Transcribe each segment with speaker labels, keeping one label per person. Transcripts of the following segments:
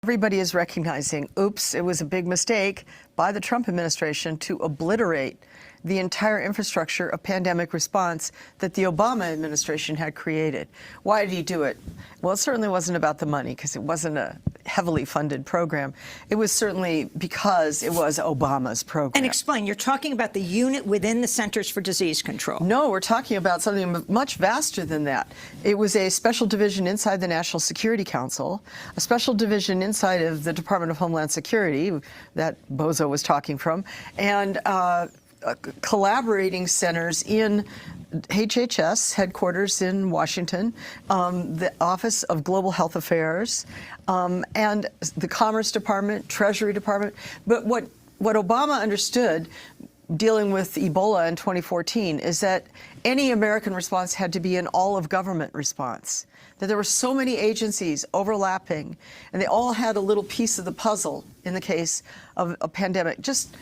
Speaker 1: Everybody is recognizing, oops, it was a big mistake by the Trump administration to obliterate the entire infrastructure of pandemic response that the Obama administration had created. Why did he do it? Well, it certainly wasn't about the money, because it wasn't a heavily funded program. It was certainly because it was Obama's program.
Speaker 2: And explain, you're talking about the unit within the Centers for Disease Control.
Speaker 1: No, we're talking about something much vaster than that. It was a special division inside the National Security Council, a special division inside of the Department of Homeland Security that Bozo was talking from, and collaborating centers in HHS headquarters in Washington, the Office of Global Health Affairs, and the Commerce Department, Treasury Department. But what Obama understood dealing with Ebola in 2014 is that any American response had to be an all-of-government response, that there were so many agencies overlapping, and they all had a little piece of the puzzle in the case of a pandemic. Just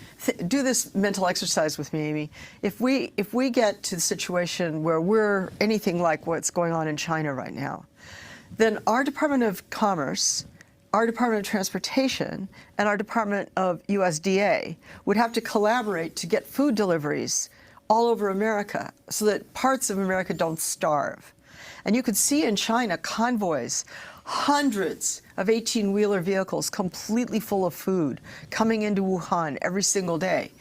Speaker 1: do this mental exercise with me, Amy. If we get to the situation where we're anything like what's going on in China right now, then our Department of Commerce, our Department of Transportation, and our Department of USDA would have to collaborate to get food deliveries all over America so that parts of America don't starve. And you could see in China convoys, hundreds of 18-wheeler vehicles completely full of food coming into Wuhan every single day.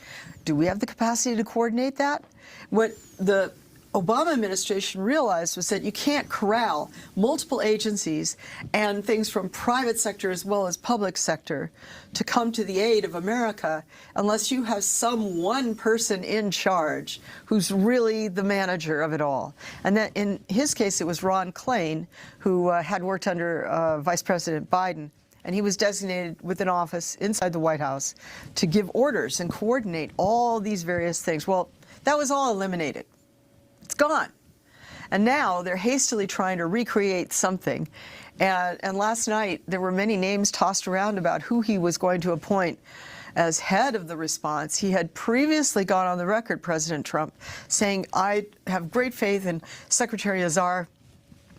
Speaker 1: Do we have the capacity to coordinate that? What the Obama administration realized was that you can't corral multiple agencies and things from private sector as well as public sector to come to the aid of America unless you have some one person in charge who's really the manager of it all. And that in his case, it was Ron Klain, who had worked under Vice President Biden. And he was designated with an office inside the White House to give orders and coordinate all these various things. Well, that was all eliminated. It's gone. And now they're hastily trying to recreate something. And last night, there were many names tossed around about who he was going to appoint as head of the response. He had previously gone on the record, President Trump, saying, I have great faith in Secretary Azar,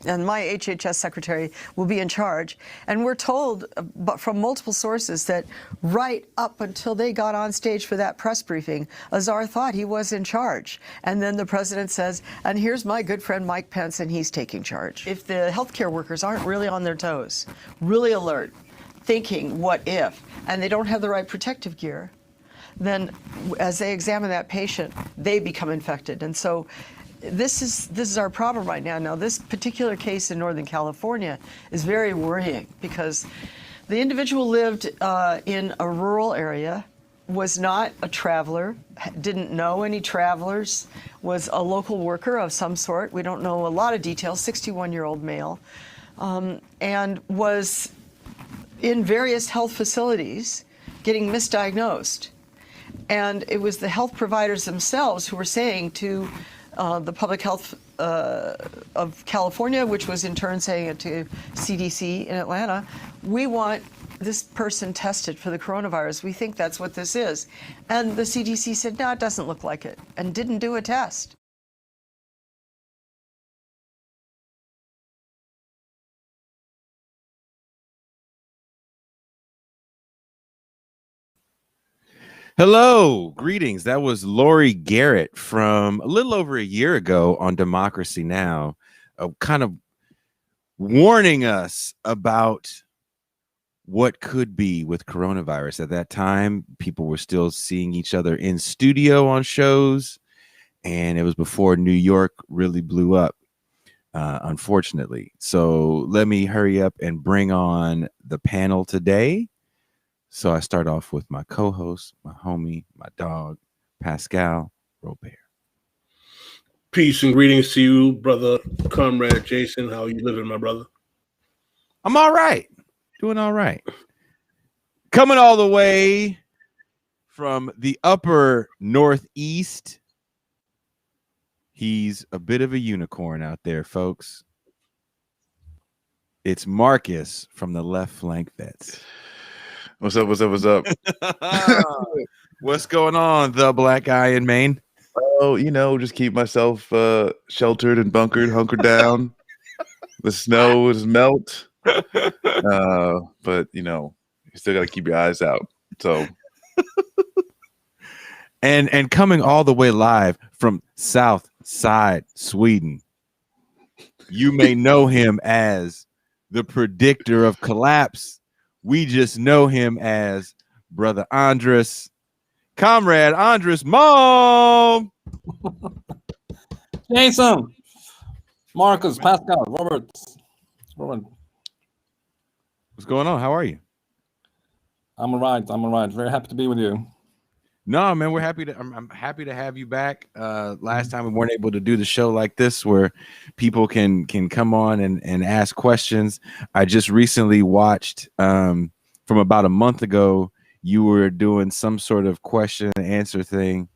Speaker 1: and my HHS secretary will be in charge. And we're told from multiple sources that right up until they got on stage for that press briefing, Azar thought he was in charge. And then the president says, and here's my good friend Mike Pence, and he's taking charge. If the healthcare workers aren't really on their toes, really alert, thinking what if, and they don't have the right protective gear, then as they examine that patient, they become infected. And so this is our problem right now. Now, this particular case in Northern California is very worrying because the individual lived in a rural area, was not a traveler, didn't know any travelers, was a local worker of some sort. We don't know a lot of details, 61-year-old male, and was in various health facilities getting misdiagnosed. And it was the health providers themselves who were saying to the public health of California, which was in turn saying it to CDC in Atlanta, we want this person tested for the coronavirus. We think that's what this is. And the CDC said, no, it doesn't look like it, and didn't do a test.
Speaker 3: Hello, greetings. That was Lori Garrett from a little over a year ago on Democracy Now, kind of warning us about what could be with coronavirus. At that time, people were still seeing each other in studio on shows, and it was before New York really blew up, unfortunately. So let me hurry up and bring on the panel today. So I start off with my co-host, my homie, my dog, Pascal Robert.
Speaker 4: Peace and greetings to you, brother, comrade Jason. How you living, my brother?
Speaker 3: I'm all right. Doing all right. Coming all the way from the upper Northeast. He's a bit of a unicorn out there, folks. It's Marcus from the Left Flank Vets.
Speaker 5: What's up? What's up? What's up?
Speaker 3: What's going on, the black guy in Maine?
Speaker 5: Oh, you know, just keep myself sheltered and bunkered, hunkered down. The snow is melt. But you still got to keep your eyes out. So,
Speaker 3: and coming all the way live from South Side Sweden, you may know him as the predictor of collapse. We just know him as Brother Andres, Comrade Andres Malm.
Speaker 6: Jason, Marcus, Pascal, Robert.
Speaker 3: What's going on? How are you?
Speaker 6: I'm all right. Very happy to be with you.
Speaker 3: No, man, we're happy to. I'm happy to have you back. Last time we weren't able to do the show like this, where people can come on and ask questions. I just recently watched from about a month ago. You were doing some sort of question and answer thing,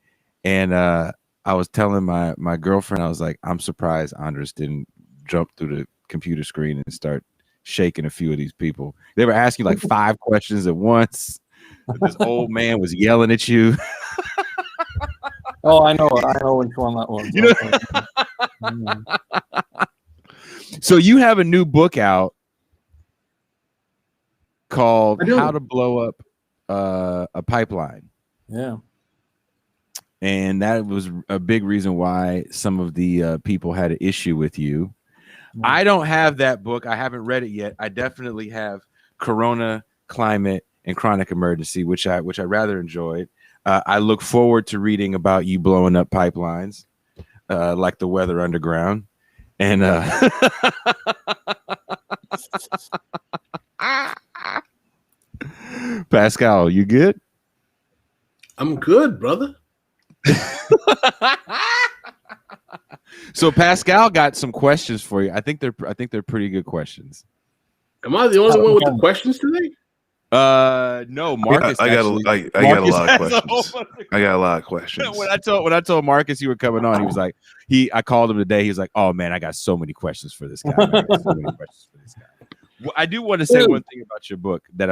Speaker 3: and I was telling my girlfriend, I was like, I'm surprised Andres didn't jump through the computer screen and start shaking a few of these people. They were asking like 5 questions at once. This old man was yelling at you.
Speaker 6: Oh, I know which one that was.
Speaker 3: So you have a new book out called How to Blow Up a Pipeline.
Speaker 6: Yeah.
Speaker 3: And that was a big reason why some of the people had an issue with you. I don't have that book. I haven't read it yet. I definitely have Corona, Climate, and Chronic Emergency, which I rather enjoyed. I look forward to reading about you blowing up pipelines, like the Weather Underground. And Pascal, you good?
Speaker 4: I'm good, brother.
Speaker 3: So Pascal got some questions for you. I think they're pretty good questions.
Speaker 4: Am I the only one with the questions today?
Speaker 3: No, Marcus.
Speaker 5: I got a lot of questions. I got a lot of questions.
Speaker 3: When I told Marcus you were coming on, he was like, I called him today. He was like, oh man, I got so many questions for this guy. Well, I do want to say one thing about your book that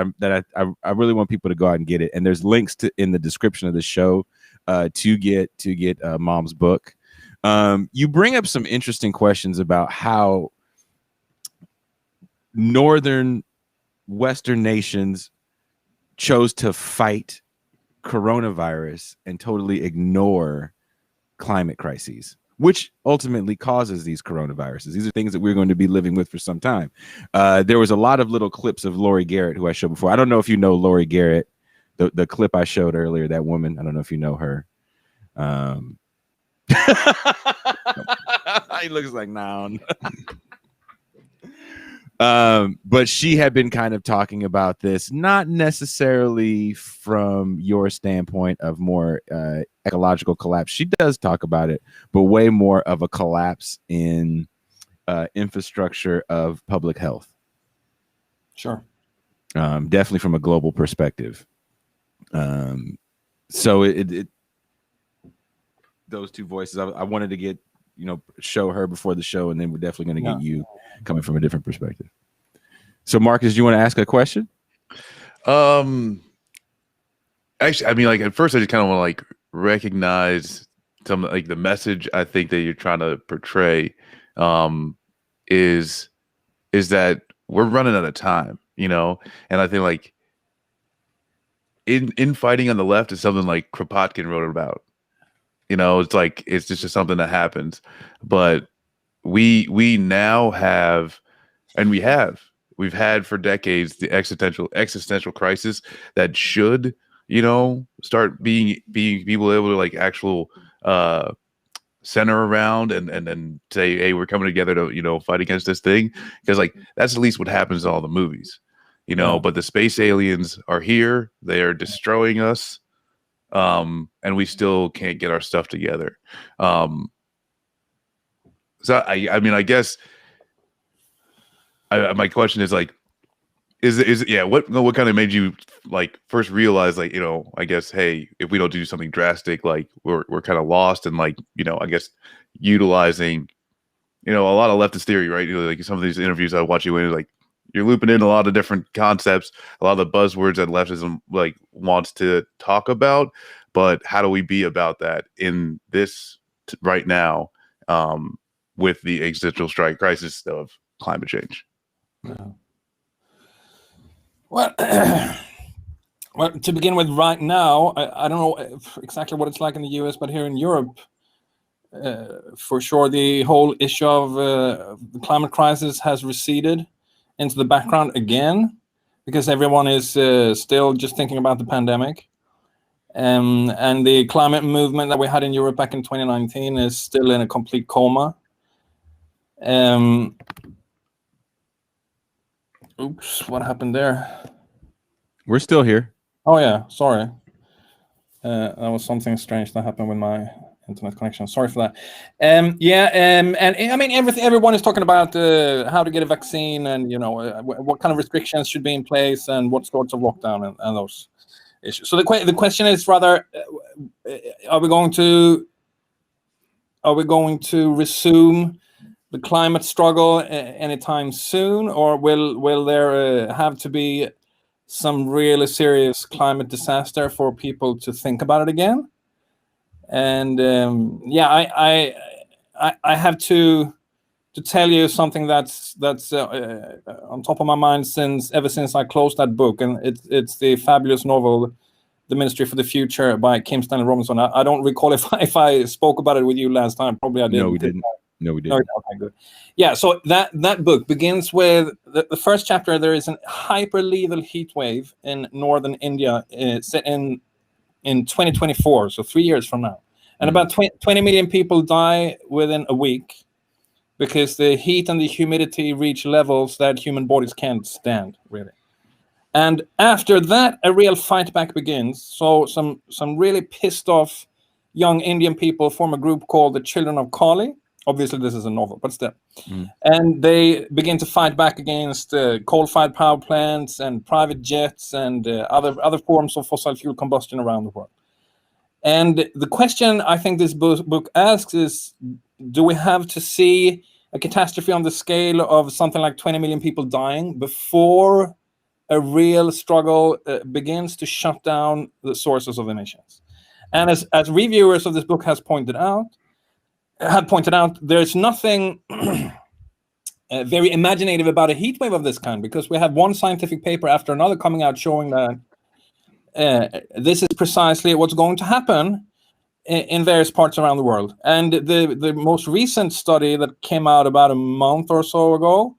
Speaker 3: I really want people to go out and get it. And there's links in the description of the show to get Mom's book. You bring up some interesting questions about how northern Western nations chose to fight coronavirus and totally ignore climate crises, which ultimately causes these coronaviruses. These are things that we're going to be living with for some time. There was a lot of little clips of Lori Garrett, who I showed before. I don't know if you know Lori Garrett, the clip I showed earlier, that woman. I don't know if you know her. He looks like no. But she had been kind of talking about this, not necessarily from your standpoint of more ecological collapse. She does talk about it, but way more of a collapse in infrastructure of public health.
Speaker 6: Sure.
Speaker 3: Definitely from a global perspective. So it those two voices, I wanted to get, show her before the show, and then we're definitely going to get you coming from a different perspective. So Marcus, do you want to ask a question?
Speaker 5: Actually, I mean, like at first I just kind of want to recognize some the message I think that you're trying to portray is that we're running out of time, and I think infighting on the left is something like Kropotkin wrote about. It's just something that happens, but we now have, and we've had for decades the existential crisis that should, start being people able to actual center around and say, hey, we're coming together to fight against this thing, because that's at least what happens in all the movies, But the space aliens are here; they are destroying us. And we still can't get our stuff together. So I mean, I guess my question is what kind of made you first realize I guess, hey, if we don't do something drastic, we're kind of lost, and I guess utilizing a lot of leftist theory, right? Some of these interviews I watch you in, you're looping in a lot of different concepts, a lot of the buzzwords that leftism wants to talk about. But how do we be about that in this right now with the existential strike crisis of climate change?
Speaker 6: Yeah. Well, well, to begin with, right now, I don't know exactly what it's like in the US, but here in Europe, for sure, the whole issue of the climate crisis has receded into the background again, because everyone is still just thinking about the pandemic. And the climate movement that we had in Europe back in 2019 is still in a complete coma. Oops, what happened there?
Speaker 3: We're still here.
Speaker 6: Oh yeah, sorry. That was something strange that happened with my internet connection. Sorry for that. And I mean, everyone is talking about how to get a vaccine, and what kind of restrictions should be in place, and what sorts of lockdown and those issues. So the question is rather, are we going to resume the climate struggle anytime soon, or will there have to be some really serious climate disaster for people to think about it again? And I have to tell you something that's on top of my mind ever since I closed that book, and it's the fabulous novel The Ministry for the Future by Kim Stanley Robinson. I don't recall if I spoke about it with you last time. Probably I didn't.
Speaker 3: No, we didn't.
Speaker 6: Okay, good. Yeah, so that book begins with the first chapter. There is a hyper lethal heat wave in northern India set in 2024, so 3 years from now. And about 20 million people die within a week because the heat and the humidity reach levels that human bodies can't stand, really. And after that, a real fight back begins. So some really pissed off young Indian people form a group called the Children of Kali. Obviously, this is a novel, but still. And they begin to fight back against coal-fired power plants and private jets and other forms of fossil fuel combustion around the world. And the question I think this book asks is, do we have to see a catastrophe on the scale of something like 20 million people dying before a real struggle begins to shut down the sources of emissions? And as reviewers of this book had pointed out, there's nothing very imaginative about a heat wave of this kind, because we have one scientific paper after another coming out showing that this is precisely what's going to happen in various parts around the world. And the most recent study that came out about a month or so ago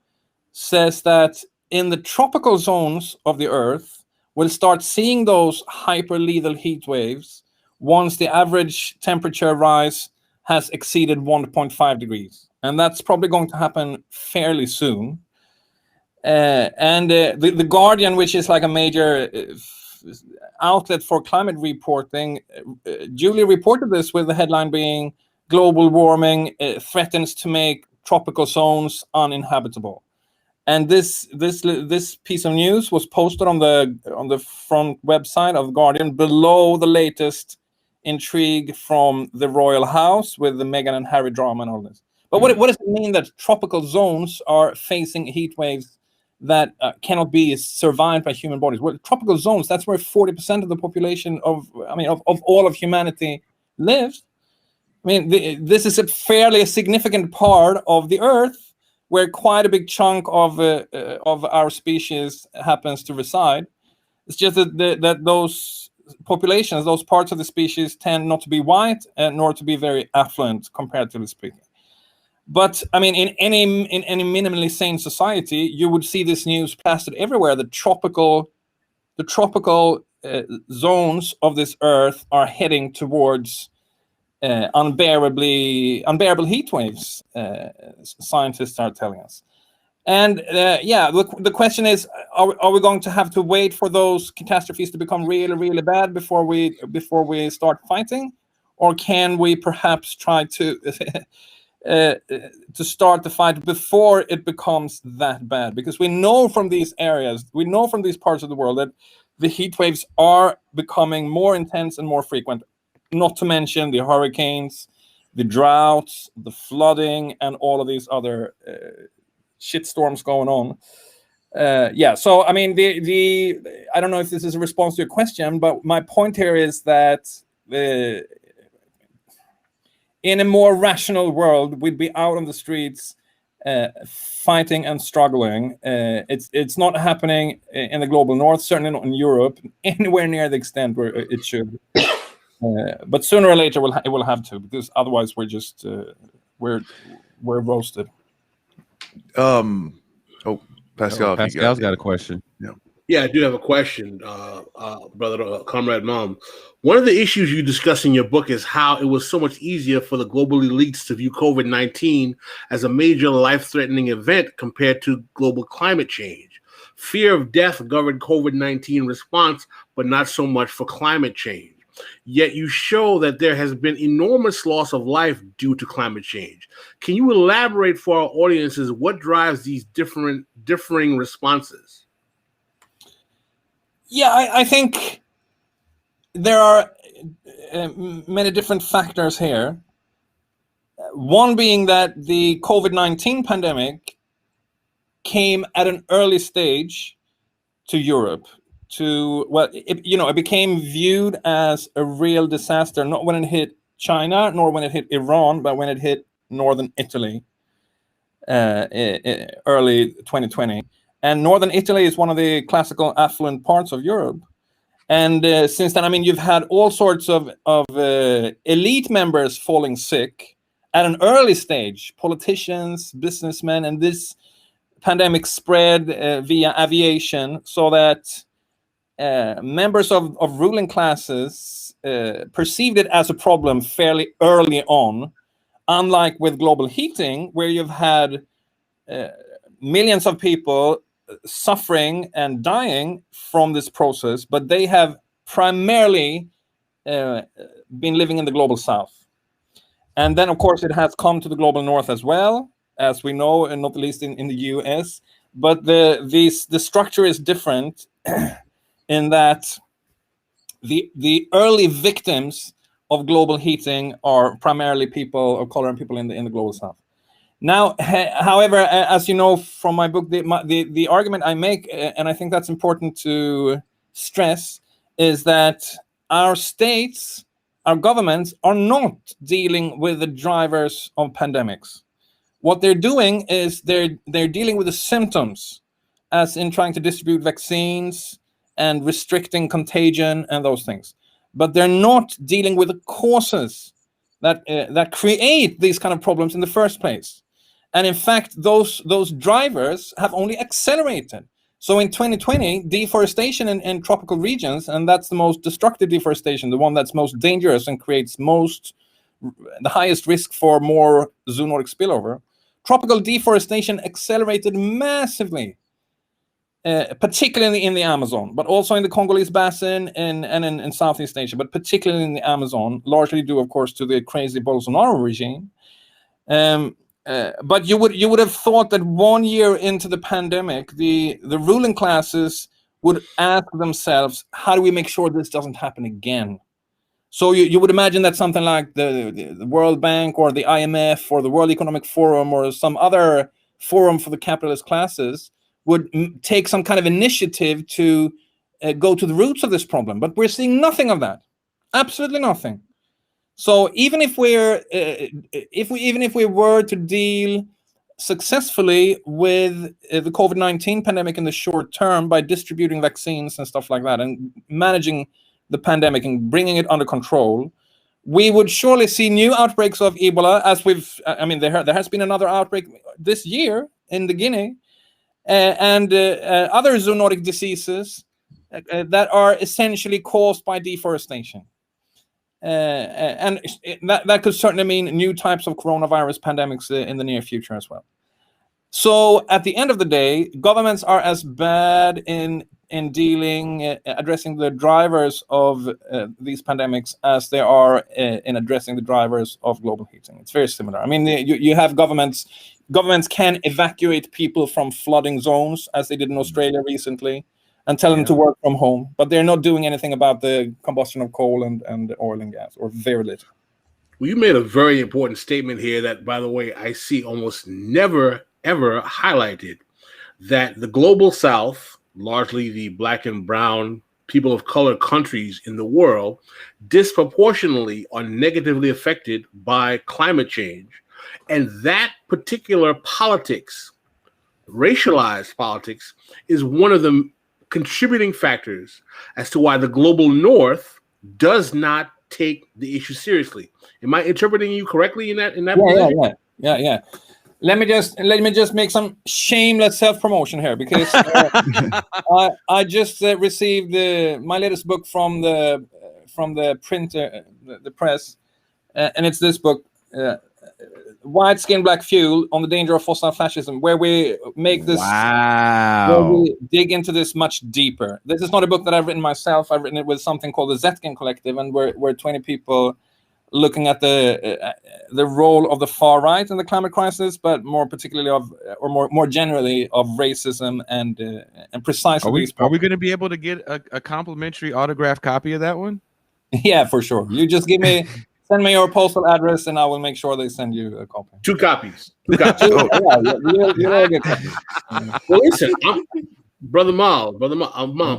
Speaker 6: says that in the tropical zones of the Earth, we'll start seeing those hyper lethal heat waves once the average temperature rise has exceeded 1.5 degrees. And that's probably going to happen fairly soon. The Guardian, which is like a major outlet for climate reporting, duly reported this with the headline being "Global warming threatens to make tropical zones uninhabitable." And this piece of news was posted on the front website of the Guardian below the latest intrigue from the royal house with the Meghan and Harry drama and all this. But what does it mean that tropical zones are facing heat waves that cannot be survived by human bodies? Well, tropical zones, that's where 40% of the population of all of humanity lives. I mean, this is a fairly significant part of the Earth where quite a big chunk of our species happens to reside. It's just that those populations, those parts of the species, tend not to be white and nor to be very affluent, comparatively speaking. But I mean, in any minimally sane society, you would see this news plastered everywhere. The tropical zones of this Earth are heading towards unbearable heat waves. Scientists are telling us. And the question is, are we going to have to wait for those catastrophes to become really, really bad before we start fighting, or can we perhaps try to start the fight before it becomes that bad? Because we know from these parts of the world that the heat waves are becoming more intense and more frequent. Not to mention the hurricanes, the droughts, the flooding, and all of these other shitstorms going on. So I mean, I don't know if this is a response to your question, but my point here is that in a more rational world, we'd be out on the streets fighting and struggling. It's not happening in the global north, certainly not in Europe, anywhere near the extent where it should. But sooner or later, it will have to, because otherwise we're just we're roasted.
Speaker 5: Oh, Pascal,
Speaker 3: Pascal's got a question.
Speaker 4: Yeah, I do have a question, brother Comrade Malm. One of the issues you discuss in your book is how it was so much easier for the global elites to view COVID-19 as a major life-threatening event compared to global climate change. Fear of death governed COVID-19 response, but not so much for climate change. Yet you show that there has been enormous loss of life due to climate change. Can you elaborate for our audiences what drives these differing responses?
Speaker 6: Yeah, I think there are many different factors here. One being that the COVID-19 pandemic came at an early stage to Europe. It became viewed as a real disaster, not when it hit China, nor when it hit Iran, but when it hit northern Italy, early 2020. And northern Italy is one of the classical affluent parts of Europe. And since then, I mean, you've had all sorts of elite members falling sick at an early stage, politicians, businessmen, and this pandemic spread via aviation, so that members of ruling classes perceived it as a problem fairly early on, unlike with global heating, where you've had millions of people suffering and dying from this process, but they have primarily been living in the global south. And then, of course, it has come to the global north as well, as we know, and not least in the US. But the structure is different in that the early victims of global heating are primarily people of color and people in the global south. Now, however, as you know from my book, the argument I make, and I think that's important to stress, is that our states, our governments are not dealing with the drivers of pandemics. What they're doing is they're dealing with the symptoms, as in trying to distribute vaccines and restricting contagion and those things. But they're not dealing with the causes that create these kind of problems in the first place. And in fact, those drivers have only accelerated. So in 2020, deforestation in tropical regions, and that's the most destructive deforestation, the one that's most dangerous and creates the highest risk for more zoonotic spillover, tropical deforestation accelerated massively, particularly in the Amazon, but also in the Congolese Basin and in Southeast Asia, but particularly in the Amazon, largely due, of course, to the crazy Bolsonaro regime. But you would have thought that 1 year into the pandemic, the ruling classes would ask themselves, how do we make sure this doesn't happen again? So you would imagine that something like the World Bank or the IMF or the World Economic Forum or some other forum for the capitalist classes would take some kind of initiative to go to the roots of this problem. But we're seeing nothing of that. Absolutely nothing. So even if we were to deal successfully with the COVID-19 pandemic in the short term by distributing vaccines and stuff like that and managing the pandemic and bringing it under control, we would surely see new outbreaks of Ebola, as there has been another outbreak this year in the Guinea, and other zoonotic diseases that are essentially caused by deforestation. And that could certainly mean new types of coronavirus pandemics in the near future as well. So at the end of the day, governments are as bad in addressing the drivers of these pandemics as they are in addressing the drivers of global heating. It's very similar. I mean, you have governments can evacuate people from flooding zones, as they did in Australia recently, and tell them to work from home, but they're not doing anything about the combustion of coal and oil and gas, or very little.
Speaker 4: Well, you made a very important statement here that, by the way, I see almost never, ever highlighted, that the global South, largely the black and brown people of color countries in the world, disproportionately are negatively affected by climate change. And that particular politics, racialized politics, is one of the contributing factors as to why the global north does not take the issue seriously. Am I interpreting you correctly in that position?
Speaker 6: Yeah. Let me just make some shameless self-promotion here, because I just received my latest book from the printer, the press, and it's this book, White Skin, Black Fuel: On the Danger of Fossil Fascism, where we make this, where we dig into this much deeper. This is not a book that I've written myself. I've written it with something called the Zetkin Collective, and we're 20 people looking at the role of the far right in the climate crisis, but more particularly more generally of racism and precisely.
Speaker 3: Are we going to be able to get a complimentary autographed copy of that one?
Speaker 6: Yeah, for sure. You just send me your postal address, and I will make sure they send you a copy.
Speaker 4: 2 copies.
Speaker 6: You'll get copies.
Speaker 4: Well, listen, Brother Mal,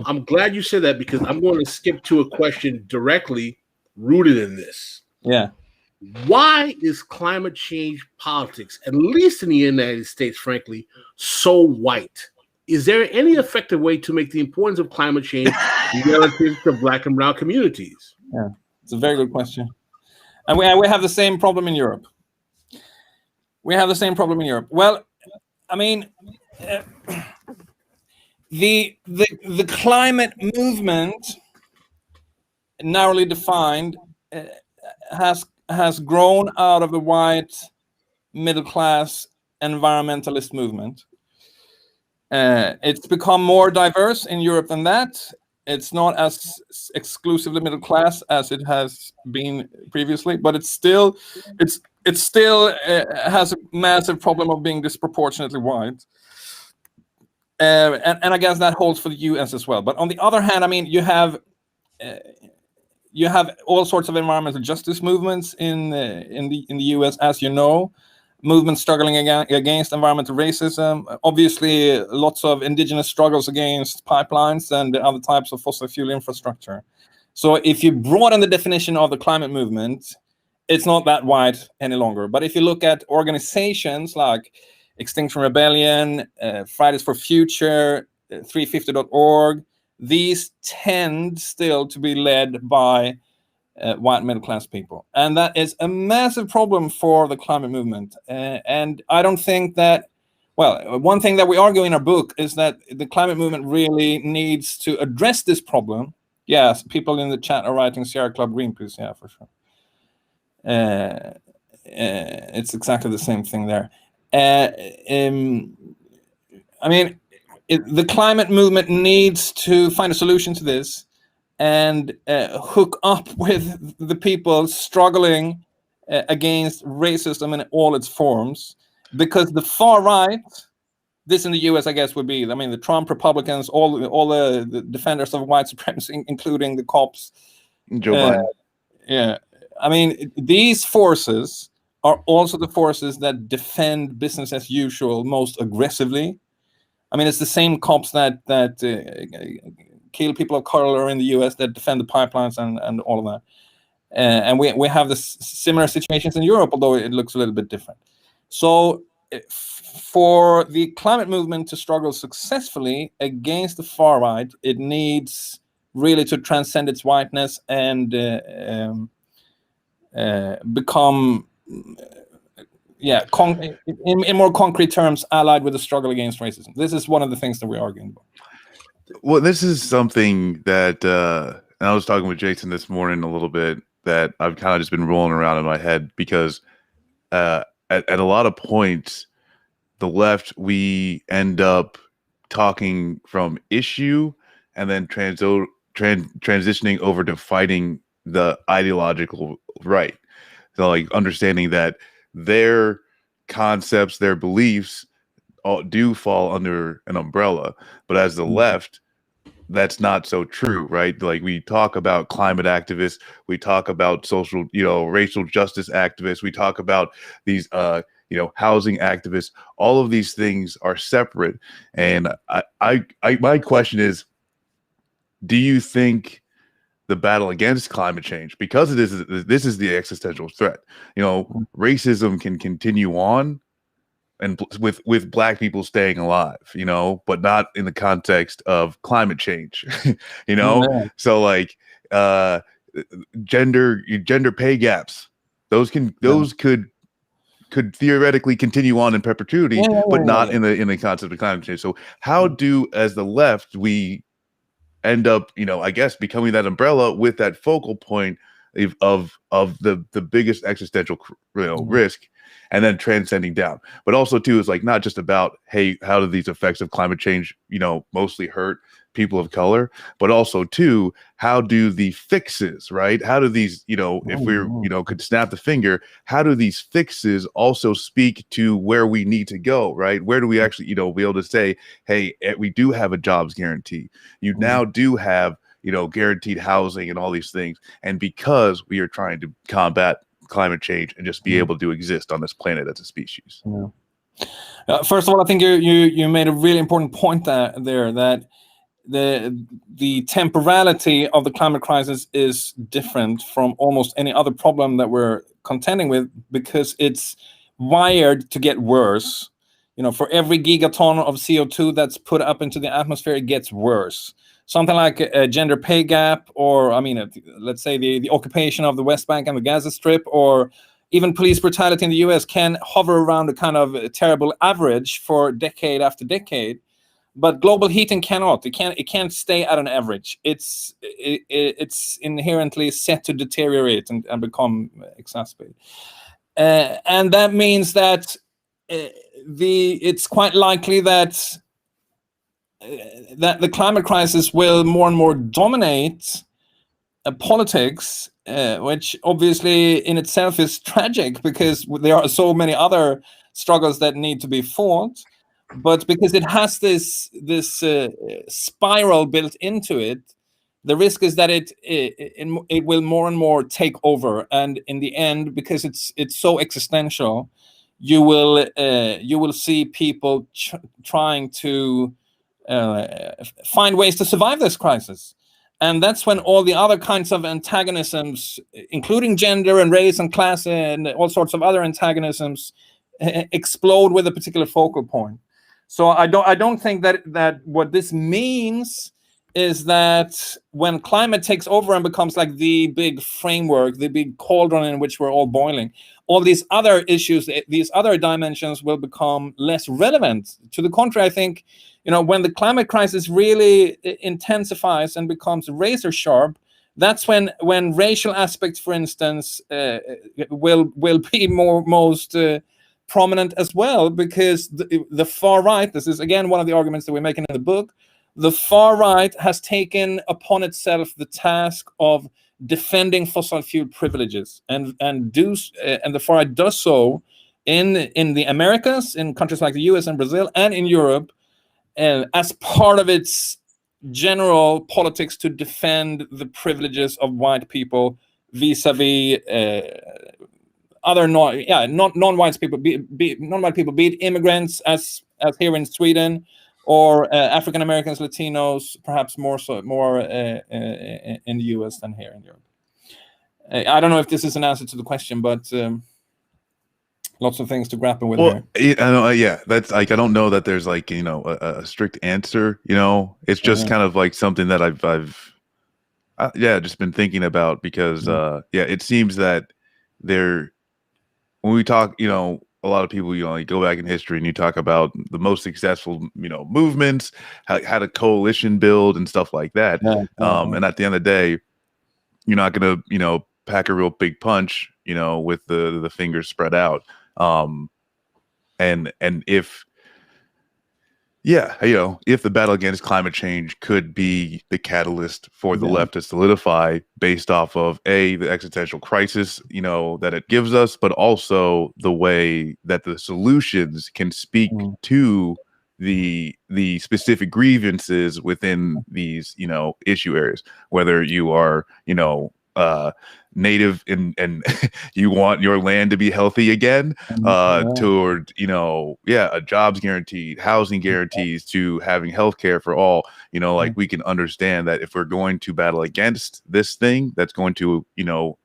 Speaker 4: I'm glad you said that, because I'm going to skip to a question directly rooted in this.
Speaker 6: Yeah.
Speaker 4: Why is climate change politics, at least in the United States, frankly, so white? Is there any effective way to make the importance of climate change relative to Black and brown communities?
Speaker 6: Yeah, it's a very good question. And we have the same problem in Europe. Well, I mean, the climate movement, narrowly defined, has grown out of the white middle class environmentalist movement. It's become more diverse in Europe than that. It's not as exclusively middle class as it has been previously, but it still has a massive problem of being disproportionately white. And I guess that holds for the US as well. But on the other hand, I mean, you have all sorts of environmental justice movements in the US, as you know, movements struggling against environmental racism. Obviously, lots of indigenous struggles against pipelines and other types of fossil fuel infrastructure. So if you broaden the definition of the climate movement, it's not that wide any longer. But if you look at organizations like Extinction Rebellion, Fridays for Future, 350.org, these tend still to be led by white middle-class people. And that is a massive problem for the climate movement. And I don't think that, well, one thing that we argue in our book is that the climate movement really needs to address this problem. Yes, people in the chat are writing Sierra Club Greenpeace, yeah, for sure. It's exactly the same thing there. I mean, the climate movement needs to find a solution to this and hook up with the people struggling against racism in all its forms, because the far right, this in the US, I guess, would be, I mean, the Trump Republicans, all the defenders of white supremacy, including the cops.
Speaker 5: Joe Biden.
Speaker 6: Yeah, I mean, these forces are also the forces that defend business as usual most aggressively. I mean, it's the same cops that kill people of color in the US that defend the pipelines and all of that. And we have this similar situations in Europe, although it looks a little bit different. So for the climate movement to struggle successfully against the far right, it needs really to transcend its whiteness and become, in more concrete terms, allied with the struggle against racism. This is one of the things that we're arguing about.
Speaker 5: Well, this is something that, and I was talking with Jason this morning a little bit, that I've kind of just been rolling around in my head, because at a lot of points, the left, we end up talking from issue and then transitioning over to fighting the ideological right. So like understanding that their concepts, their beliefs do fall under an umbrella, but as the left, that's not so true, right? Like we talk about climate activists, we talk about social, racial justice activists, we talk about these, housing activists. All of these things are separate. And I my question is, do you think the battle against climate change, because this is the existential threat. You know, racism can continue on, and with Black people staying alive, you know, but not in the context of climate change, you know.
Speaker 6: Yeah.
Speaker 5: So like gender pay gaps, those could theoretically continue on in perpetuity, but not in the concept of climate change. So how do, as the left, we end up, you know, I guess becoming that umbrella with that focal point of the biggest existential, you know, risk, and then transcending down. But also too, is like not just about, hey, how do these effects of climate change, you know, mostly hurt people of color, but also too, how do the fixes, right? How do these, you know, if we're, you know, could snap the finger, how do these fixes also speak to where we need to go, right? Where do we actually, you know, be able to say, hey, we do have a jobs guarantee. You now do have, you know, guaranteed housing and all these things. And because we are trying to combat climate change and just be able to exist on this planet as a species.
Speaker 6: First of all, I think you made a really important point there that the temporality of the climate crisis is different from almost any other problem that we're contending with, because it's wired to get worse. You know, for every gigaton of CO2 that's put up into the atmosphere, it gets worse. Something like a gender pay gap, or I mean, let's say the occupation of the West Bank and the Gaza Strip, or even police brutality in the US can hover around a kind of terrible average for decade after decade. But global heating cannot. It can't stay at an average. It's inherently set to deteriorate and become exacerbated. And that means that it's quite likely that the climate crisis will more and more dominate politics, which obviously in itself is tragic, because there are so many other struggles that need to be fought. But because it has this spiral built into it, the risk is that it will more and more take over, and in the end, because it's so existential, you will see people trying to find ways to survive this crisis. And that's when all the other kinds of antagonisms, including gender and race and class and all sorts of other antagonisms, explode with a particular focal point. So I don't think that what this means is that when climate takes over and becomes like the big framework, the big cauldron in which we're all boiling, all these other issues, these other dimensions will become less relevant. To the contrary, I think, you know, when the climate crisis really intensifies and becomes razor sharp, that's when racial aspects, for instance, will be most prominent as well, because the far right, this is again one of the arguments that we're making in the book, the far right has taken upon itself the task of defending fossil fuel privileges, and the far right does so in the Americas, in countries like the US and Brazil, and in Europe, as part of its general politics to defend the privileges of white people vis-a-vis other non-white people, be it immigrants as here in Sweden, or African Americans, Latinos, perhaps more in the US than here in Europe. I don't know if this is an answer to the question, but lots of things to grapple with here.
Speaker 5: I know, yeah, that's like, I don't know that there's like, you know, a strict answer. You know, it's just kind of like something that I've just been thinking about, because it seems that when we talk, you know, a lot of people, you know, you go back in history and you talk about the most successful, you know, movements, how to coalition build and stuff like that. And at the end of the day, you're not going to, you know, pack a real big punch, you know, with the fingers spread out. And if, you know, if the battle against climate change could be the catalyst for the left to solidify, based off of the existential crisis, you know, that it gives us, but also the way that the solutions can speak to the specific grievances within these, you know, issue areas, whether you are, you know, native and you want your land to be healthy again, toward, a jobs guaranteed, housing guarantees, to having healthcare for all, like we can understand that if we're going to battle against this thing that's going to,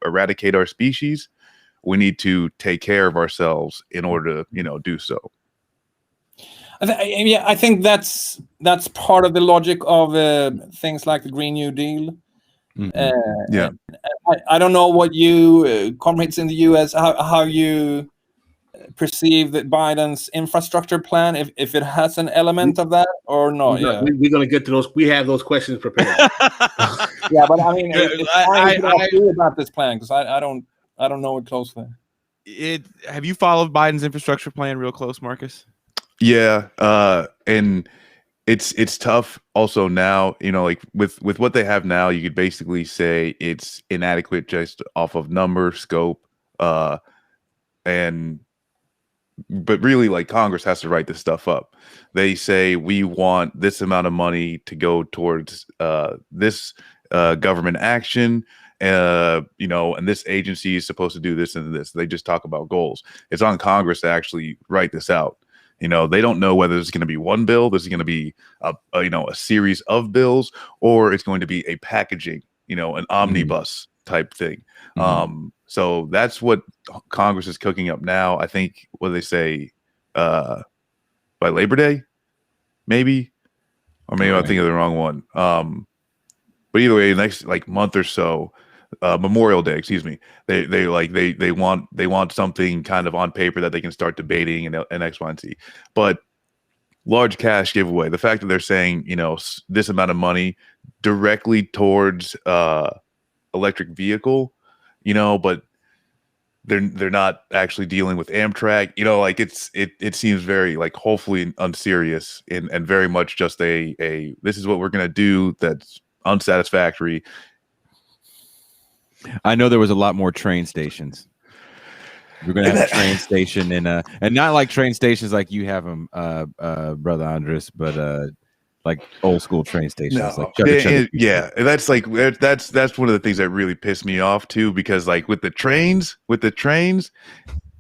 Speaker 5: eradicate our species, we need to take care of ourselves in order to, do so.
Speaker 6: I think that's part of the logic of things like the Green New Deal. I don't know what you comrades in the US, how you perceive that Biden's infrastructure plan, if it has an element of that or not.
Speaker 4: We're going to get to those. We have those questions prepared.
Speaker 6: Yeah, but I mean, I feel about this plan, because I don't know it closely.
Speaker 3: Have you followed Biden's infrastructure plan real close, Marcus?
Speaker 5: Yeah, and it's tough also now, like with what they have now, you could basically say it's inadequate just off of number, scope, but really, like, Congress has to write this stuff up. They say we want this amount of money to go towards this government action, and this agency is supposed to do this and this. They just talk about goals. It's on Congress to actually write this out. They don't know whether there's going to be one bill, there's going to be a series of bills, or it's going to be a packaging, an omnibus type thing. So that's what Congress is cooking up now. I think, what do they say, by Labor Day, maybe, or maybe I'm thinking of the wrong one. But either way, next month or so, Memorial Day, excuse me. They want something kind of on paper that they can start debating and X, Y, and Z. But large cash giveaway. The fact that they're saying this amount of money directly towards electric vehicle, but they're not actually dealing with Amtrak. It seems very hopefully unserious and very much just a this is what we're gonna do that's unsatisfactory.
Speaker 3: I know there was a lot more train stations. We're gonna have a train station and not like train stations like you have them, brother Andres, but like old school train stations.
Speaker 5: No.
Speaker 3: Yeah,
Speaker 5: and that's one of the things that really pissed me off too, because with the trains,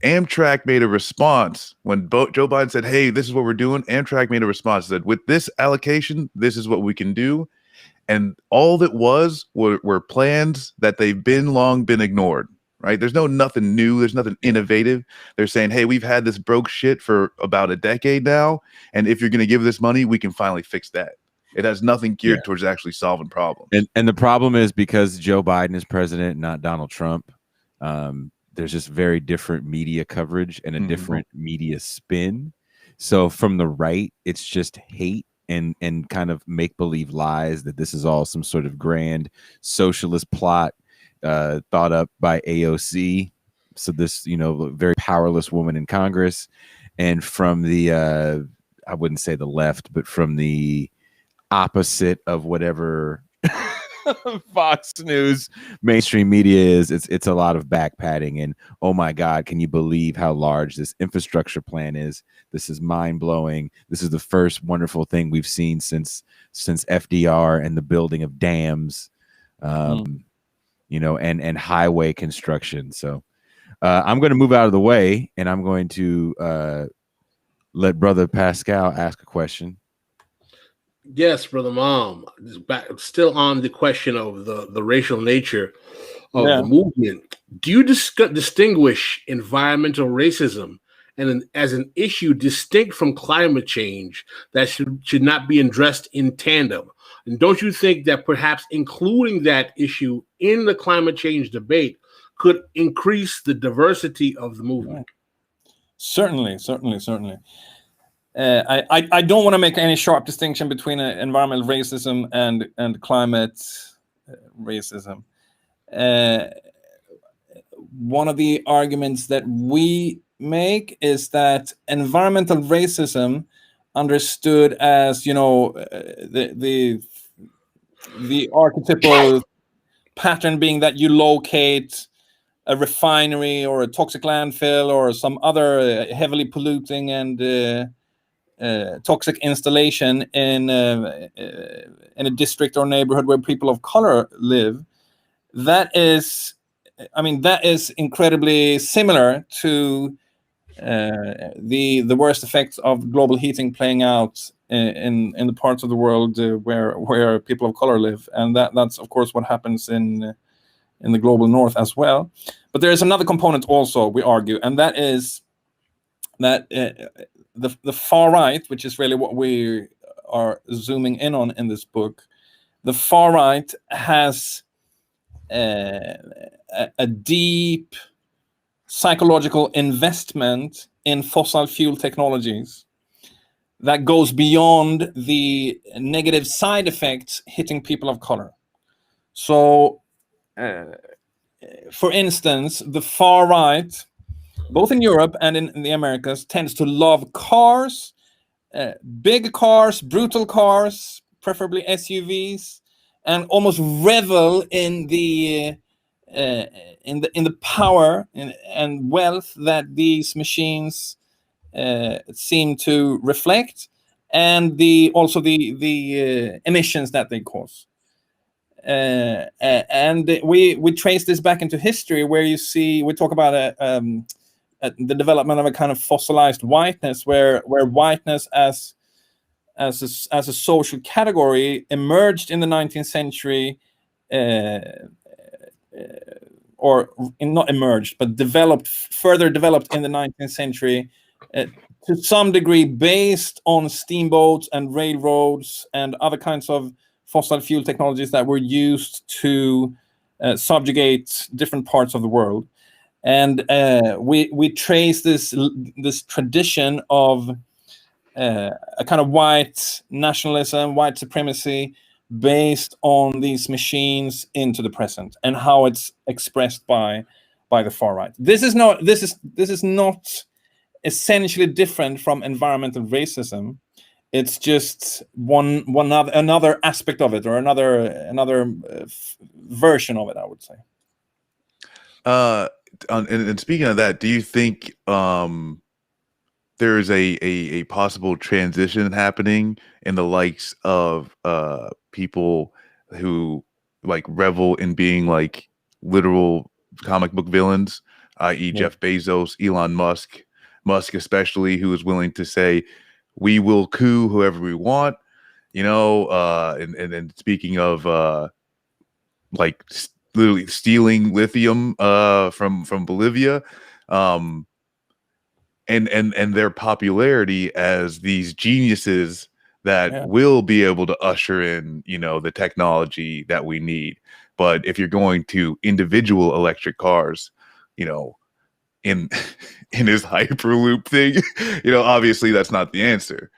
Speaker 5: Amtrak made a response when Joe Biden said, "Hey, this is what we're doing." Amtrak made a response that with this allocation, this is what we can do. And all that were plans that they've long been ignored, right? There's nothing new. There's nothing innovative. They're saying, hey, we've had this broke shit for about a decade now. And if you're going to give this money, we can finally fix that. It has nothing geared towards actually solving problems.
Speaker 3: And the problem is because Joe Biden is president, not Donald Trump, there's just very different media coverage and a different media spin. So from the right, it's just hate and kind of make-believe lies that this is all some sort of grand socialist plot thought up by AOC. So this, very powerless woman in Congress. And from the, I wouldn't say the left, but from the opposite of whatever Fox News mainstream media is, it's a lot of back padding and, oh my God, can you believe how large this infrastructure plan is? This is mind-blowing. This is the first wonderful thing we've seen since FDR and the building of dams, and highway construction. So I'm going to move out of the way and I'm going to let Brother Pascal ask a question.
Speaker 4: Yes, Brother Malm. Still on the question of the racial nature of the movement. Do you distinguish environmental racism as an issue distinct from climate change that should not be addressed in tandem? And don't you think that perhaps including that issue in the climate change debate could increase the diversity of the movement?
Speaker 6: Certainly. I don't want to make any sharp distinction between environmental racism and climate racism. One of the arguments that we make is that environmental racism, understood as the archetypal pattern being that you locate a refinery or a toxic landfill or some other heavily polluting and toxic installation in a district or neighborhood where people of color live, that is incredibly similar to the worst effects of global heating playing out in the parts of the world where people of color live, and that's of course what happens in the global north as well. But there is another component also, we argue, and that is that the far right, which is really what we are zooming in on in this book, the far right has a deep psychological investment in fossil fuel technologies that goes beyond the negative side effects hitting people of color. So, for instance, the far right, both in Europe and in the Americas, tends to love cars, big cars, brutal cars, preferably SUVs, and almost revel in the power and wealth that these machines seem to reflect, and also the emissions that they cause. And we trace this back into history, where you see we talk about the development of a kind of fossilized whiteness, where whiteness as a social category emerged in the 19th century, not emerged, but further developed in the 19th century, to some degree based on steamboats and railroads and other kinds of fossil fuel technologies that were used to subjugate different parts of the world. And we trace this tradition of a kind of white nationalism, white supremacy based on these machines into the present, and how it's expressed by the far right. This is not essentially different from environmental racism. It's just another aspect of it, or another version of it, I would say.
Speaker 5: And speaking of that, do you think there is a possible transition happening in the likes of people who like revel in being like literal comic book villains, i.e. Jeff Bezos, Elon Musk especially, who is willing to say, we will coup whoever we want, and speaking of like literally stealing lithium from Bolivia, and their popularity as these geniuses that will be able to usher in, the technology that we need. But if you're going to individual electric cars, in his Hyperloop thing, obviously that's not the answer.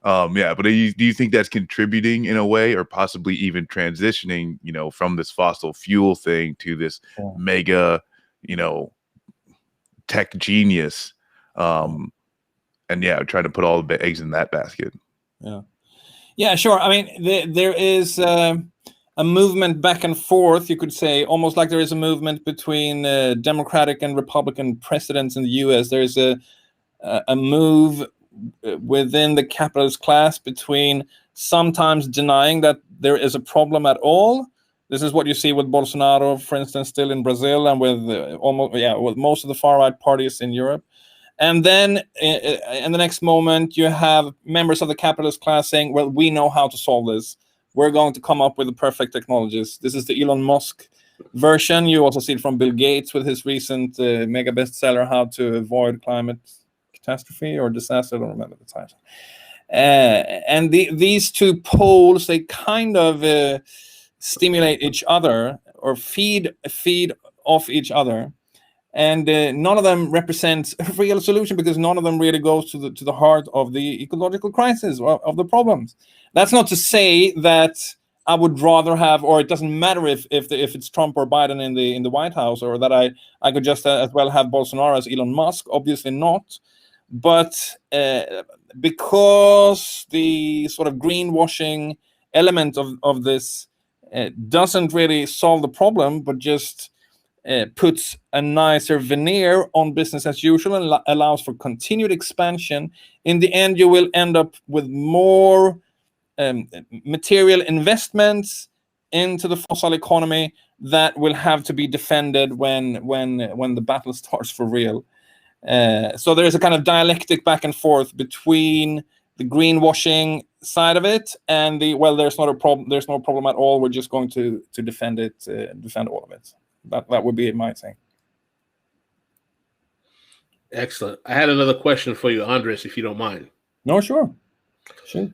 Speaker 5: But do you think that's contributing in a way, or possibly even transitioning, from this fossil fuel thing to this mega, tech genius? Trying to put all the eggs in that basket.
Speaker 6: Yeah, sure. I mean, there is a movement back and forth, you could say, almost like there is a movement between Democratic and Republican presidents in the U.S. There is a move within the capitalist class between sometimes denying that there is a problem at all. This is what you see with Bolsonaro, for instance, still in Brazil, and with with most of the far-right parties in Europe. And then in the next moment, you have members of the capitalist class saying, well, we know how to solve this. We're going to come up with the perfect technologies. This is the Elon Musk version. You also see it from Bill Gates with his recent mega bestseller, How to Avoid Climate Catastrophe or Disaster. I don't remember the title. And these two poles, they kind of stimulate each other, or feed off each other. And none of them represents a real solution, because none of them really goes to the heart of the ecological crisis, or of the problems. That's not to say that I would rather have, or it doesn't matter if it's Trump or Biden in the White House, or that I could just as well have Bolsonaro as Elon Musk. Obviously not. But because the sort of greenwashing element of this doesn't really solve the problem, but just puts a nicer veneer on business as usual and allows for continued expansion, in the end you will end up with more material investments into the fossil economy, that will have to be defended when the battle starts for real. So there's a kind of dialectic back and forth between the greenwashing side of it and the, well, there's not a problem, there's no problem at all, we're just going to defend it, defend all of it. That would be my thing.
Speaker 4: Excellent. I had another question for you, Andres, if you don't mind.
Speaker 6: No, sure. Sure.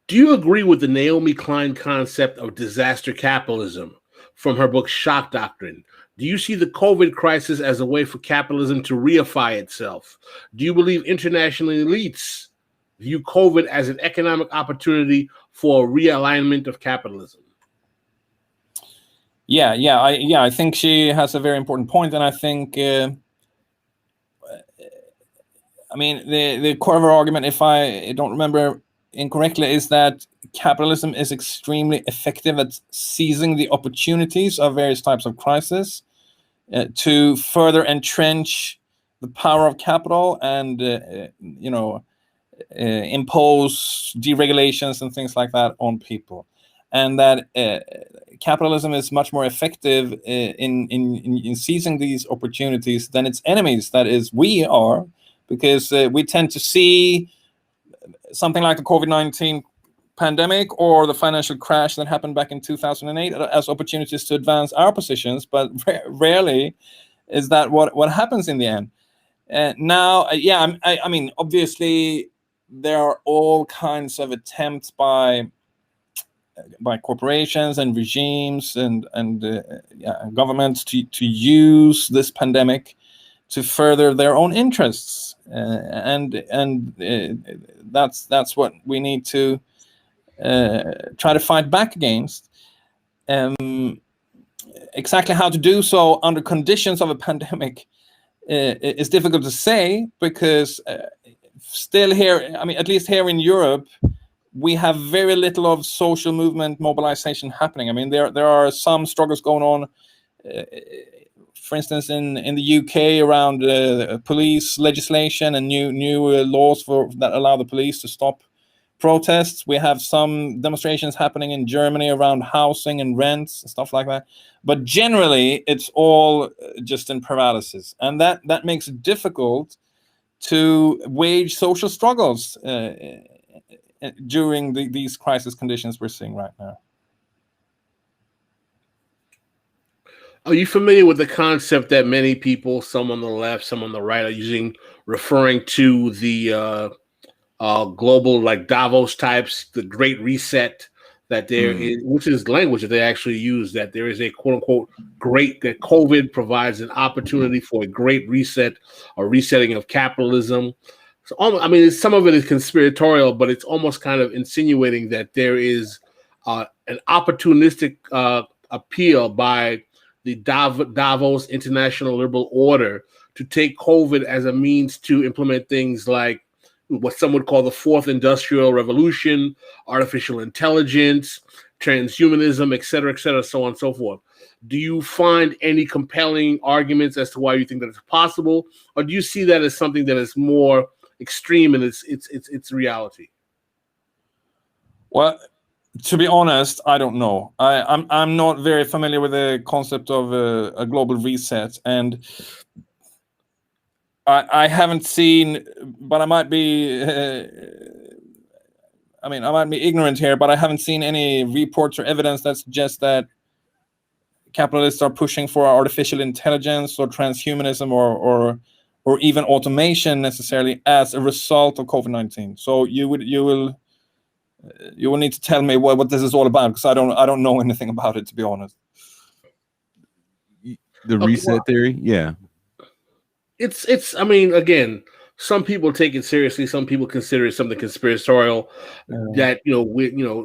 Speaker 4: Do you agree with the Naomi Klein concept of disaster capitalism from her book Shock Doctrine? Do you see the COVID crisis as a way for capitalism to reify itself? Do you believe international elites view COVID as an economic opportunity for a realignment of capitalism?
Speaker 6: I think she has a very important point, and I think, I mean, the core of her argument, if I don't remember incorrectly, is that capitalism is extremely effective at seizing the opportunities of various types of crisis to further entrench the power of capital and, impose deregulations and things like that on people. And that capitalism is much more effective in seizing these opportunities than its enemies, that is, we are, because we tend to see something like the COVID-19 pandemic or the financial crash that happened back in 2008 as opportunities to advance our positions, but rarely is that what happens in the end. Now, I mean, obviously, there are all kinds of attempts by corporations and regimes and governments to use this pandemic to further their own interests, and that's what we need to try to fight back against. Exactly how to do so under conditions of a pandemic is difficult to say, because still here, I mean, at least here in Europe, we have very little of social movement mobilization happening. I mean, there are some struggles going on, for instance, in the UK around police legislation and new laws that allow the police to stop protests. We have some demonstrations happening in Germany around housing and rents and stuff like that. But generally, it's all just in paralysis. And that makes it difficult to wage social struggles during these crisis conditions we're seeing right now.
Speaker 4: Are you familiar with the concept that many people, some on the left, some on the right, are using, referring to the global, like Davos types, the Great Reset, that there is, which is language that they actually use, that there is a quote unquote that COVID provides an opportunity for a great reset or resetting of capitalism. So, I mean, some of it is conspiratorial, but it's almost kind of insinuating that there is an opportunistic appeal by the Davos International Liberal Order to take COVID as a means to implement things like what some would call the fourth industrial revolution, artificial intelligence, transhumanism, et cetera, so on and so forth. Do you find any compelling arguments as to why you think that it's possible, or do you see that as something that is more extreme in its reality?
Speaker 6: Well, to be honest, I don't know. I'm not very familiar with the concept of a global reset, and I haven't seen, but I might be. I mean, I might be ignorant here, but I haven't seen any reports or evidence that suggests that capitalists are pushing for artificial intelligence or transhumanism or even automation necessarily as a result of COVID-19. So you will need to tell me what this is all about, because I don't know anything about it, to be honest.
Speaker 3: The reset theory, yeah.
Speaker 4: It's. I mean, again, some people take it seriously. Some people consider it something conspiratorial. That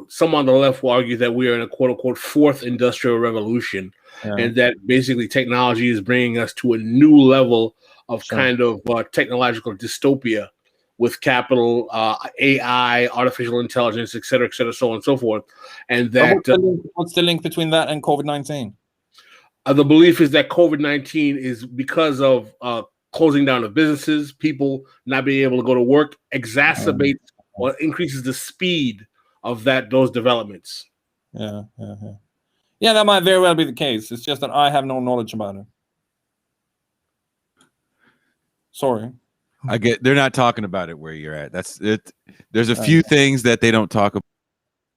Speaker 4: some on the left will argue that we are in a quote unquote fourth industrial revolution, and that basically technology is bringing us to a new level of kind of technological dystopia with capital, AI, artificial intelligence, et cetera, so on and so forth. And that
Speaker 6: what's the link between that and COVID-19?
Speaker 4: The belief is that COVID-19 is because of closing down of businesses, people not being able to go to work, exacerbates or increases the speed of those developments.
Speaker 6: Yeah. Yeah, that might very well be the case. It's just that I have no knowledge about it. Sorry.
Speaker 3: I get they're not talking about it where you're at. That's it. There's a few things that they don't talk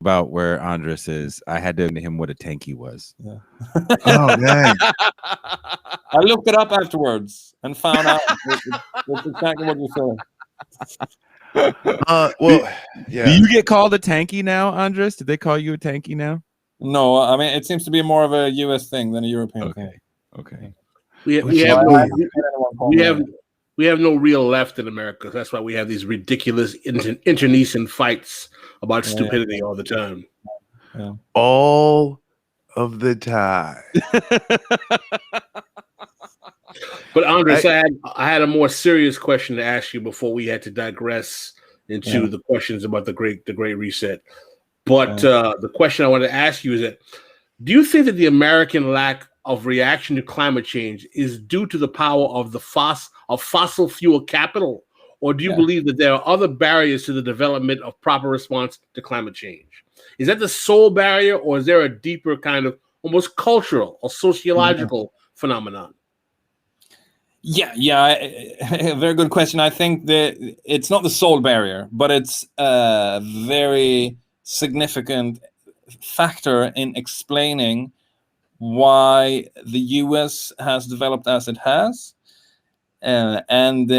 Speaker 3: about where Andres is. I had to ask him what a tanky was.
Speaker 6: Yeah.
Speaker 5: Oh, dang.
Speaker 6: I looked it up afterwards and found out it's exactly what you said.
Speaker 5: Well, yeah.
Speaker 3: Do you get called a tanky now, Andres? Did they call you a tanky now?
Speaker 6: No, I mean, it seems to be more of a US thing than a European thing.
Speaker 3: Okay.
Speaker 4: We have no real left in America. That's why we have these ridiculous internecine fights about stupidity all the time.
Speaker 6: Yeah.
Speaker 5: All of the time.
Speaker 4: But Andres, I had a more serious question to ask you before we had to digress into the questions about the Great Reset. But the question I want to ask you is that, do you think that the American lack of reaction to climate change is due to the power of fossil fuel capital, or do you believe that there are other barriers to the development of proper response to climate change? Is that the sole barrier, or is there a deeper kind of almost cultural or sociological phenomenon?
Speaker 6: Yeah, very good question. I think that it's not the sole barrier, but it's a very significant factor in explaining why the US has developed as it has. And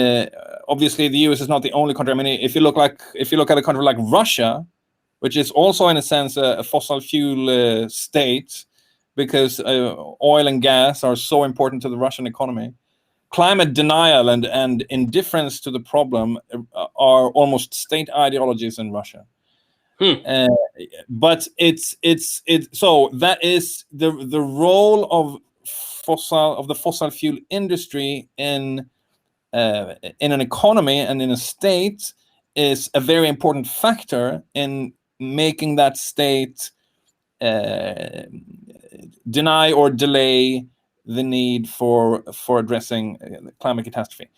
Speaker 6: obviously the US is not the only country. I mean, if you look at a country like Russia, which is also in a sense a fossil fuel state, because oil and gas are so important to the Russian economy, climate denial and indifference to the problem are almost state ideologies in Russia. But it's so that is the role of the fossil fuel industry in an economy and in a state is a very important factor in making that state deny or delay the need for addressing climate catastrophe.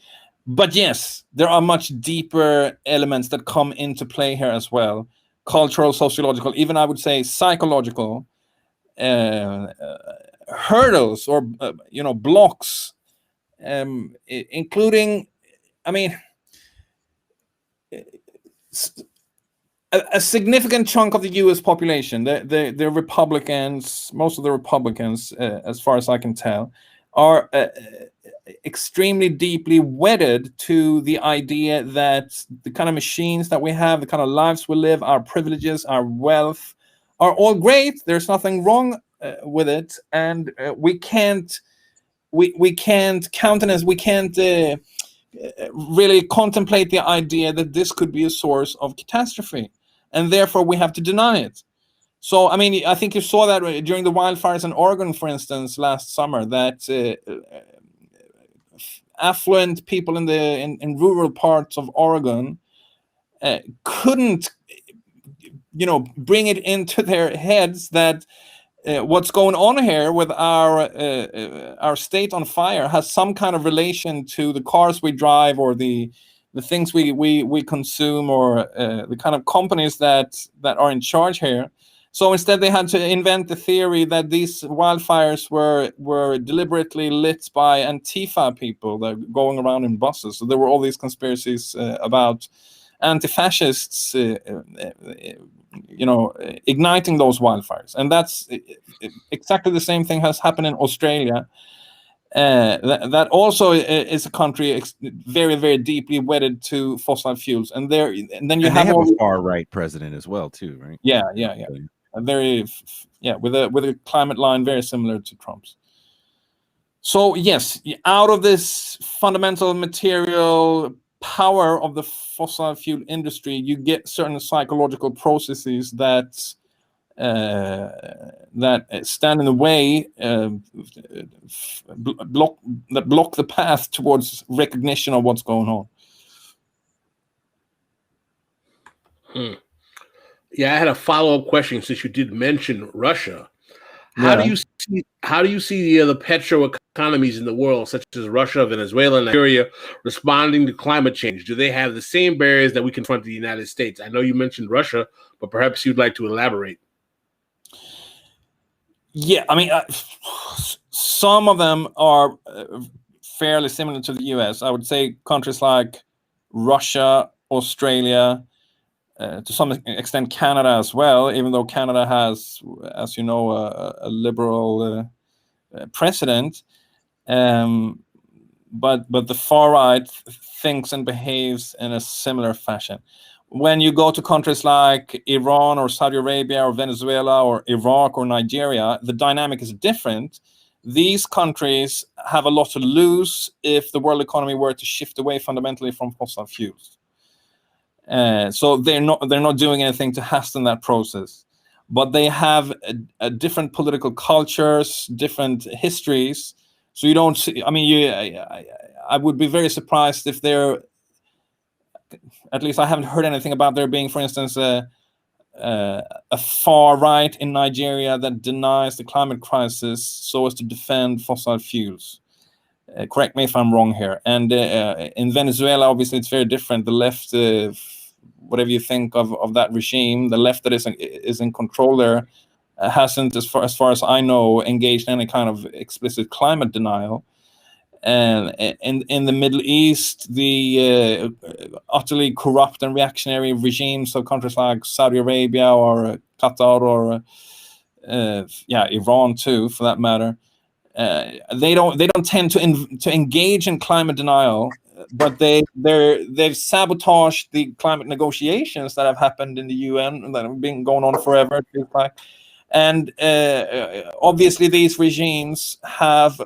Speaker 6: But yes, there are much deeper elements that come into play here as well. Cultural, sociological, even I would say psychological hurdles or blocks, including, I mean, a significant chunk of the U.S. population, the Republicans, most of the Republicans, as far as I can tell, are extremely deeply wedded to the idea that the kind of machines that we have, the kind of lives we live, our privileges, our wealth, are all great. There's nothing wrong with it, and we can't countenance, we can't really contemplate the idea that this could be a source of catastrophe, and therefore we have to deny it. So, I mean, I think you saw that during the wildfires in Oregon, for instance, last summer, that affluent people in rural parts of Oregon couldn't, bring it into their heads that what's going on here with our state on fire has some kind of relation to the cars we drive or the things we consume or the kind of companies that are in charge here. So instead, they had to invent the theory that these wildfires were deliberately lit by Antifa people that are going around in buses. So there were all these conspiracies about anti-fascists, igniting those wildfires. And that's exactly the same thing has happened in Australia. That also is a country very, very deeply wedded to fossil fuels. And then you have
Speaker 3: a far-right president as well, too, right?
Speaker 6: Yeah. With a climate line very similar to Trump's. So yes, out of this fundamental material power of the fossil fuel industry, you get certain psychological processes that stand in the way, block the path towards recognition of what's going on.
Speaker 4: Yeah, I had a follow-up question since you did mention Russia. How do you see the petro economies in the world, such as Russia, Venezuela, and Nigeria, responding to climate change? Do they have the same barriers that we confront in the United States? I know you mentioned Russia, but perhaps you'd like to elaborate.
Speaker 6: Yeah, I mean, some of them are fairly similar to the US. I would say countries like Russia, Australia, to some extent Canada as well, even though Canada has, as you know, a liberal president. But the far right thinks and behaves in a similar fashion. When you go to countries like Iran or Saudi Arabia or Venezuela or Iraq or Nigeria, the dynamic is different. These countries have a lot to lose if the world economy were to shift away fundamentally from fossil fuels. So they're not doing anything to hasten that process, but they have a different political cultures, different histories. So you don't see. I mean, I would be very surprised if they're. At least I haven't heard anything about there being, for instance, a far right in Nigeria that denies the climate crisis so as to defend fossil fuels. Correct me if I'm wrong here. And in Venezuela, obviously, it's very different. The left, whatever you think of that regime, the left that is in control there hasn't, as far as I know, engaged in any kind of explicit climate denial. And in the Middle East, the utterly corrupt and reactionary regimes of countries like Saudi Arabia or Qatar or Iran too, for that matter, they don't tend to engage in climate denial, but they've sabotaged the climate negotiations that have happened in the UN and that have been going on forever. It feels like. And obviously, these regimes have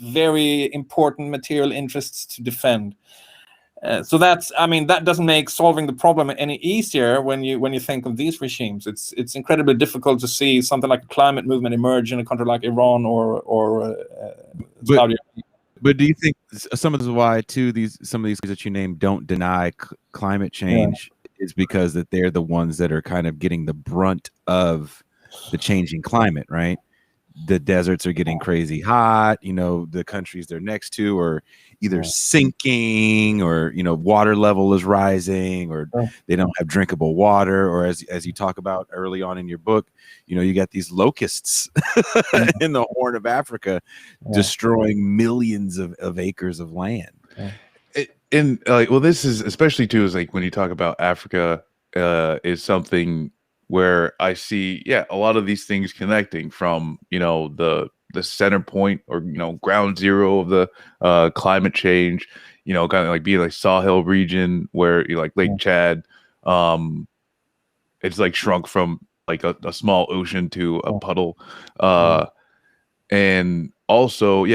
Speaker 6: very important material interests to defend. So that doesn't make solving the problem any easier when you think of these regimes. It's incredibly difficult to see something like a climate movement emerge in a country like Iran or Saudi Arabia.
Speaker 3: But do you think some of this is why too some of these that you name don't deny climate change is because that they're the ones that are kind of getting the brunt of the changing climate, right? The deserts are getting crazy hot, the countries they're next to are either sinking or, water level is rising or they don't have drinkable water. Or as you talk about early on in your book, you got these locusts in the Horn of Africa destroying millions of acres of land.
Speaker 5: This is especially too, is like when you talk about Africa is something where I see, a lot of these things connecting from, the center point or, ground zero of the climate change, kind of like being like Sahel region where you like Lake Chad, it's like shrunk from like a small ocean to a puddle. And also,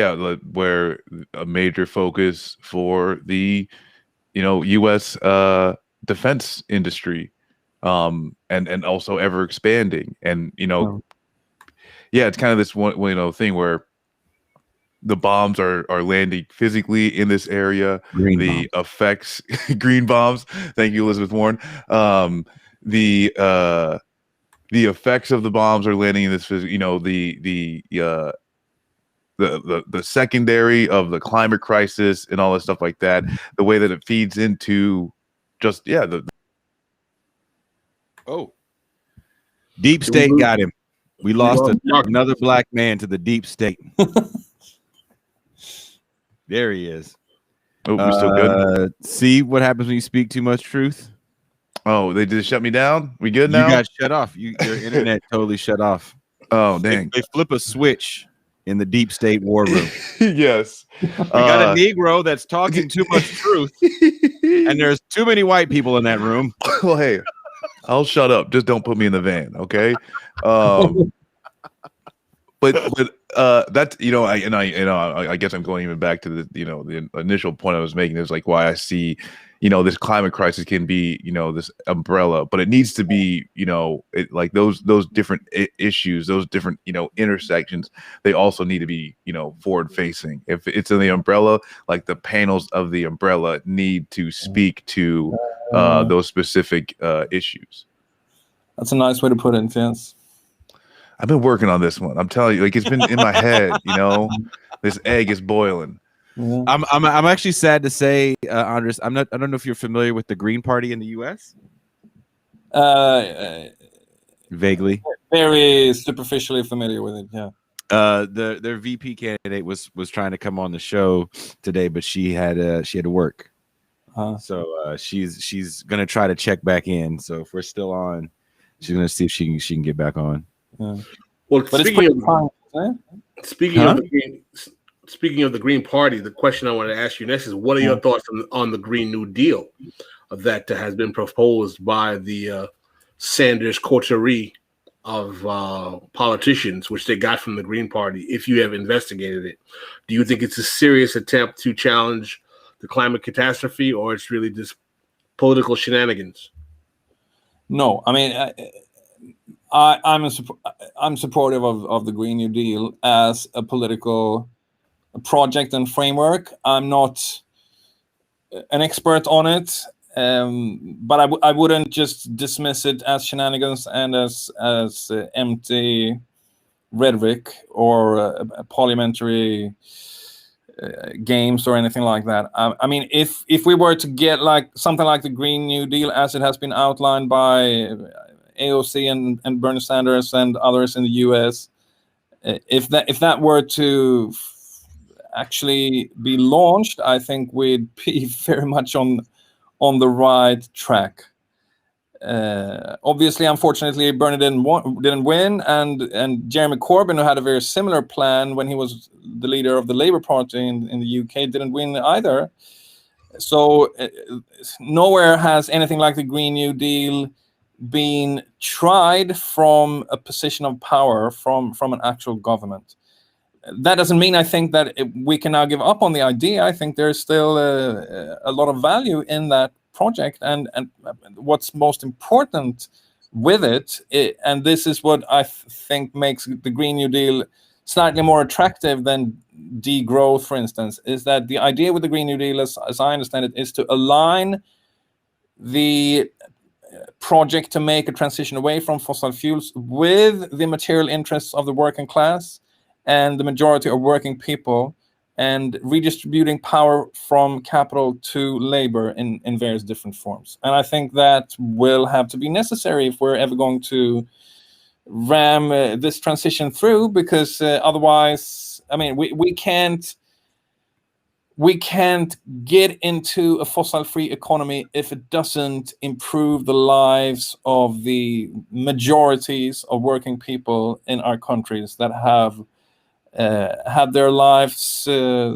Speaker 5: where a major focus for the, U.S. Defense industry. And also ever expanding, and it's kind of this one thing where the bombs are landing physically in this area. The effects, green bombs. Thank you, Elizabeth Warren. The effects of the bombs are landing in this. The secondary of the climate crisis and all this stuff like that. The way that it feeds into just
Speaker 3: Deep state got him. We lost another black man to the deep state. There he is.
Speaker 5: Oh, we're still good.
Speaker 3: See what happens when you speak too much truth?
Speaker 5: Oh, they just shut me down? We good now?
Speaker 3: You got shut off. Your internet totally shut off.
Speaker 5: Oh, dang.
Speaker 3: They flip a switch in the deep state war room.
Speaker 5: Yes.
Speaker 3: We got a Negro that's talking too much truth, and there's too many white people in that room.
Speaker 5: Well, hey, I'll shut up. Just don't put me in the van, okay? But that's I guess I'm going even back to the initial point I was making is like why I see this climate crisis can be this umbrella, but it needs to be like those different issues, those different intersections. They also need to be forward facing. If it's in the umbrella, like the panels of the umbrella need to speak to those specific issues.
Speaker 6: That's a nice way to put it. Yes.
Speaker 5: I've been working on this one. I'm telling you, like it's been in my head. This egg is boiling.
Speaker 6: Yeah.
Speaker 3: I'm actually sad to say, Andres. I don't know if you're familiar with the Green Party in the U.S.
Speaker 6: Uh,
Speaker 3: Vaguely.
Speaker 6: very superficially familiar with it. Yeah.
Speaker 3: Their VP candidate was trying to come on the show today, but she had to work. So she's gonna try to check back in. So if we're still on, she's gonna see if she can get back on.
Speaker 6: Yeah.
Speaker 4: Well,
Speaker 6: But
Speaker 4: speaking
Speaker 6: it's fun, eh?
Speaker 4: speaking of the Green Party, the question I want to ask you next is: what are your thoughts on the Green New Deal that has been proposed by the Sanders coterie of politicians, which they got from the Green Party? If you have investigated it, do you think it's a serious attempt to challenge the climate catastrophe, or it's really just political shenanigans?
Speaker 6: No, I mean, I'm supportive of the Green New Deal as a political project and framework. I'm not an expert on it, but I wouldn't just dismiss it as shenanigans and as empty rhetoric or parliamentary games or anything like that. I mean, if we were to get like something like the Green New Deal as it has been outlined by AOC and Bernie Sanders and others in the US, if that were to actually be launched, I think we'd be very much on the right track. Obviously, unfortunately, Bernie didn't win, and Jeremy Corbyn, who had a very similar plan when he was the leader of the Labour Party in the UK, didn't win either. So nowhere has anything like the Green New Deal been tried from a position of power from an actual government. That doesn't mean I think that we can now give up on the idea. I think there's still a lot of value in that project, and what's most important with it, and this is what I think makes the Green New Deal slightly more attractive than degrowth, for instance, is that the idea with the Green New Deal, as I understand it, is to align the project to make a transition away from fossil fuels with the material interests of the working class and the majority of working people, and redistributing power from capital to labor in various different forms. And I think that will have to be necessary if we're ever going to ram this transition through, because otherwise, I mean, we can't get into a fossil-free economy if it doesn't improve the lives of the majorities of working people in our countries that have had their lives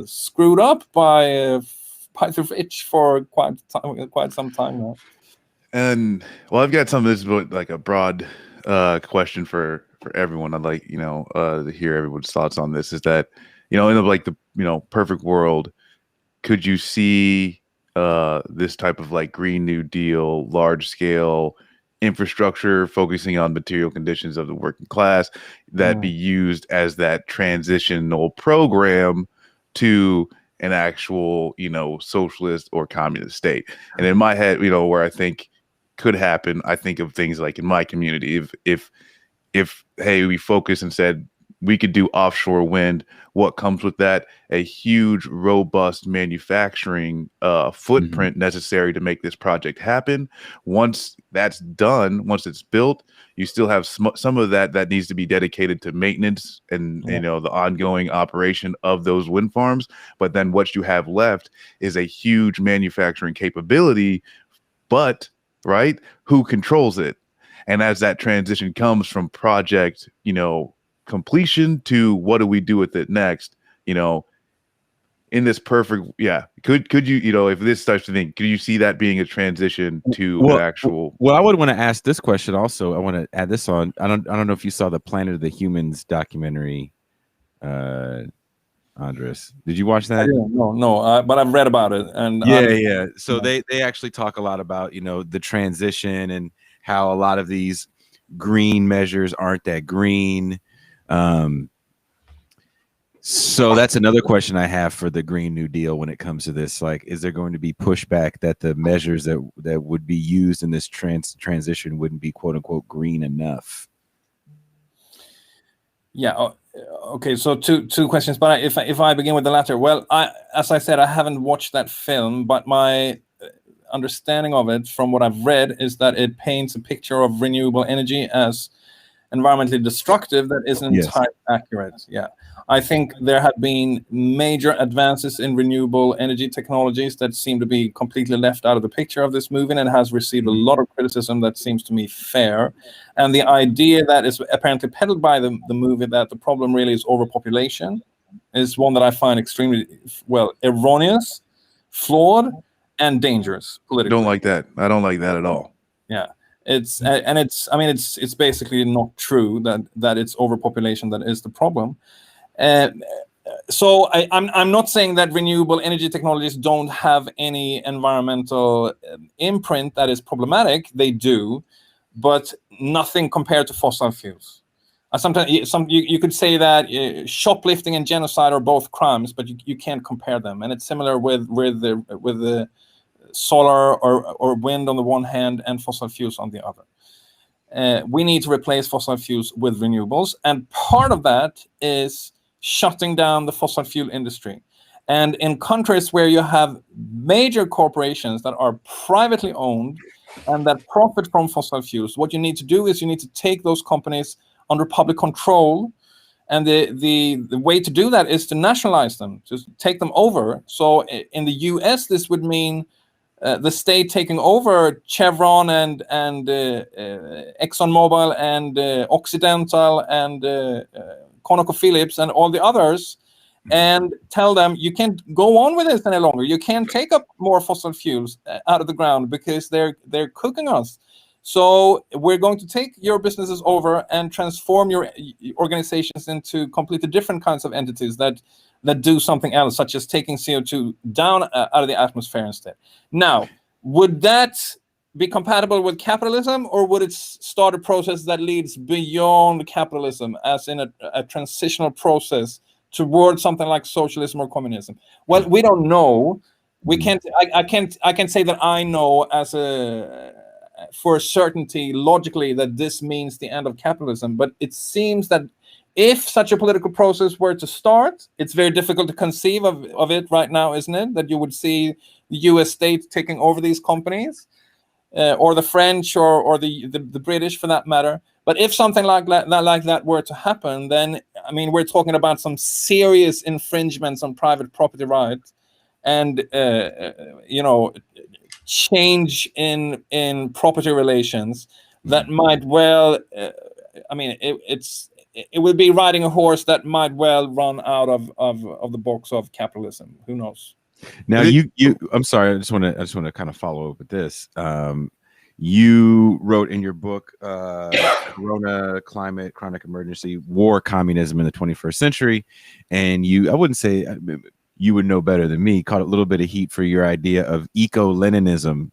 Speaker 6: screwed up by the rich for quite some time now.
Speaker 5: And well, I've got something that's like a broad question for everyone. I'd like to hear everyone's thoughts on this. Is that in the perfect world, could you see this type of like Green New Deal, large scale infrastructure focusing on material conditions of the working class that be used as that transitional program to an actual socialist or communist state? And in my head, where I think could happen, I think of things like in my community, if hey, we focus and said we could do offshore wind, what comes with that? A huge, robust manufacturing footprint necessary to make this project happen. Once that's done, once it's built, you still have some of that needs to be dedicated to maintenance and the ongoing operation of those wind farms. But then what you have left is a huge manufacturing capability, but who controls it? And as that transition comes from project, completion to what do we do with it next, in this perfect, could you, if this starts to think, could you see that being a transition to an actual?
Speaker 3: Well, I would want to ask this question also. I want to add this on. I don't know if you saw the Planet of the Humans documentary, Andres. Did you watch that?
Speaker 6: No, but I've read about it. And
Speaker 3: yeah. So they actually talk a lot about the transition and how a lot of these green measures aren't that green. So that's another question I have for the Green New Deal when it comes to this. Like, is there going to be pushback that the measures that would be used in this transition wouldn't be quote unquote green enough?
Speaker 6: Yeah. Okay. So two questions, but if I begin with the latter, well, as I said, I haven't watched that film, but my understanding of it from what I've read is that it paints a picture of renewable energy as environmentally destructive, that isn't
Speaker 3: Yes.
Speaker 6: entirely accurate. Yeah, I think there have been major advances in renewable energy technologies that seem to be completely left out of the picture of this movie, and it has received a lot of criticism that seems to me fair. And the idea that is apparently peddled by the movie, that the problem really is overpopulation, is one that I find extremely, well, erroneous, flawed, and dangerous politically.
Speaker 5: Don't like that. I don't like that at all.
Speaker 6: Yeah, it's and it's, I mean, it's basically not true that it's overpopulation that is the problem. So I'm not saying that renewable energy technologies don't have any environmental imprint that is problematic. They do, but nothing compared to fossil fuels. Sometimes you could say that shoplifting and genocide are both crimes, but you can't compare them. And it's similar with the solar or wind on the one hand and fossil fuels on the other. We need to replace fossil fuels with renewables, and part of that is shutting down the fossil fuel industry. And in countries where you have major corporations that are privately owned and that profit from fossil fuels, what you need to do is you need to take those companies under public control. And the way to do that is to nationalize them, just take them over. So in the US, this would mean the state taking over Chevron and ExxonMobil and Occidental and ConocoPhillips and all the others, and tell them you can't go on with this any longer. You can't take up more fossil fuels out of the ground because they're cooking us. So we're going to take your businesses over and transform your organizations into completely different kinds of entities that do something else, such as taking CO2 down out of the atmosphere instead. Now, would that be compatible with capitalism, or would it start a process that leads beyond capitalism, as in a transitional process towards something like socialism or communism? Well, we don't know. We can't. I can't say that I know as for certainty logically that this means the end of capitalism. But it seems that if such a political process were to start, it's very difficult to conceive of it right now, isn't it? That you would see the US state taking over these companies, or the French, or the British for that matter. But if something like that were to happen, then, I mean, we're talking about some serious infringements on private property rights, and change in property relations that might well, it would be riding a horse that might well run out of the box of capitalism. Who knows?
Speaker 3: Now I'm sorry, I just want to kind of follow up with this. You wrote in your book, Corona, Climate, Chronic Emergency, War, Communism in the 21st Century, and I wouldn't say, you would know better than me, caught a little bit of heat for your idea of eco-Leninism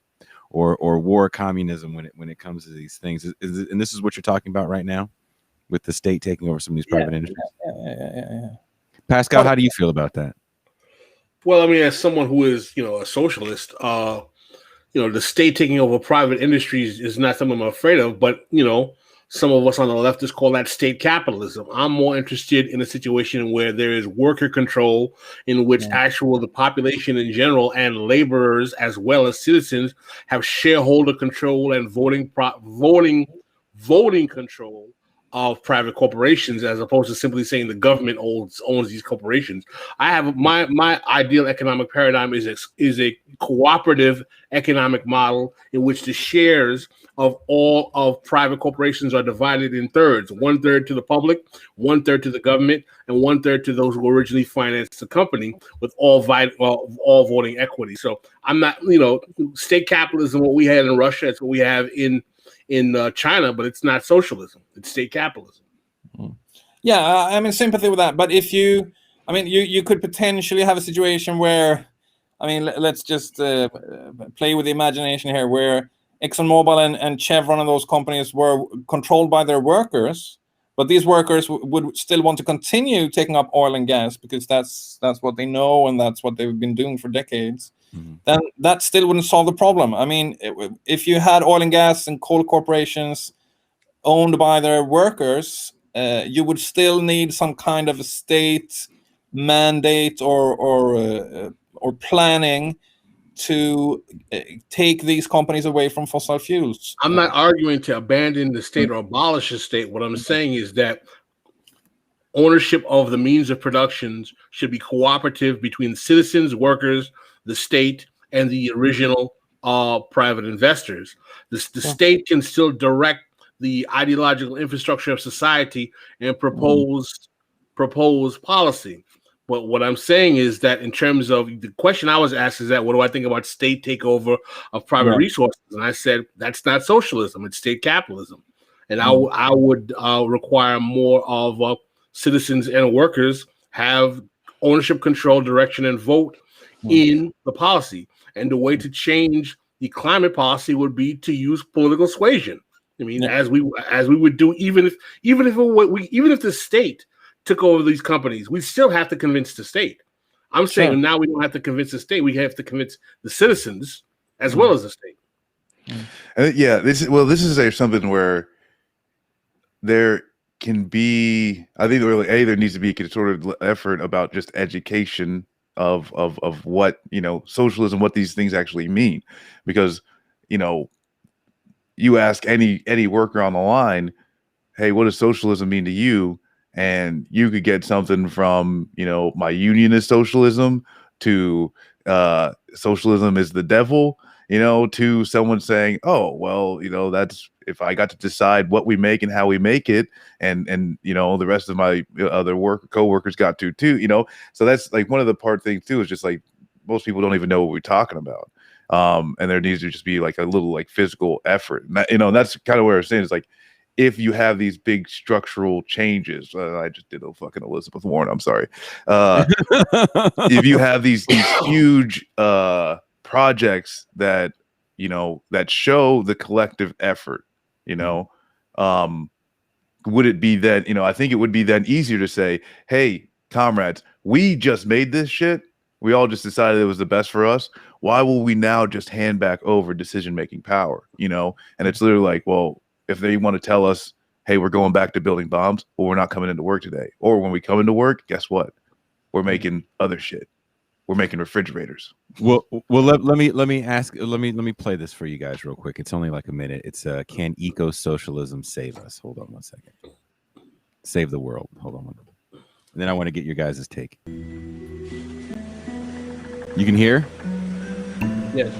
Speaker 3: or war communism when it comes to these things. And this is what you're talking about right now, with the state taking over some of these private industries.
Speaker 6: Yeah.
Speaker 3: Pascal, how do you feel about that?
Speaker 4: Well, I mean, as someone who is, a socialist, the state taking over private industries is not something I'm afraid of, but, some of us on the left just call that state capitalism. I'm more interested in a situation where there is worker control, in which the population in general and laborers as well as citizens have shareholder control and voting control of private corporations, as opposed to simply saying the government owns these corporations. I have my ideal economic paradigm is a cooperative economic model in which the shares of all of private corporations are divided in thirds: 1/3 to the public, 1/3 to the government, and 1/3 to those who originally financed the company, with all voting equity. So I'm not, state capitalism, what we had in Russia, it's what we have in China, but it's not socialism. It's state capitalism.
Speaker 6: Yeah, I'm in sympathy with that. But if you could potentially have a situation where, let's just play with the imagination here, where ExxonMobil and Chevron and those companies were controlled by their workers, but these workers would still want to continue taking up oil and gas because that's what they know and that's what they've been doing for decades. Then that still wouldn't solve the problem. I mean, if you had oil and gas and coal corporations owned by their workers, you would still need some kind of a state mandate or planning to take these companies away from fossil fuels.
Speaker 4: I'm not arguing to abandon the state or abolish the state. What I'm saying is that ownership of the means of production should be cooperative between citizens, workers, the state, and the original private investors. The state can still direct the ideological infrastructure of society and propose policy. But what I'm saying is that in terms of the question I was asked is that what do I think about state takeover of private resources? And I said, that's not socialism, it's state capitalism. And I would require more of citizens and workers have ownership, control, direction, and vote in the policy. And the way to change the climate policy would be to use political suasion. I mean, as we would do, even if the state took over these companies, we still have to convince the state. I'm saying now we don't have to convince the state; we have to convince the citizens as well as the state.
Speaker 5: This is something where there can be, I think there needs to be a sort of effort about just education of what, socialism, what these things actually mean, because, you ask any worker on the line, hey, what does socialism mean to you? And you could get something from, my unionist socialism to socialism is the devil, to someone saying, oh, well, that's if I got to decide what we make and how we make it, and the rest of my other co-workers got to too, so that's like one of the things too, is just like most people don't even know what we're talking about. And there needs to just be like a little like physical effort. And that, that's kind of where I'm saying is like, if you have these big structural changes, I just did a fucking Elizabeth Warren, I'm sorry. If you have these huge projects that, that show the collective effort, would it be then, I think it would be then easier to say, hey, comrades, we just made this shit. We all just decided it was the best for us. Why will we now just hand back over decision-making power? And it's literally like, well, if they want to tell us, hey, we're going back to building bombs, well, we're not coming into work today. Or when we come into work, guess what? We're making other shit. We're making refrigerators.
Speaker 3: Well, let me play this for you guys real quick. It's only like a minute. It's can eco-socialism save us? Hold on one second. Save the world. Hold on one. And then I want to get your guys' take. You can hear?
Speaker 4: Yes.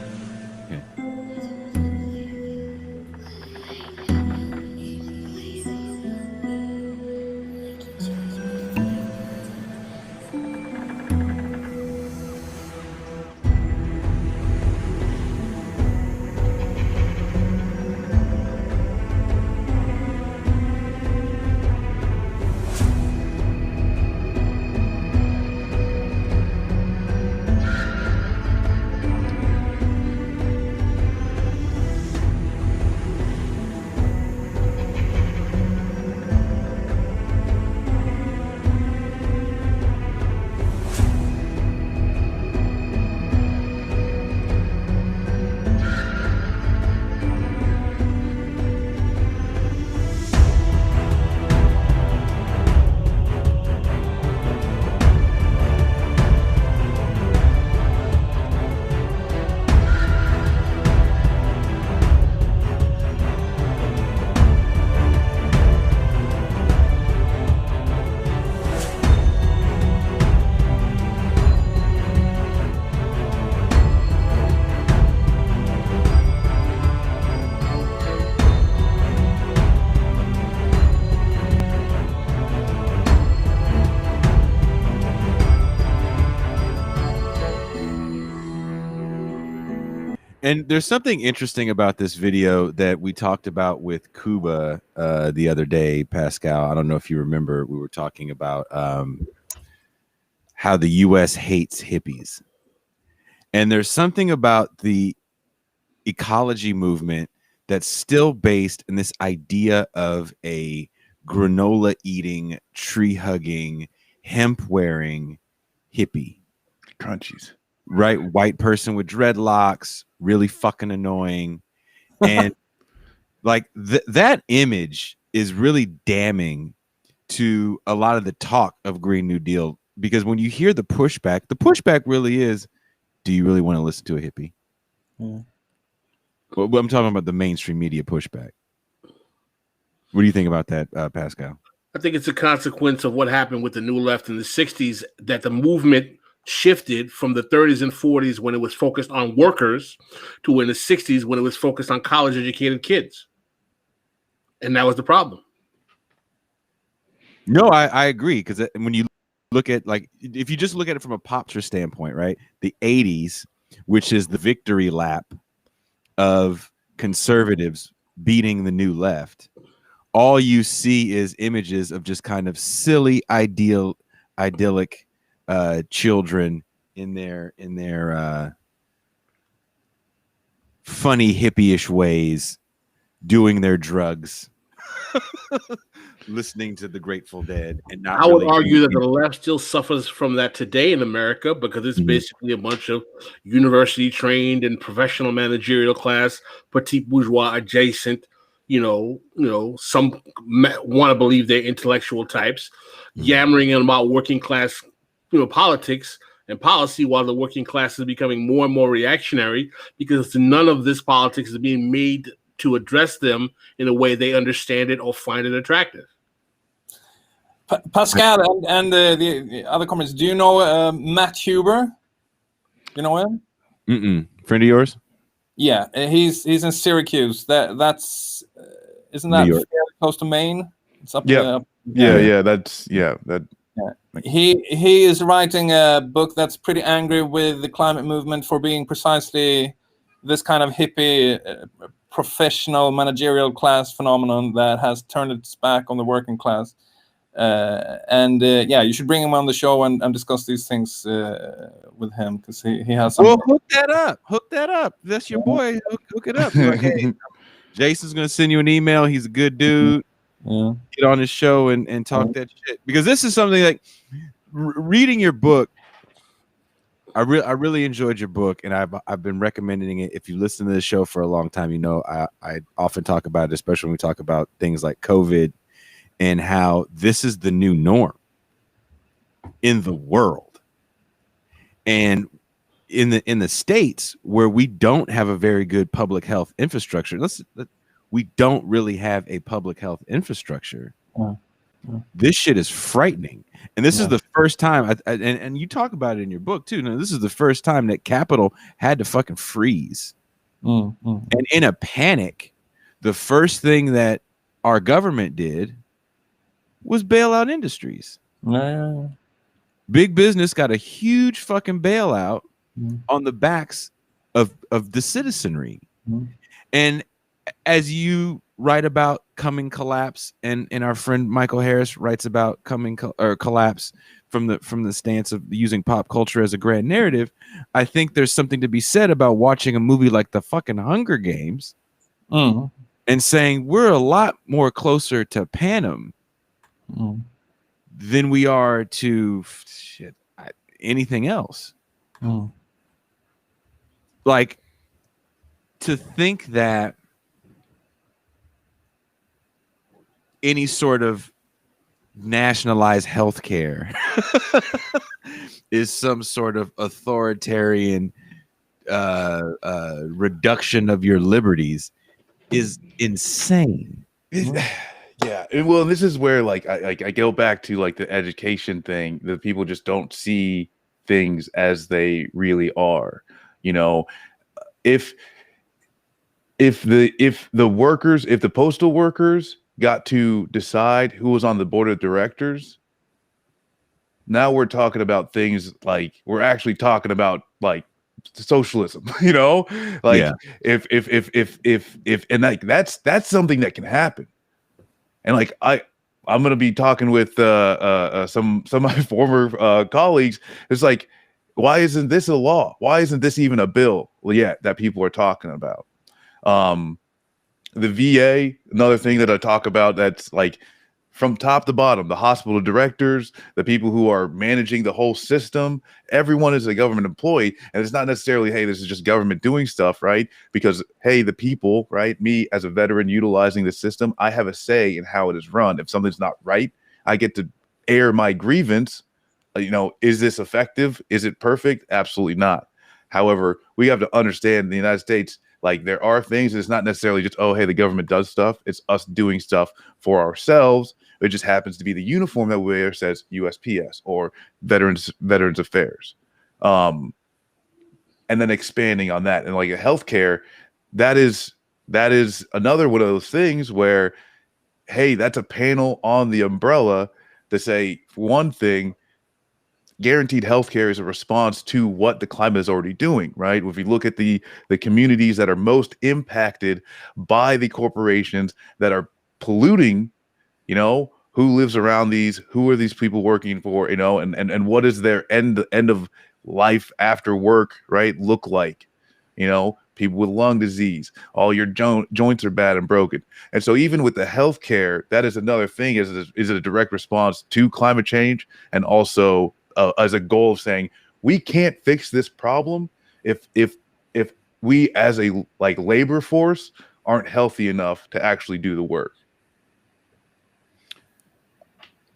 Speaker 3: Okay. And there's something interesting about this video that we talked about with Cuba the other day, Pascal. I don't know if you remember, we were talking about how the U.S. hates hippies. And there's something about the ecology movement that's still based in this idea of a granola eating, tree hugging, hemp wearing hippie.
Speaker 5: Crunchies.
Speaker 3: Right? White person with dreadlocks, really fucking annoying. And like that image is really damning to a lot of the talk of Green New Deal, because when you hear the pushback really is, do you really want to listen to a hippie? Well, I'm talking about the mainstream media pushback. What do you think about that, Pascal?
Speaker 4: I think it's a consequence of what happened with the New Left in the 60s, that the movement shifted from the 30s and 40s when it was focused on workers to in the 60s when it was focused on college-educated kids. And that was the problem.
Speaker 3: No, I agree, because when you look at, like, if you just look at it from a popster standpoint, right, the 80s, which is the victory lap of conservatives beating the New Left, all you see is images of just kind of silly, idyllic children in their funny hippie-ish ways, doing their drugs, listening to the Grateful Dead, and not.
Speaker 4: I would argue that the left still suffers from that today in America, because it's basically a bunch of university trained and professional managerial class, petite bourgeois adjacent. Some want to believe they're intellectual types, yammering about working class, politics and policy, while the working class is becoming more and more reactionary, because none of this politics is being made to address them in a way they understand it or find it attractive.
Speaker 6: Pascal and the other comments. Do you know Matt Huber? You know him?
Speaker 3: Friend of yours?
Speaker 6: Yeah, he's in Syracuse. That's isn't that fairly close to Maine? It's up
Speaker 5: Yeah.
Speaker 6: He is writing a book that's pretty angry with the climate movement for being precisely this kind of hippie, professional managerial class phenomenon that has turned its back on the working class. You should bring him on the show and discuss these things with him, because he has some.
Speaker 3: Well, hook that up. That's your boy. Hook it up. Like, hey, Jason's gonna send you an email. He's a good dude.
Speaker 6: Yeah.
Speaker 3: Get on his show and talk that shit, because this is something like reading your book. I really enjoyed your book, and I've been recommending it. If you listen to this show for a long time, I often talk about it, especially when we talk about things like COVID and how this is the new norm in the world. And in the States, where we don't have a very good public health infrastructure, we don't really have a public health infrastructure. This shit is frightening. And this is the first time, and you talk about it in your book too. Now, this is the first time that Capital had to fucking freeze. And in a panic, the first thing that our government did was bail out industries. Big business got a huge fucking bailout on the backs of the citizenry. And as you write about coming collapse, and our friend Michael Harris writes about coming collapse from the stance of using pop culture as a grand narrative, I think there's something to be said about watching a movie like the fucking Hunger Games and saying we're a lot more closer to Panem than we are to anything else. Like, to think that any sort of nationalized healthcare is some sort of authoritarian reduction of your liberties is insane.
Speaker 5: Yeah, well, this is where I go back to like the education thing, that people just don't see things as they really are. If the postal workers got to decide who was on the board of directors, now we're talking about things like, we're actually talking about like socialism, if and like that's something that can happen. And like I'm gonna be talking with some of my former colleagues. It's like, why isn't this a law? Why isn't this even a bill yet that people are talking about? The VA, another thing that I talk about, that's like from top to bottom, the hospital directors, the people who are managing the whole system, everyone is a government employee. And it's not necessarily, hey, this is just government doing stuff, right? Because, hey, the people, right? Me as a veteran utilizing the system, I have a say in how it is run. If something's not right, I get to air my grievance. Is this effective? Is it perfect? Absolutely not. However, we have to understand in the United States, like there are things, it's not necessarily just, oh, hey, the government does stuff. It's us doing stuff for ourselves. It just happens to be the uniform that we wear says USPS or Veterans Affairs. And then expanding on that. And like healthcare, that is another one of those things where, hey, that's a panel on the umbrella to say, for one thing, guaranteed healthcare is a response to what the climate is already doing, right? If you look at the communities that are most impacted by the corporations that are polluting, you know, who lives around these, who are these people working for, you know, and what is their end of life after work, right, look like? You know, people with lung disease, all your joints are bad and broken. And so even with the healthcare, that is another thing, is it a direct response to climate change, and also as a goal of saying we can't fix this problem if we as a like labor force aren't healthy enough to actually do the work.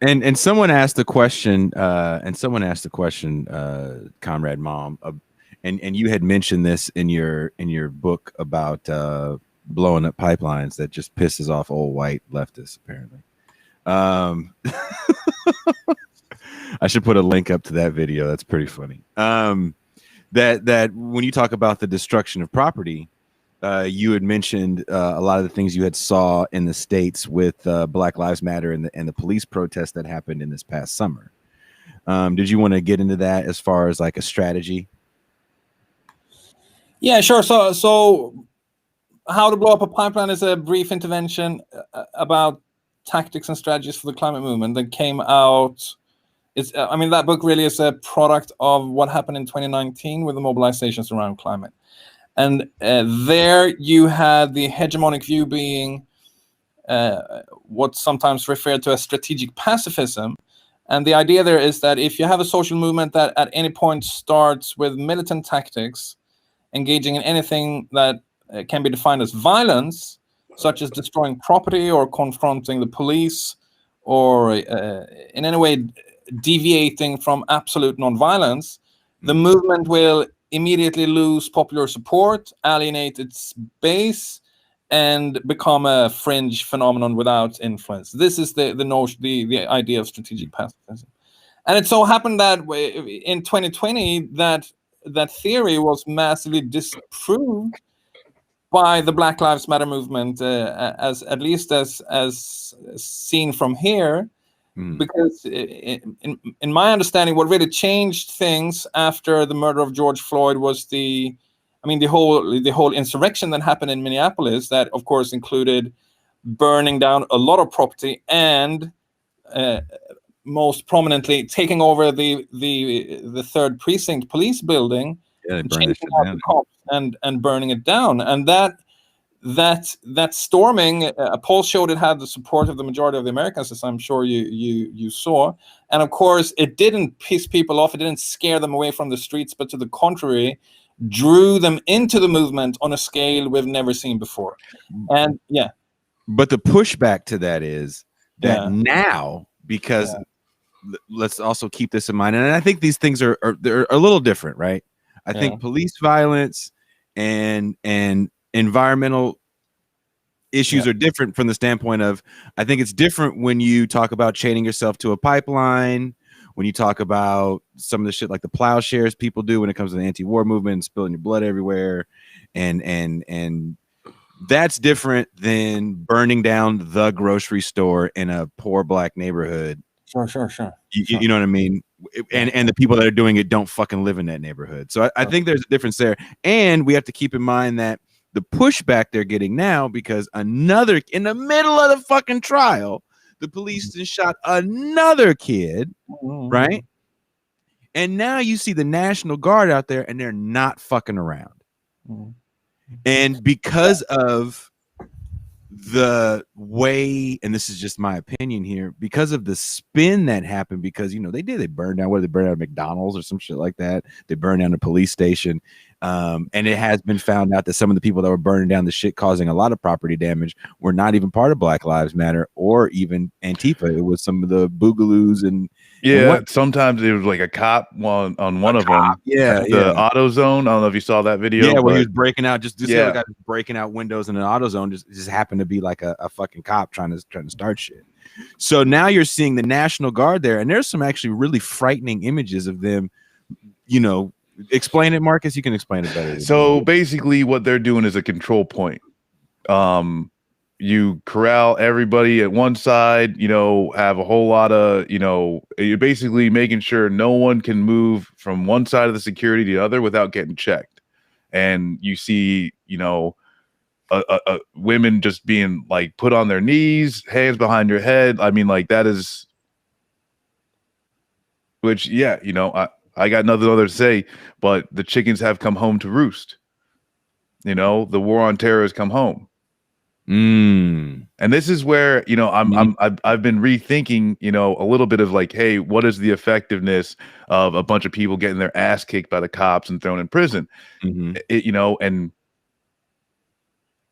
Speaker 3: And someone asked the question, Comrade Malm, and you had mentioned this in your book about blowing up pipelines that just pisses off old white leftists, apparently. I should put a link up to that video. That's pretty funny. That when you talk about the destruction of property, you had mentioned a lot of the things you had saw in the States with Black Lives Matter and the police protests that happened in this past summer. Did you want to get into that as far as like a strategy?
Speaker 6: Yeah, sure. So how to blow up a pipeline is a brief intervention about tactics and strategies for the climate movement that came out. I mean, that book really is a product of what happened in 2019 with the mobilizations around climate. And there you had the hegemonic view being what's sometimes referred to as strategic pacifism. And the idea there is that if you have a social movement that at any point starts with militant tactics, engaging in anything that can be defined as violence, such as destroying property or confronting the police, or in any way deviating from absolute nonviolence, the movement will immediately lose popular support, alienate its base, and become a fringe phenomenon without influence. This is the notion, the idea of strategic pacifism. And it so happened that in 2020, that theory was massively disproved by the Black Lives Matter movement, as at least as seen from here. Because in my understanding, what really changed things after the murder of George Floyd was the whole insurrection that happened in Minneapolis, that of course included burning down a lot of property and most prominently taking over the 3rd precinct police building,
Speaker 3: Yeah,
Speaker 6: and burning it down. And that storming, a poll showed it had the support of the majority of the Americans, as I'm sure you saw. And of course, it didn't piss people off. It didn't scare them away from the streets, but to the contrary, drew them into the movement on a scale we've never seen before. And yeah.
Speaker 3: But the pushback to that is that now, because let's also keep this in mind, and I think these things are they're a little different, right? I think police violence and environmental issues are different from the standpoint of, I think it's different when you talk about chaining yourself to a pipeline, when you talk about some of the shit like the plowshares people do when it comes to the anti-war movement and spilling your blood everywhere, and that's different than burning down the grocery store in a poor Black neighborhood.
Speaker 6: Sure.
Speaker 3: You know what I mean? And the people that are doing it don't fucking live in that neighborhood. So I think there's a difference there. And we have to keep in mind that the pushback they're getting now, because in the middle of the fucking trial, the police just shot another kid, right? And now you see the National Guard out there and they're not fucking around. And because of the way, and this is just my opinion here, because of the spin that happened, because they burned down McDonald's or some shit like that. They burned down a police station, and it has been found out that some of the people that were burning down the shit, causing a lot of property damage, were not even part of Black Lives Matter or even Antifa. It was some of the boogaloos
Speaker 5: Yeah, sometimes it was like a cop on one of them.
Speaker 3: Yeah,
Speaker 5: the AutoZone. I don't know if you saw that video.
Speaker 3: Yeah, where he
Speaker 5: but
Speaker 3: was breaking out, just
Speaker 5: Yeah.
Speaker 3: the guy breaking out windows in an AutoZone just happened to be like a fucking cop trying to start shit. So now you're seeing the National Guard there, and there's some actually really frightening images of them. Explain it, Marcus. You can explain it better.
Speaker 5: So basically, what they're doing is a control point. You corral everybody at one side, have a whole lot of, you're basically making sure no one can move from one side of the security to the other without getting checked. And you see, women just being like put on their knees, hands behind your head. I mean, like that is, which, yeah, I got nothing other to say, but the chickens have come home to roost. The war on terror has come home. And this is where I've been rethinking a little bit of like, hey, what is the effectiveness of a bunch of people getting their ass kicked by the cops and thrown in prison? And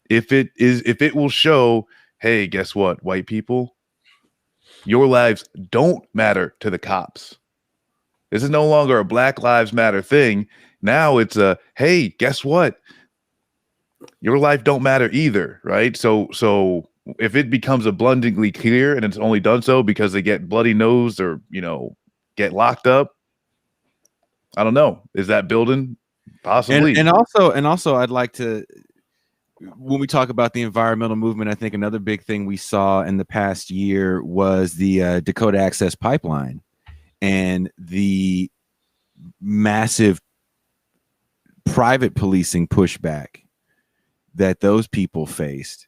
Speaker 5: if it will show, hey, guess what, white people, your lives don't matter to the cops. This is no longer a Black Lives Matter thing. Now it's a, hey, guess what? Your life don't matter either, right? So if it becomes abundantly clear and it's only done so because they get bloody nosed or get locked up, I don't know. Is that building? Possibly.
Speaker 3: And also, I'd like to, when we talk about the environmental movement, I think another big thing we saw in the past year was the Dakota Access Pipeline and the massive private policing pushback that those people faced.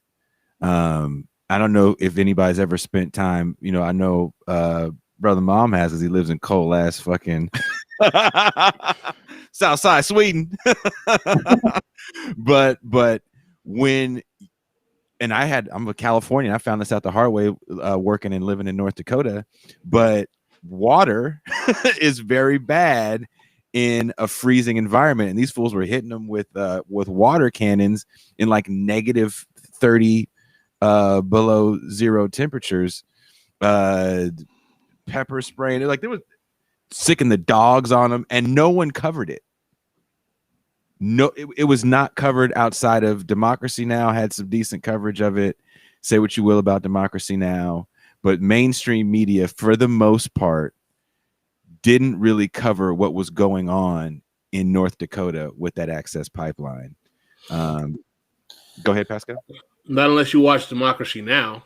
Speaker 3: I don't know if anybody's ever spent time, I know Brother Malm has, because he lives in cold ass fucking Southside Sweden. but when, and I'm a Californian, I found this out the hard way working and living in North Dakota, but water is very bad in a freezing environment, and these fools were hitting them with water cannons in like negative 30 below zero temperatures, pepper spraying. Like, they was sicking the dogs on them, and no one covered it. No, it was not covered outside of Democracy Now! Had some decent coverage of it. Say what you will about Democracy Now!, but mainstream media, for the most part, didn't really cover what was going on in North Dakota with that access pipeline. Go ahead, Pascal.
Speaker 4: Not unless you watch Democracy Now!,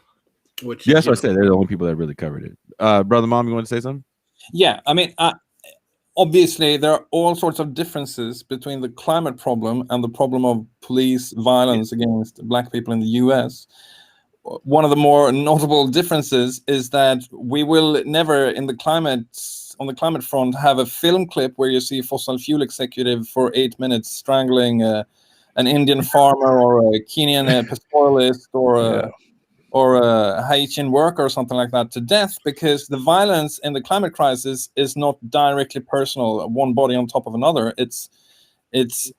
Speaker 4: which
Speaker 3: yes, I said they're the only people that really covered it. Brother Malm, you want to say something?
Speaker 6: Yeah, I mean, obviously there are all sorts of differences between the climate problem and the problem of police violence against Black people in the US. One of the more notable differences is that we will never on the climate front have a film clip where you see fossil fuel executive for 8 minutes strangling an Indian farmer or a Kenyan pastoralist or a Haitian worker or something like that to death, because the violence in the climate crisis is not directly personal, one body on top of another. It's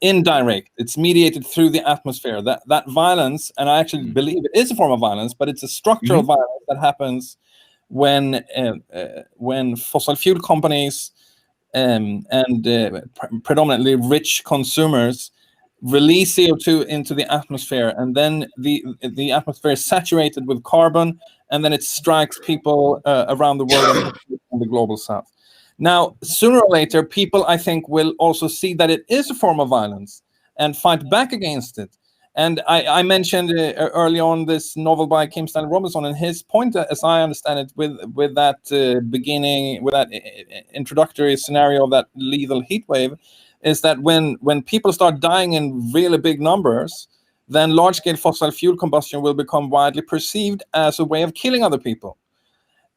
Speaker 6: indirect. It's mediated through the atmosphere. That violence, and I actually believe it is a form of violence, but it's a structural violence that happens when fossil fuel companies and predominantly rich consumers release CO2 into the atmosphere, and then the atmosphere is saturated with carbon, and then it strikes people around the world in the global south. Now, sooner or later, people, I think, will also see that it is a form of violence and fight back against it. And I mentioned early on this novel by Kim Stanley Robinson, and his point, as I understand it, with that beginning, with that introductory scenario of that lethal heat wave, is that when people start dying in really big numbers, then large-scale fossil fuel combustion will become widely perceived as a way of killing other people.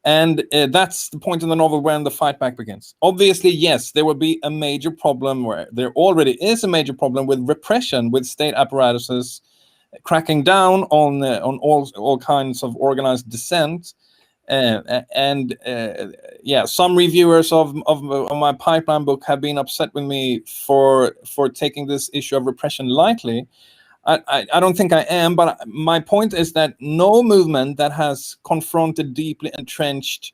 Speaker 6: And that's the point in the novel when the fight back begins. Obviously, yes, there will be a major problem, where there already is a major problem with repression, with state apparatuses cracking down on all kinds of organized dissent. Some reviewers of my pipeline book have been upset with me for taking this issue of repression lightly. I don't think I am, but my point is that no movement that has confronted deeply entrenched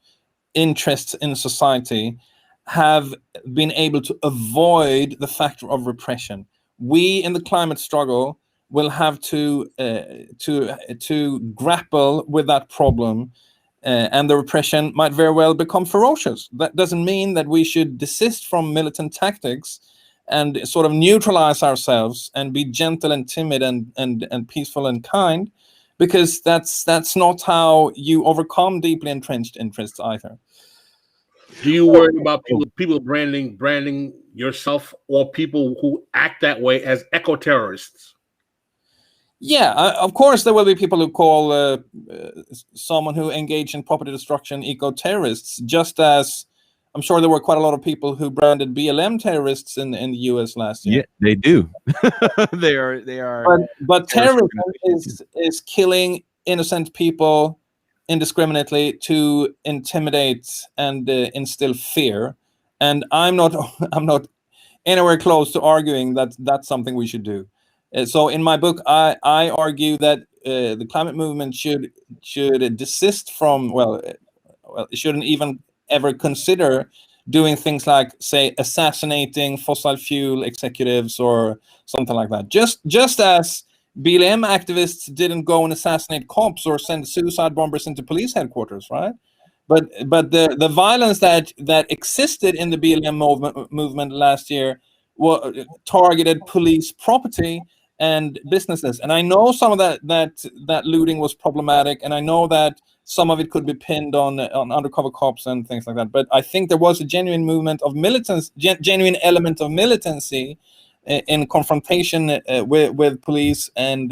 Speaker 6: interests in society have been able to avoid the factor of repression. We in the climate struggle will have to grapple with that problem, and the repression might very well become ferocious. That doesn't mean that we should desist from militant tactics and sort of neutralize ourselves and be gentle and timid and peaceful and kind, because that's not how you overcome deeply entrenched interests either.
Speaker 4: Do you worry about people branding yourself or people who act that way as eco-terrorists?
Speaker 6: Yeah, of course there will be people who call someone who engaged in property destruction eco-terrorists, just as I'm sure there were quite a lot of people who branded BLM terrorists in the US last year.
Speaker 3: Yeah, they do. they are.
Speaker 6: But terrorism is killing innocent people indiscriminately to intimidate and instill fear. And I'm not anywhere close to arguing that that's something we should do. So in my book, I argue that the climate movement should desist from, it shouldn't even ever consider doing things like, say, assassinating fossil fuel executives or something like that. Just as BLM activists didn't go and assassinate cops or send suicide bombers into police headquarters, right? But the violence that existed in the BLM movement last year targeted police property and businesses. And I know some of that looting was problematic, and I know that some of it could be pinned on undercover cops and things like that. But I think there was a genuine movement of militants, genuine element of militancy in confrontation with police and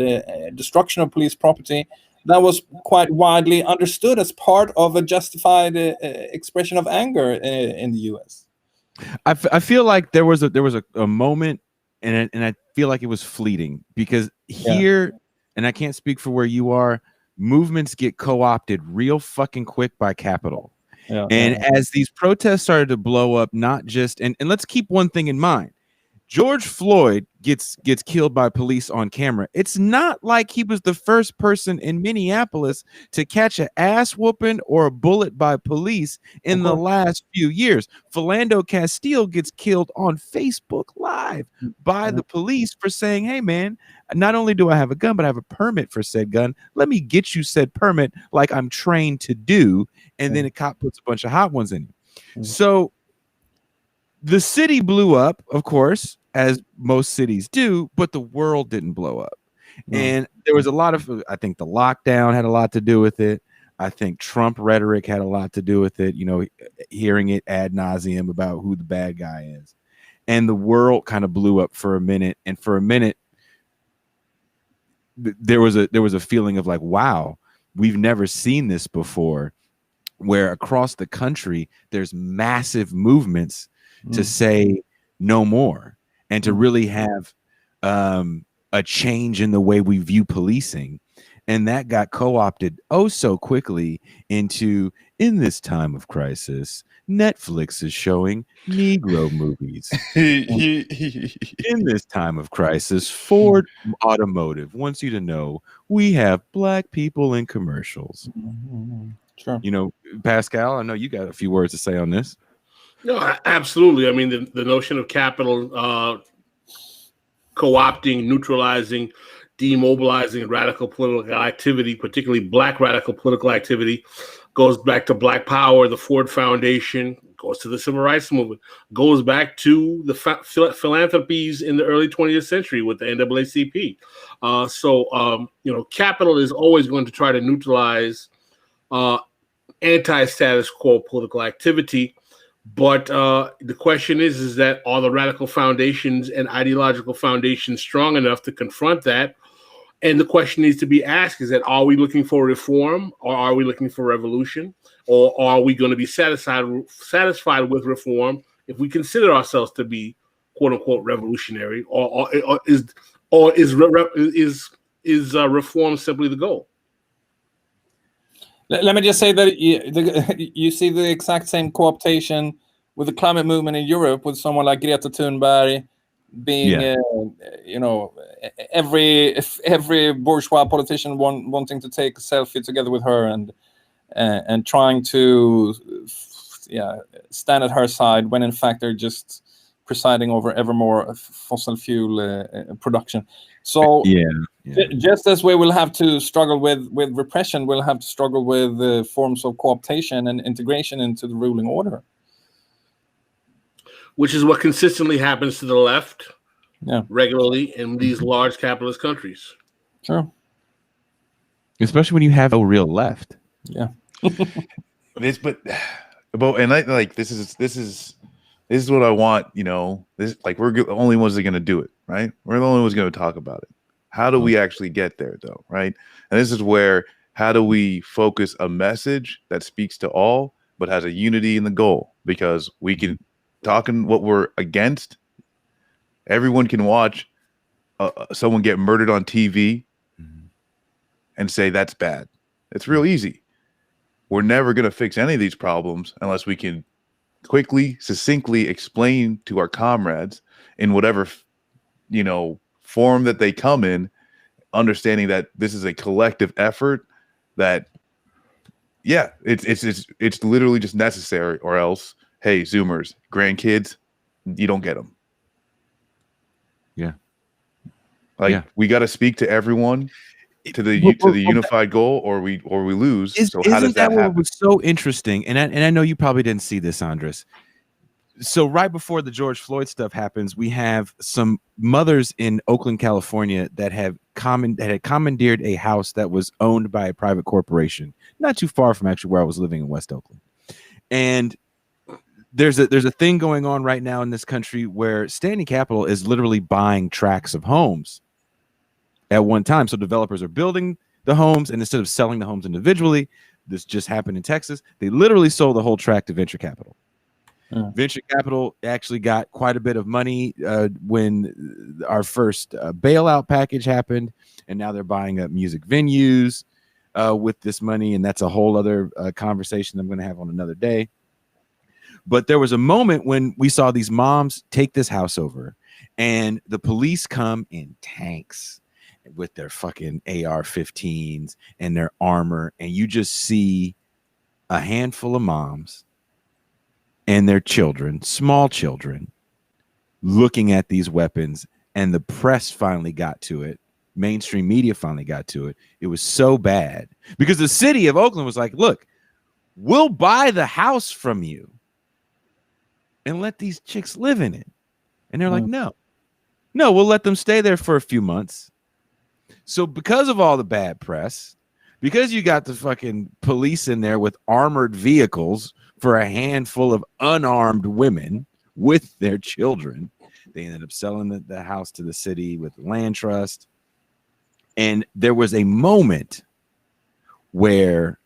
Speaker 6: destruction of police property that was quite widely understood as part of a justified expression of anger in the U.S.
Speaker 3: I feel like there was a moment, and I feel like it was fleeting, because here, and I can't speak for where you are, movements get co-opted real fucking quick by capital. As these protests started to blow up, not just and let's keep one thing in mind. George Floyd gets killed by police on camera. It's not like he was the first person in Minneapolis to catch an ass whooping or a bullet by police in the last few years. Philando Castile gets killed on Facebook Live by the police for saying, "Hey man, not only do I have a gun, but I have a permit for said gun. Let me get you said permit like I'm trained to do." And then a cop puts a bunch of hot ones in you. So the city blew up, of course, as most cities do, but the world didn't blow up. And there was a lot of, I think the lockdown had a lot to do with it. I think Trump rhetoric had a lot to do with it, hearing it ad nauseum about who the bad guy is. And the world kind of blew up for a minute. And for a minute, there was a feeling of like, wow, we've never seen this before, where across the country, there's massive movements to say no more and to really have a change in the way we view policing. And that got co-opted so quickly into, in this time of crisis, Netflix is showing Negro movies. In this time of crisis, Ford Automotive wants you to know we have black people in commercials.
Speaker 6: Sure.
Speaker 3: Pascal, I know you got a few words to say on this.
Speaker 4: No, absolutely. I mean, the notion of capital co-opting, neutralizing, demobilizing radical political activity, particularly black radical political activity, goes back to Black Power, the Ford Foundation, goes to the Civil Rights Movement, goes back to the philanthropies in the early 20th century with the NAACP. Capital is always going to try to neutralize anti-status quo political activity. But the question is that are the radical foundations and ideological foundations strong enough to confront that? And the question needs to be asked is that, are we looking for reform, or are we looking for revolution, or are we going to be satisfied with reform if we consider ourselves to be quote unquote revolutionary, or is reform simply the goal?
Speaker 6: Let me just say that you see the exact same co-optation with the climate movement in Europe, with someone like Greta Thunberg being, every bourgeois politician wanting to take a selfie together with her and trying to just stand at her side when in fact they're just presiding over ever more fossil fuel production. So just as we will have to struggle with repression, we'll have to struggle with forms of co-optation and integration into the ruling order.
Speaker 4: Which is what consistently happens to the left regularly in these large capitalist countries.
Speaker 6: Sure.
Speaker 3: Especially when you have no real left.
Speaker 6: Yeah.
Speaker 5: And I like this is what I want, you know. This, like, we're the only ones that are going to do it, right? We're the only ones going to talk about it. How do we actually get there, though, right? And this is where, how do we focus a message that speaks to all, but has a unity in the goal? Because we can talking what we're against. Everyone can watch someone get murdered on TV and say that's bad. It's real easy. We're never going to fix any of these problems unless we can quickly, succinctly explain to our comrades in whatever, you know, form that they come in, understanding that this is a collective effort, that it's literally just necessary, or else, hey, Zoomers, grandkids, you don't get them. We got to speak to everyone to the unified goal, or we lose. So how does that happen?
Speaker 3: What was so interesting, and I know you probably didn't see this, Andres. So right before the George Floyd stuff happens, we have some mothers in Oakland, California, that had commandeered a house that was owned by a private corporation, not too far from actually where I was living in West Oakland. And there's a thing going on right now in this country where standing capital is literally buying tracts of homes at one time. So developers are building the homes, and instead of selling the homes individually, this just happened in Texas, they literally sold the whole tract to venture capital. Venture capital actually got quite a bit of money when our first bailout package happened, and now they're buying up music venues with this money, and that's a whole other conversation I'm going to have on another day. But there was a moment when we saw these moms take this house over, and the police come in tanks with their fucking AR-15s and their armor, and you just see a handful of moms and their children, small children, looking at these weapons, and the press finally got to it. Mainstream media finally got to it. It was so bad because the city of Oakland was like, look, we'll buy the house from you and let these chicks live in it. And they're like, no, we'll let them stay there for a few months. So because of all the bad press, because you got the fucking police in there with armored vehicles for a handful of unarmed women with their children, they ended up selling the house to the city with land trust. And there was a moment where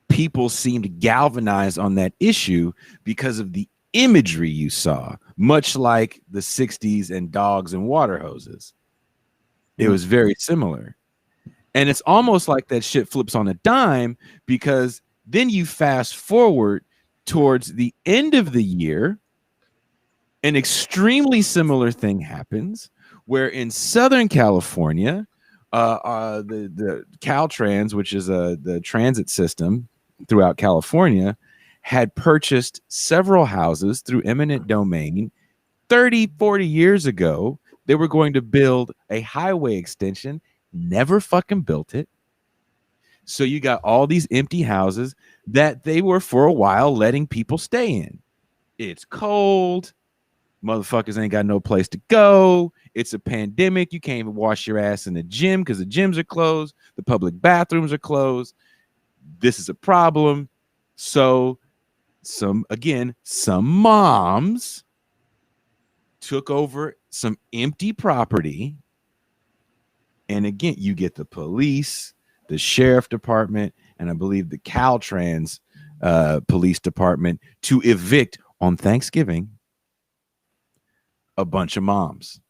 Speaker 3: people seemed galvanized on that issue because of the imagery you saw, much like the 60s and dogs and water hoses. It was very similar. And it's almost like that shit flips on a dime, because then you fast forward towards the end of the year, an extremely similar thing happens where in Southern California, the Caltrans, which is the transit system throughout California, had purchased several houses through eminent domain 30, 40 years ago. They were going to build a highway extension, never fucking built it. So you got all these empty houses that they were for a while letting people stay in. It's cold. Motherfuckers ain't got no place to go. It's a pandemic. You can't even wash your ass in the gym because the gyms are closed. The public bathrooms are closed. This is a problem. So some moms took over some empty property. And again, you get the police, the sheriff department, and I believe the Caltrans police department to evict on Thanksgiving a bunch of moms.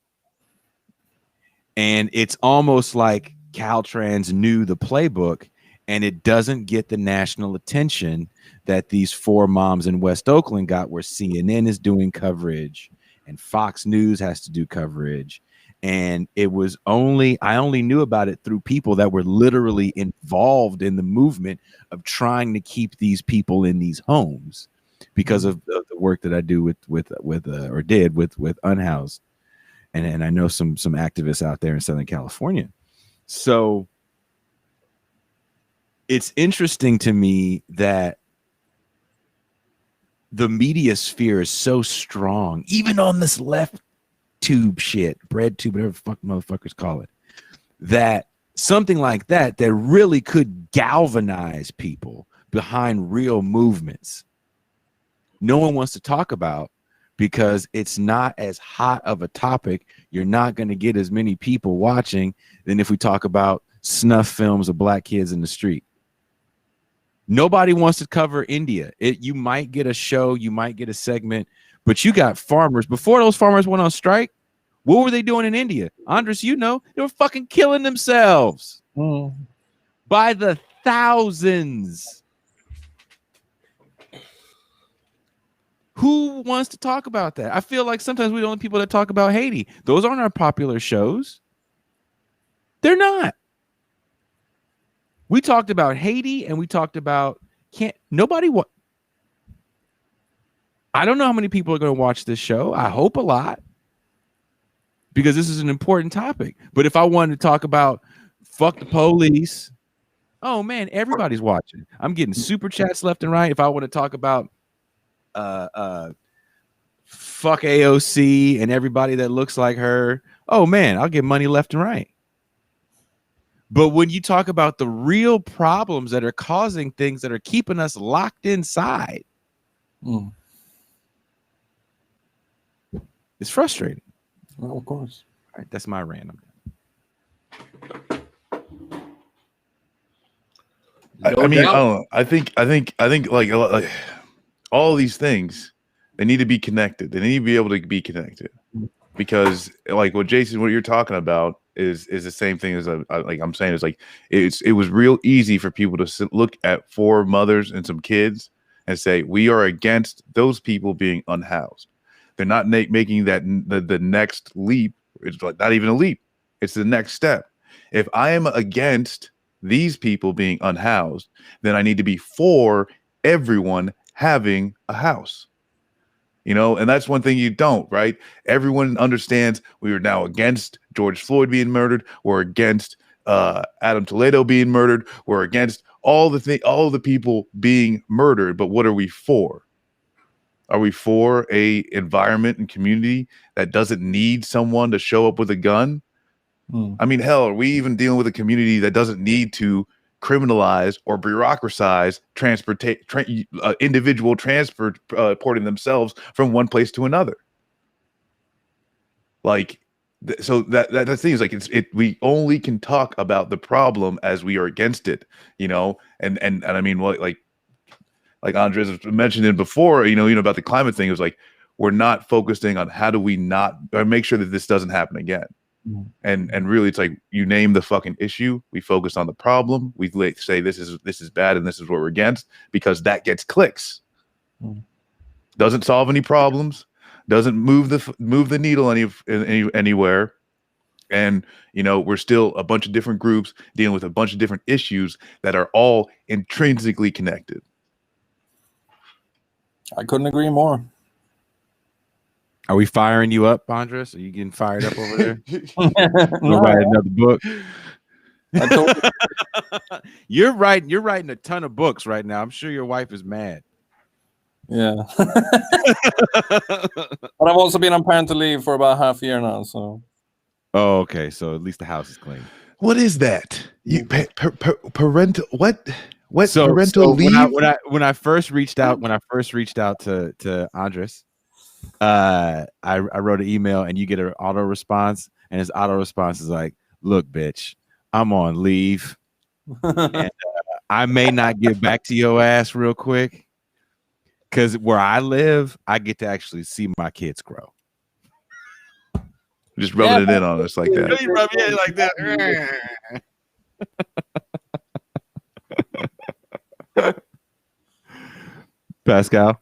Speaker 3: And it's almost like Caltrans knew the playbook, and it doesn't get the national attention that these four moms in West Oakland got, where CNN is doing coverage and Fox News has to do coverage. And I only knew about it through people that were literally involved in the movement of trying to keep these people in these homes, because of the work that I do with Unhoused, and I know some activists out there in Southern California. So it's interesting to me that the media sphere is so strong, even on this left tube shit, bread tube, whatever the fuck motherfuckers call it, that something like that really could galvanize people behind real movements. No one wants to talk about because it's not as hot of a topic. You're not going to get as many people watching than if we talk about snuff films of black kids in the street. Nobody wants to cover India. You might get a show, you might get a segment, but you got farmers. Before those farmers went on strike, what were they doing in India? Andres, you know, they were fucking killing themselves by the thousands. Who wants to talk about that? I feel like sometimes we're the only people that talk about Haiti. Those aren't our popular shows. They're not. We talked about Haiti and we talked about I don't know how many people are going to watch this show. I hope a lot, because this is an important topic. But if I wanted to talk about fuck the police, oh man, everybody's watching. I'm getting super chats left and right. If I want to talk about fuck AOC and everybody that looks like her, oh man, I'll get money left and right. But when you talk about the real problems that are causing things that are keeping us locked inside, it's frustrating.
Speaker 6: Well, of course.
Speaker 3: All right, that's my rant.
Speaker 5: I think like all these things, they need to be connected. They need to be able to be connected, because like what you're talking about is the same thing as I'm saying is like it was real easy for people to look at 4 mothers and some kids and say we are against those people being unhoused. They're not making that the next leap. It's like not even a leap. It's the next step. If I am against these people being unhoused, then I need to be for everyone having a house. You know, and that's one thing you don't, right? Everyone understands we are now against George Floyd being murdered. We're against Adam Toledo being murdered. We're against all the people being murdered. But what are we for? Are we for a environment and community that doesn't need someone to show up with a gun? I mean, hell, are we even dealing with a community that doesn't need to criminalize or bureaucratize individual transporting themselves from one place to another? Like, so that thing is like we only can talk about the problem as we are against it, you know, and I mean, well, like Andres mentioned it before, you know about the climate thing. It was like we're not focusing on how do we not make sure that this doesn't happen again. And really, it's like you name the fucking issue. We focus on the problem. We say this is bad and this is what we're against, because that gets clicks. Doesn't solve any problems. Doesn't move the needle anywhere. And you know, we're still a bunch of different groups dealing with a bunch of different issues that are all intrinsically connected.
Speaker 6: I couldn't agree more.
Speaker 3: Are we firing you up, Andres? Are you getting fired up over there? Go write another book. You're writing a ton of books right now. I'm sure your wife is mad.
Speaker 6: Yeah. But I've also been on parental leave for about half a year now. So.
Speaker 3: Oh, okay. So at least the house is clean.
Speaker 5: What is that? You parental what? What
Speaker 3: so,
Speaker 5: parental leave?
Speaker 3: When I first reached out to Andres, I wrote an email and you get an auto response, and his auto response is like, "Look, bitch, I'm on leave, and I may not get back to your ass real quick, because where I live, I get to actually see my kids grow."
Speaker 5: Just rubbing it in on us like that.
Speaker 3: You rub it in like that. Pascal.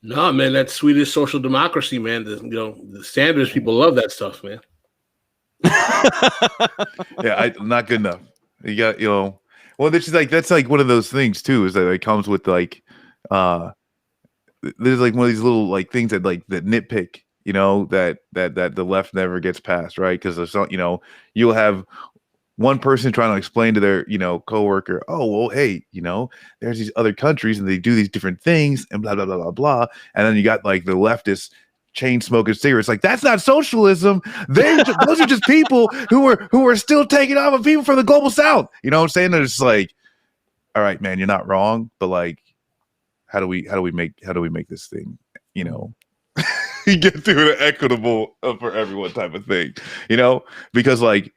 Speaker 4: No, man, that's Swedish social democracy, man. The Sanders people love that stuff, man.
Speaker 5: Yeah, not good enough. You got, well, that's like one of those things too, is that it comes with like there's like one of these little like things that like that nitpick, you know, that the left never gets past, right? Because there's some, you know, you'll have one person trying to explain to their, you know, coworker, oh, well, hey, you know, there's these other countries and they do these different things and blah, blah, blah, blah, blah. And then you got like the leftist chain smoking cigarettes. Like, that's not socialism. Those are just people who are still taking off of people from the global south. You know what I'm saying? They're just like, all right, man, you're not wrong, but like, how do we make this thing, you know, you get to an equitable for everyone type of thing, you know, because like,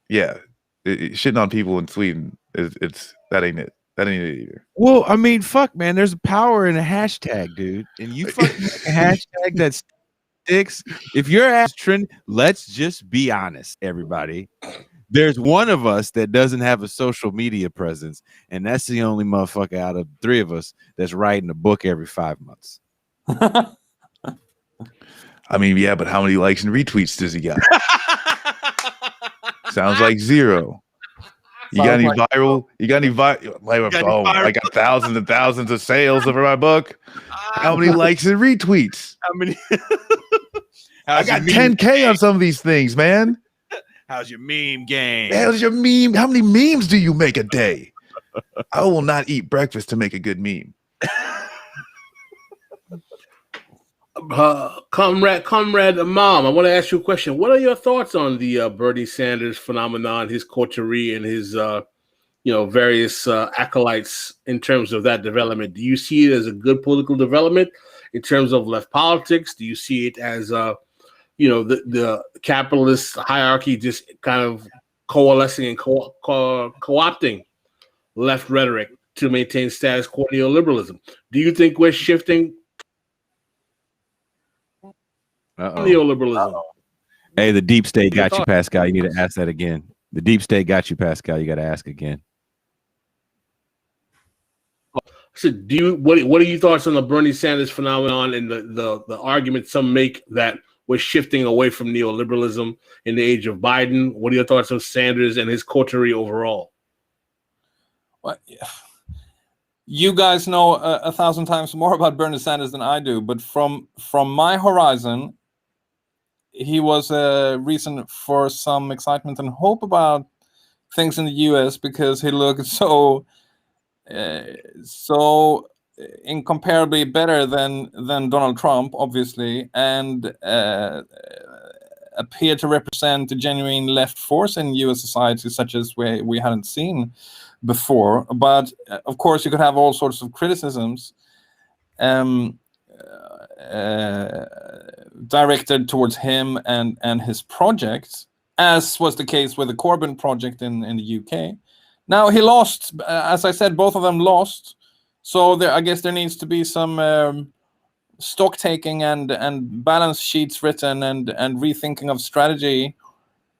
Speaker 5: yeah, shitting on people in Sweden that ain't it either.
Speaker 3: Well, I mean, fuck, man. There's power in a hashtag, dude, and you fucking make a hashtag that sticks. If your ass trend, let's just be honest, everybody. There's one of us that doesn't have a social media presence, and that's the only motherfucker out of three of us that's writing a book every 5 months.
Speaker 5: I mean, yeah, but how many likes and retweets does he got? Sounds like zero. You got any viral? I got thousands and thousands of sales over my book. How many likes and retweets?
Speaker 3: How many?
Speaker 5: I got 10K on some of these things, man.
Speaker 3: How's your meme game?
Speaker 5: How's your meme? How many memes do you make a day? I will not eat breakfast to make a good meme.
Speaker 4: Comrade Malm, I want to ask you a question. What are your thoughts on the Bernie Sanders phenomenon, his coterie, and his various acolytes in terms of that development? Do you see it as a good political development in terms of left politics? Do you see it as the capitalist hierarchy just kind of coalescing and co-opting left rhetoric to maintain status quo neoliberalism? Do you think we're shifting neoliberalism?
Speaker 3: Hey, the deep state got you, Pascal. You need to ask that again. The deep state got you, Pascal. You got to ask again.
Speaker 4: So, what are your thoughts on the Bernie Sanders phenomenon and the argument some make that we're shifting away from neoliberalism in the age of Biden? What are your thoughts on Sanders and his coterie overall?
Speaker 6: Well, you guys know 1,000 times more about Bernie Sanders than I do, but from my horizon, he was a reason for some excitement and hope about things in the U.S. because he looked so incomparably better than Donald Trump, obviously, and appeared to represent a genuine left force in U.S. society, such as we hadn't seen before. But of course, you could have all sorts of criticisms directed towards him and his projects, as was the case with the Corbyn project in the UK. Now he lost, as I said, both of them lost. So I guess there needs to be some stock taking and balance sheets written and rethinking of strategy.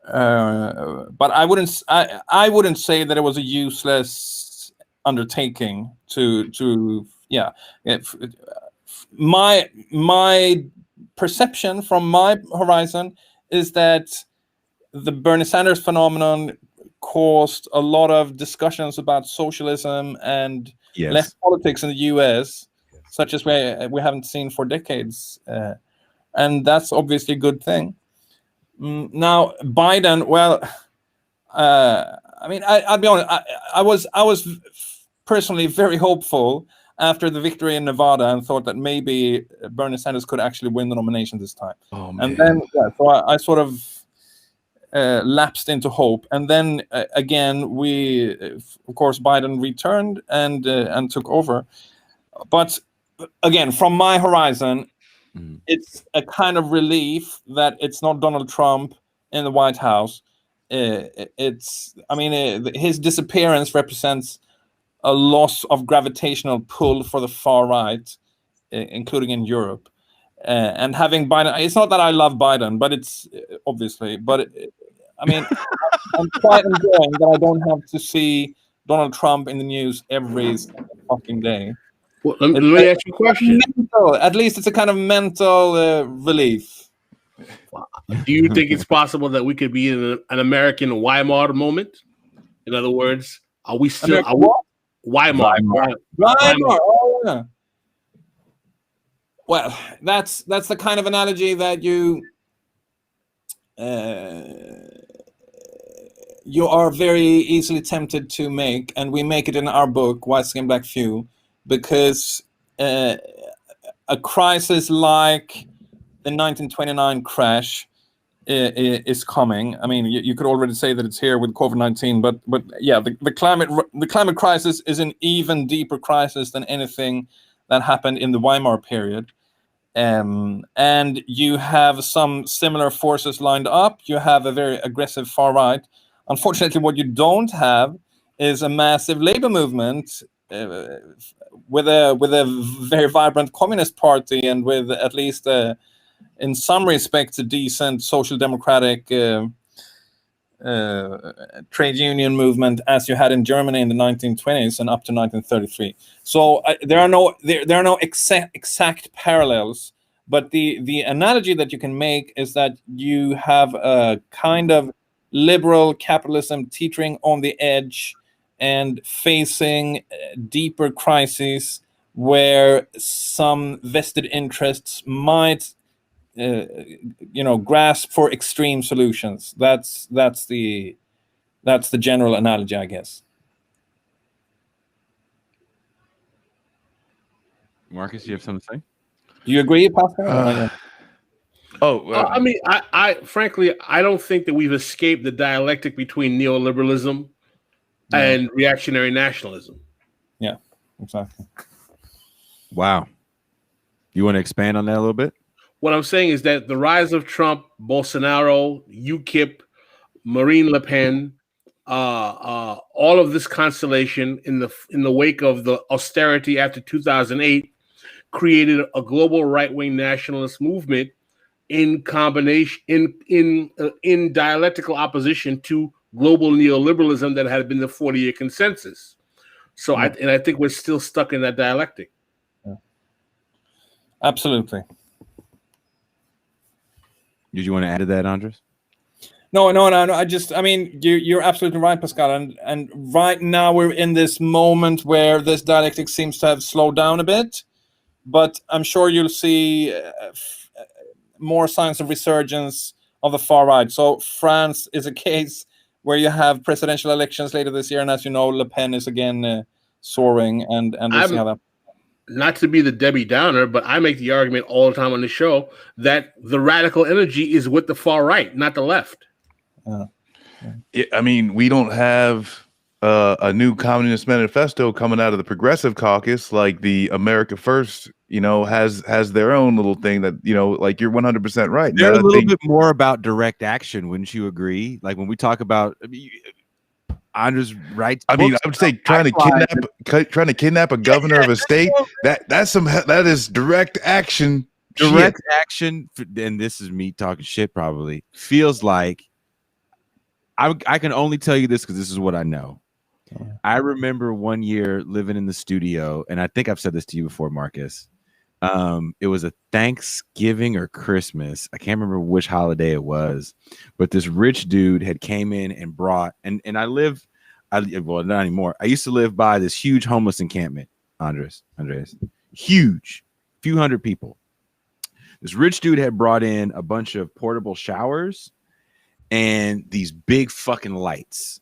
Speaker 6: But I wouldn't say that it was a useless undertaking to my perception from my horizon is that the Bernie Sanders phenomenon caused a lot of discussions about socialism and left politics in the US, such as we haven't seen for decades. And that's obviously a good thing. Now, Biden, well, I mean, I'll be honest, I was personally very hopeful after the victory in Nevada and thought that maybe Bernie Sanders could actually win the nomination this time. Oh, man. And then, so I sort of lapsed into hope. And then again, of course, Biden returned and took over. But again, from my horizon, it's a kind of relief that it's not Donald Trump in the White House. His disappearance represents a loss of gravitational pull for the far right, including in Europe. And having Biden, it's not that I love Biden, but it's obviously, but I'm quite enjoying that I don't have to see Donald Trump in the news every fucking day.
Speaker 4: Well, let me ask you a question.
Speaker 6: At least it's a kind of mental relief.
Speaker 4: Do you think it's possible that we could be in an American Weimar moment? In other words, are we still Weimar?
Speaker 6: Oh, yeah. Well, that's the kind of analogy that you are very easily tempted to make, and we make it in our book, White Skin Black Few, because a crisis like the 1929 crash is coming. I mean, you could already say that it's here with COVID-19, but yeah, the climate crisis is an even deeper crisis than anything that happened in the Weimar period. And you have some similar forces lined up. You have a very aggressive far right. Unfortunately, what you don't have is a massive labor movement with a very vibrant communist party, and with at least in some respects a decent social democratic trade union movement as you had in Germany in the 1920s and up to 1933. So there are no exact parallels, but the analogy that you can make is that you have a kind of liberal capitalism teetering on the edge and facing deeper crises where some vested interests might grasp for extreme solutions. That's the general analogy, I guess.
Speaker 3: Marcus, you have something to say?
Speaker 6: Do you agree, Pascal?
Speaker 4: I mean, I frankly, I don't think that we've escaped the dialectic between neoliberalism and reactionary nationalism.
Speaker 6: Yeah, exactly.
Speaker 3: Wow. You want to expand on that a little bit?
Speaker 4: What I'm saying is that the rise of Trump, Bolsonaro, UKIP, Marine Le Pen, all of this constellation in the wake of the austerity after 2008 created a global right-wing nationalist movement in combination in dialectical opposition to global neoliberalism that had been the 40-year consensus. So I think we're still stuck in that dialectic.
Speaker 6: Yeah. Absolutely.
Speaker 3: Did you want to add to that, Andres?
Speaker 6: No. I mean, you're absolutely right, Pascal. And right now we're in this moment where this dialectic seems to have slowed down a bit, but I'm sure you'll see more signs of resurgence of the far right. So France is a case where you have presidential elections later this year, and as you know, Le Pen is again soaring, and we'll see how that.
Speaker 4: Not to be the Debbie Downer, but I make the argument all the time on the show that the radical energy is with the far right, not the left.
Speaker 5: I mean, we don't have a new Communist Manifesto coming out of the Progressive Caucus like the America First, has their own little thing that, like you're 100% right.
Speaker 3: They're a little bit more about direct action, wouldn't you agree? Like when we talk about Andres writes.
Speaker 5: I mean, I would say trying to kidnap a governor of a state. That is direct action.
Speaker 3: Direct action, and this is me talking shit. Probably feels like I can only tell you this because this is what I know. I remember one year living in the studio, and I think I've said this to you before, Marcus. It was a Thanksgiving or Christmas. I can't remember which holiday it was, but this rich dude had came in and brought, and well, not anymore. I used to live by this huge homeless encampment, Andres, huge, few hundred people. This rich dude had brought in a bunch of portable showers and these big fucking lights,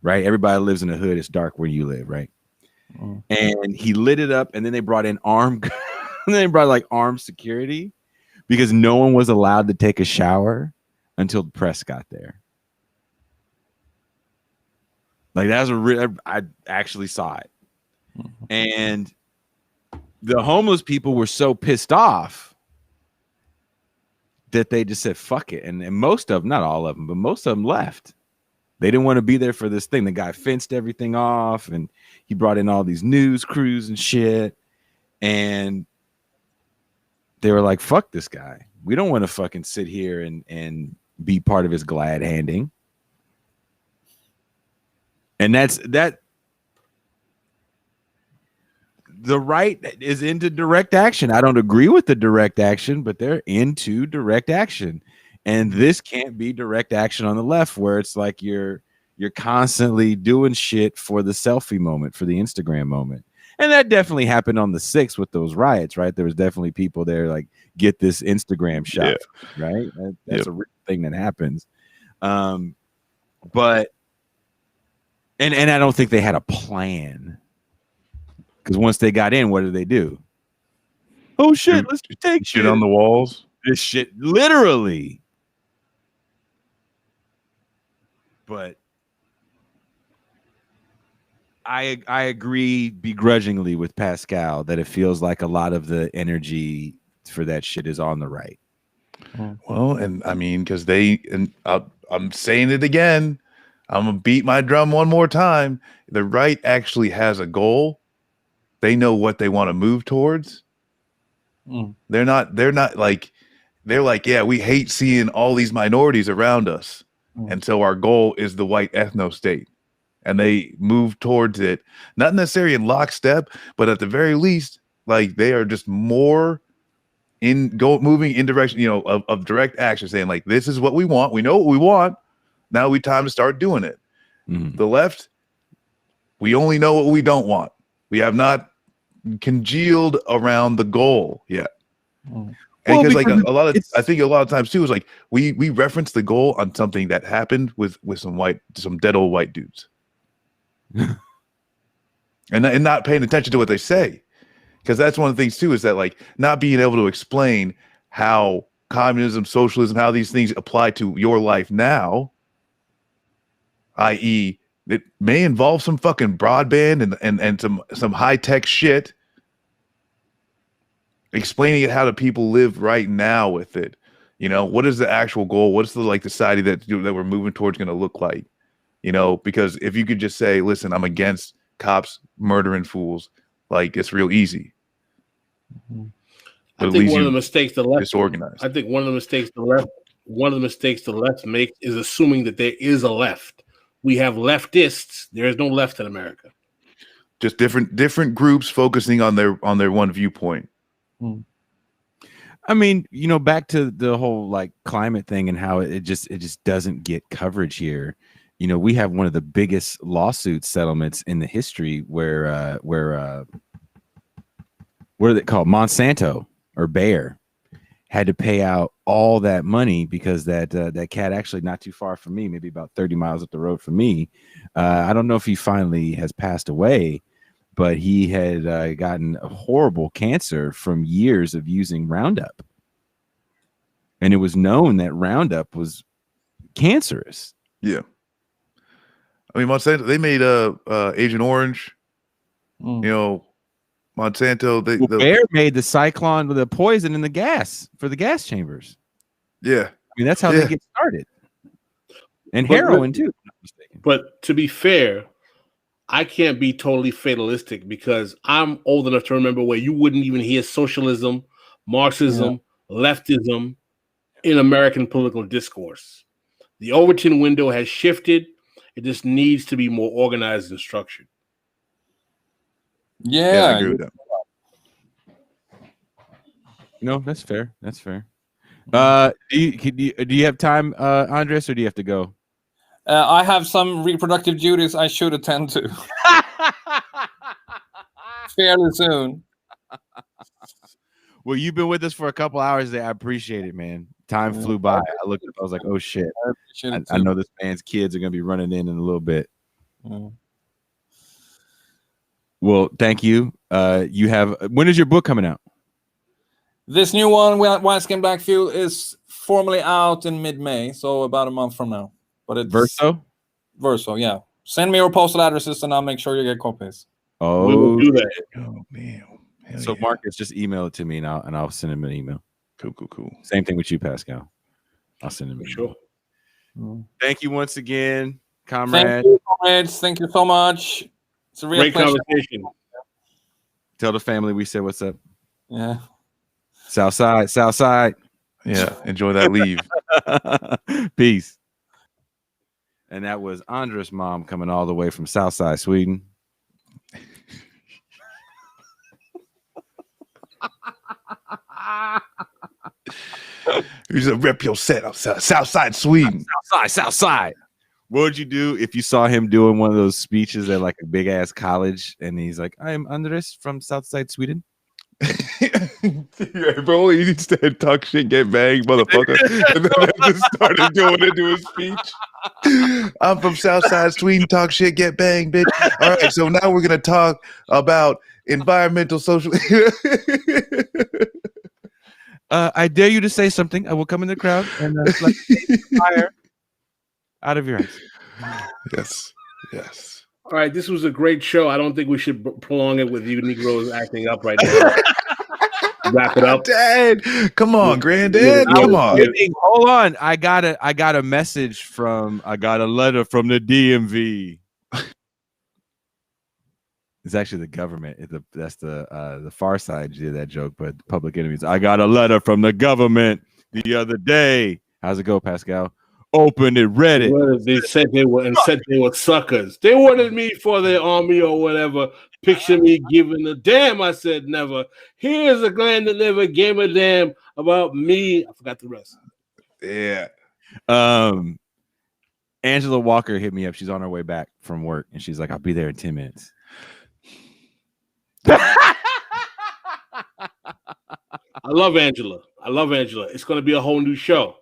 Speaker 3: right? Everybody lives in the hood. It's dark where you live, right? And he lit it up, and then they brought in armed security because no one was allowed to take a shower until the press got there. Like that was I actually saw it. And the homeless people were so pissed off that they just said, fuck it. And most of them, not all of them, but most of them left. They didn't want to be there for this thing. The guy fenced everything off, and he brought in all these news crews and shit. And they were like, fuck this guy. We don't want to fucking sit here and be part of his glad handing. And that's that. The right is into direct action. I don't agree with the direct action, but they're into direct action. And this can't be direct action on the left, where it's like you're constantly doing shit for the selfie moment, for the Instagram moment. And that definitely happened on the 6th with those riots, right? There was definitely people there like, get this Instagram shot, right? That's a real thing that happens. But and I don't think they had a plan, because once they got in, what did they do? Oh shit, let's take
Speaker 5: shit on the walls.
Speaker 3: This shit, literally. But I agree begrudgingly with Pascal that it feels like a lot of the energy for that shit is on the right.
Speaker 5: Well, and I mean, because I'm saying it again. I'm gonna beat my drum one more time. The right actually has a goal. They know what they want to move towards. They're not like, they're like, yeah, we hate seeing all these minorities around us. And so our goal is the white ethno state. And they move towards it, not necessarily in lockstep, but at the very least, like, they are just more moving in direction, you know, of direct action, saying like, this is what we want. We know what we want. Now we time to start doing it. The left, we only know what we don't want. We have not congealed around the goal yet. And because like I think a lot of times too is like we reference the goal on something that happened with some dead old white dudes. and not paying attention to what they say, because that's one of the things too, is that like not being able to explain how communism, socialism, how these things apply to your life now, i.e. it may involve some fucking broadband and some high-tech shit, explaining it how do people live right now with it. You know, what is the actual goal? What's the like society that we're moving towards going to look like? You know, because if you could just say, listen, I'm against cops murdering fools, like, it's real easy.
Speaker 4: I think one of the mistakes the left
Speaker 5: disorganized.
Speaker 4: I think one of the mistakes the left makes is assuming that there is a left. We have leftists. There is no left in America.
Speaker 5: Just different groups focusing on their one viewpoint.
Speaker 3: I mean, you know, back to the whole like climate thing and how it just doesn't get coverage here. You know, we have one of the biggest lawsuit settlements in the history where what are they called? Monsanto or Bayer had to pay out all that money because that cat, actually not too far from me, maybe about 30 miles up the road from me. I don't know if he finally has passed away, but he had gotten a horrible cancer from years of using Roundup. And it was known that Roundup was cancerous.
Speaker 5: Yeah. I mean, Monsanto, they made Agent Orange. You know, Monsanto,
Speaker 3: Bayer made the cyclone with the poison in the gas for the gas chambers.
Speaker 5: Yeah.
Speaker 3: I mean, that's how they get started. And heroin too.
Speaker 4: But to be fair, I can't be totally fatalistic, because I'm old enough to remember where you wouldn't even hear socialism, Marxism, leftism in American political discourse. The Overton window has shifted. It just needs to be more organized and structured.
Speaker 6: Yeah,
Speaker 5: I agree with that.
Speaker 3: No, that's fair. That's fair. Do you have time, Andres, or do you have to go?
Speaker 6: I have some reproductive duties I should attend to fairly soon.
Speaker 3: Well, you've been with us for a couple hours there. I appreciate it, man. Time flew by. I looked up, I was like, oh shit. I know this man's kids are going to be running in a little bit. Well, thank you. When is your book coming out?
Speaker 6: This new one, White Skin Black Fuel, is formally out in mid-May, so about a month from now. But it's
Speaker 3: Verso?
Speaker 6: Verso, yeah. Send me your postal addresses and I'll make sure you get copies.
Speaker 3: Oh,
Speaker 4: we will do that.
Speaker 5: Oh man.
Speaker 3: So Marcus, just email it to me and I'll send him an email.
Speaker 5: Cool.
Speaker 3: Same thing with you, Pascal. I'll send him an email. Sure. Thank you once again, comrade.
Speaker 6: Thank you, comrades. Thank you so much. It's a real
Speaker 4: Great
Speaker 6: pleasure.
Speaker 4: conversation.
Speaker 3: Tell the family we said what's up.
Speaker 6: Yeah.
Speaker 3: Southside.
Speaker 5: Yeah. Enjoy that leave.
Speaker 3: Peace. And that was Andres Malm coming all the way from Southside, Sweden.
Speaker 5: He's a rep your set of Southside Sweden.
Speaker 3: Southside. What would you do if you saw him doing one of those speeches at like a big ass college and he's like, I'm Andres from Southside Sweden?
Speaker 5: Yeah, bro, he needs to talk shit, get banged, motherfucker. And then just started doing it to his speech. I'm from Southside Sweden, talk shit, get banged, bitch. All right, so now we're going to talk about environmental social.
Speaker 3: I dare you to say something. I will come in the crowd and like fire out of your eyes.
Speaker 5: Yes, yes.
Speaker 4: All right, this was a great show. I don't think we should prolong it with you Negroes acting up right now. Wrap it up.
Speaker 5: Dad, come on, granddad, come on.
Speaker 3: Hold on. I got a message I got a letter from the DMV. It's actually the government. That's the Far Side did that joke, but Public Enemies. I got a letter from the government the other day. How's it go, Pascal? Opened it, read it.
Speaker 4: Well, they said they were suckers. They wanted me for their army or whatever. Picture me giving a damn. I said never. Here's a gland that never gave a damn about me. I forgot the rest.
Speaker 5: Yeah.
Speaker 3: Angela Walker hit me up. She's on her way back from work, and she's like, "I'll be there in 10 minutes."
Speaker 4: I love Angela. It's going to be a whole new show.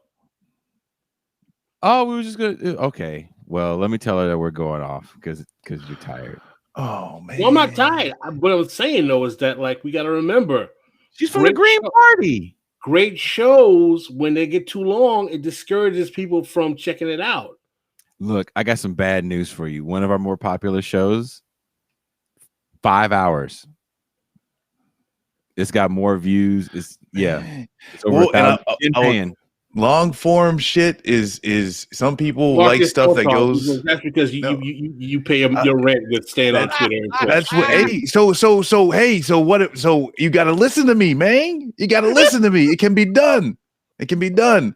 Speaker 3: Oh, we were just gonna. Okay, well, let me tell her that we're going off because you're tired.
Speaker 5: Oh man.
Speaker 4: Well, I'm not tired. What I was saying though is that like we got to remember,
Speaker 3: She's from the Green Party.
Speaker 4: Great shows, when they get too long, it discourages people from checking it out.
Speaker 3: Look, I got some bad news for you. One of our more popular shows, 5 hours. It's got more views. It's over 1,000.
Speaker 5: Long form shit is some people like stuff that goes.
Speaker 4: That's because you pay your rent with staying on Twitter.
Speaker 5: That's what. Hey, so what? So you got to listen to me, man. You got to listen to me. It can be done. It can be done.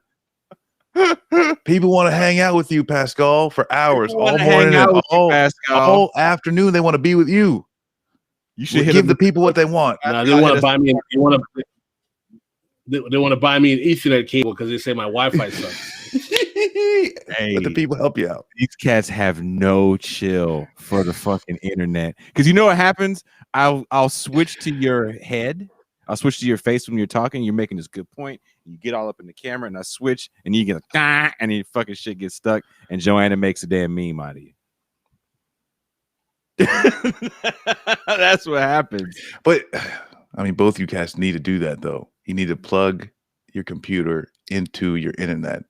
Speaker 5: People want to hang out with you, Pascal, for hours, all morning, all afternoon. They want to be with you. You should give the people what they want.
Speaker 4: No, they want to buy me. They want to buy me an Ethernet cable because they say my Wi-Fi sucks.
Speaker 3: Hey,
Speaker 5: let the people help you out.
Speaker 3: These cats have no chill for the fucking internet. Because you know what happens? I'll switch to your head. I'll switch to your face when you're talking. You're making this good point. You get all up in the camera, and I switch, and you get and your fucking shit gets stuck, and Joanna makes a damn meme out of you. That's what happens.
Speaker 5: But I mean, both you cats need to do that though. You need to plug your computer into your internet.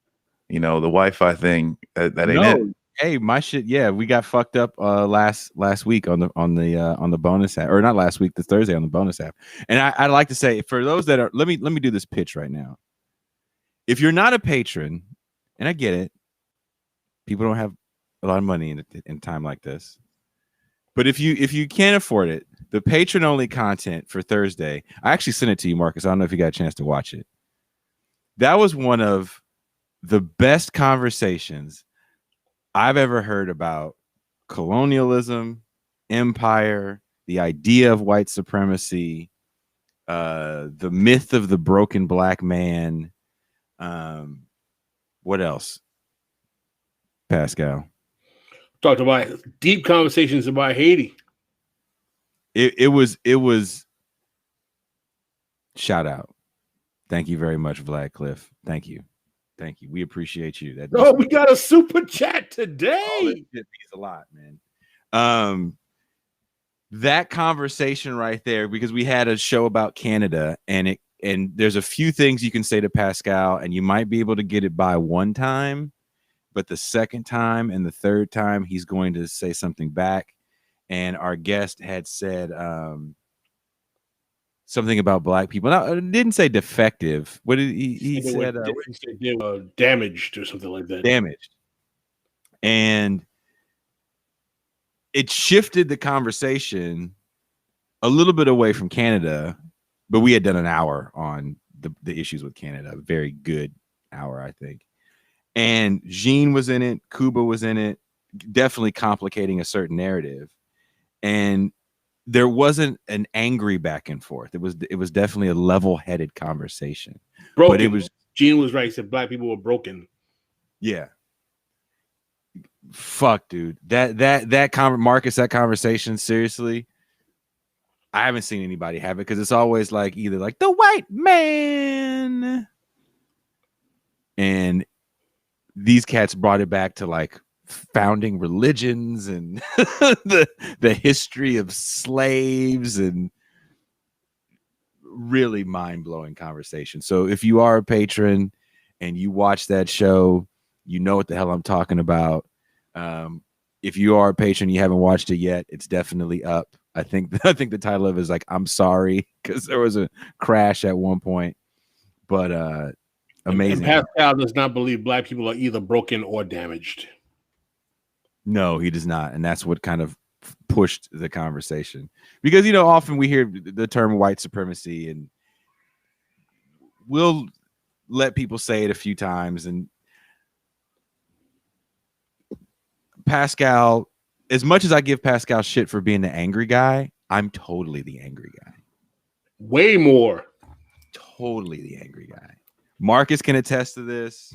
Speaker 5: You know, the Wi-Fi thing that ain't it.
Speaker 3: Hey, my shit. Yeah, we got fucked up last week on the bonus app, or not last week, this Thursday on the bonus app. And I'd like to say, for those that are, let me do this pitch right now. If you're not a patron, and I get it, people don't have a lot of money in time like this. But if you can't afford it, the patron only content for Thursday, I actually sent it to you, Marcus. I don't know if you got a chance to watch it. That was one of the best conversations I've ever heard about colonialism, empire, the idea of white supremacy, the myth of the broken black man. What else, Pascal?
Speaker 4: Talked about deep conversations about Haiti.
Speaker 3: It was shout out. Thank you very much, Vlad Cliff. Thank you. We appreciate you.
Speaker 4: We got a super chat today.
Speaker 3: It means a lot, man. That conversation right there, because we had a show about Canada, and there's a few things you can say to Pascal, and you might be able to get it by one time. But the second time and the third time, he's going to say something back. And our guest had said something about black people. Now, it didn't say defective. What did he said?
Speaker 4: They were damaged or something like that.
Speaker 3: Damaged. And it shifted the conversation a little bit away from Canada. But we had done an hour on the issues with Canada. A very good hour, I think. And Jean was in it. Kuba was in it, definitely complicating a certain narrative. And there wasn't an angry back and forth. It was definitely a level-headed conversation.
Speaker 4: Broken.
Speaker 3: But it was
Speaker 4: Jean was right. He said black people were broken.
Speaker 3: Yeah. fuck, dude. Marcus, that conversation, seriously, I haven't seen anybody have it because it's always like either like the white man, and these cats brought it back to like founding religions and the history of slaves and really mind-blowing conversation. So if you are a patron and you watch that show, you know what the hell I'm talking about. If you are a patron, you haven't watched it yet, it's definitely up. I think the title of it is like I'm sorry, because there was a crash at one point. But amazing.
Speaker 4: And Pascal does not believe black people are either broken or damaged.
Speaker 3: No, he does not. And that's what kind of pushed the conversation. Because, often we hear the term white supremacy, and we'll let people say it a few times. And Pascal, as much as I give Pascal shit for being the angry guy, I'm totally the angry guy.
Speaker 4: Way more. Totally
Speaker 3: the angry guy. Marcus can attest to this.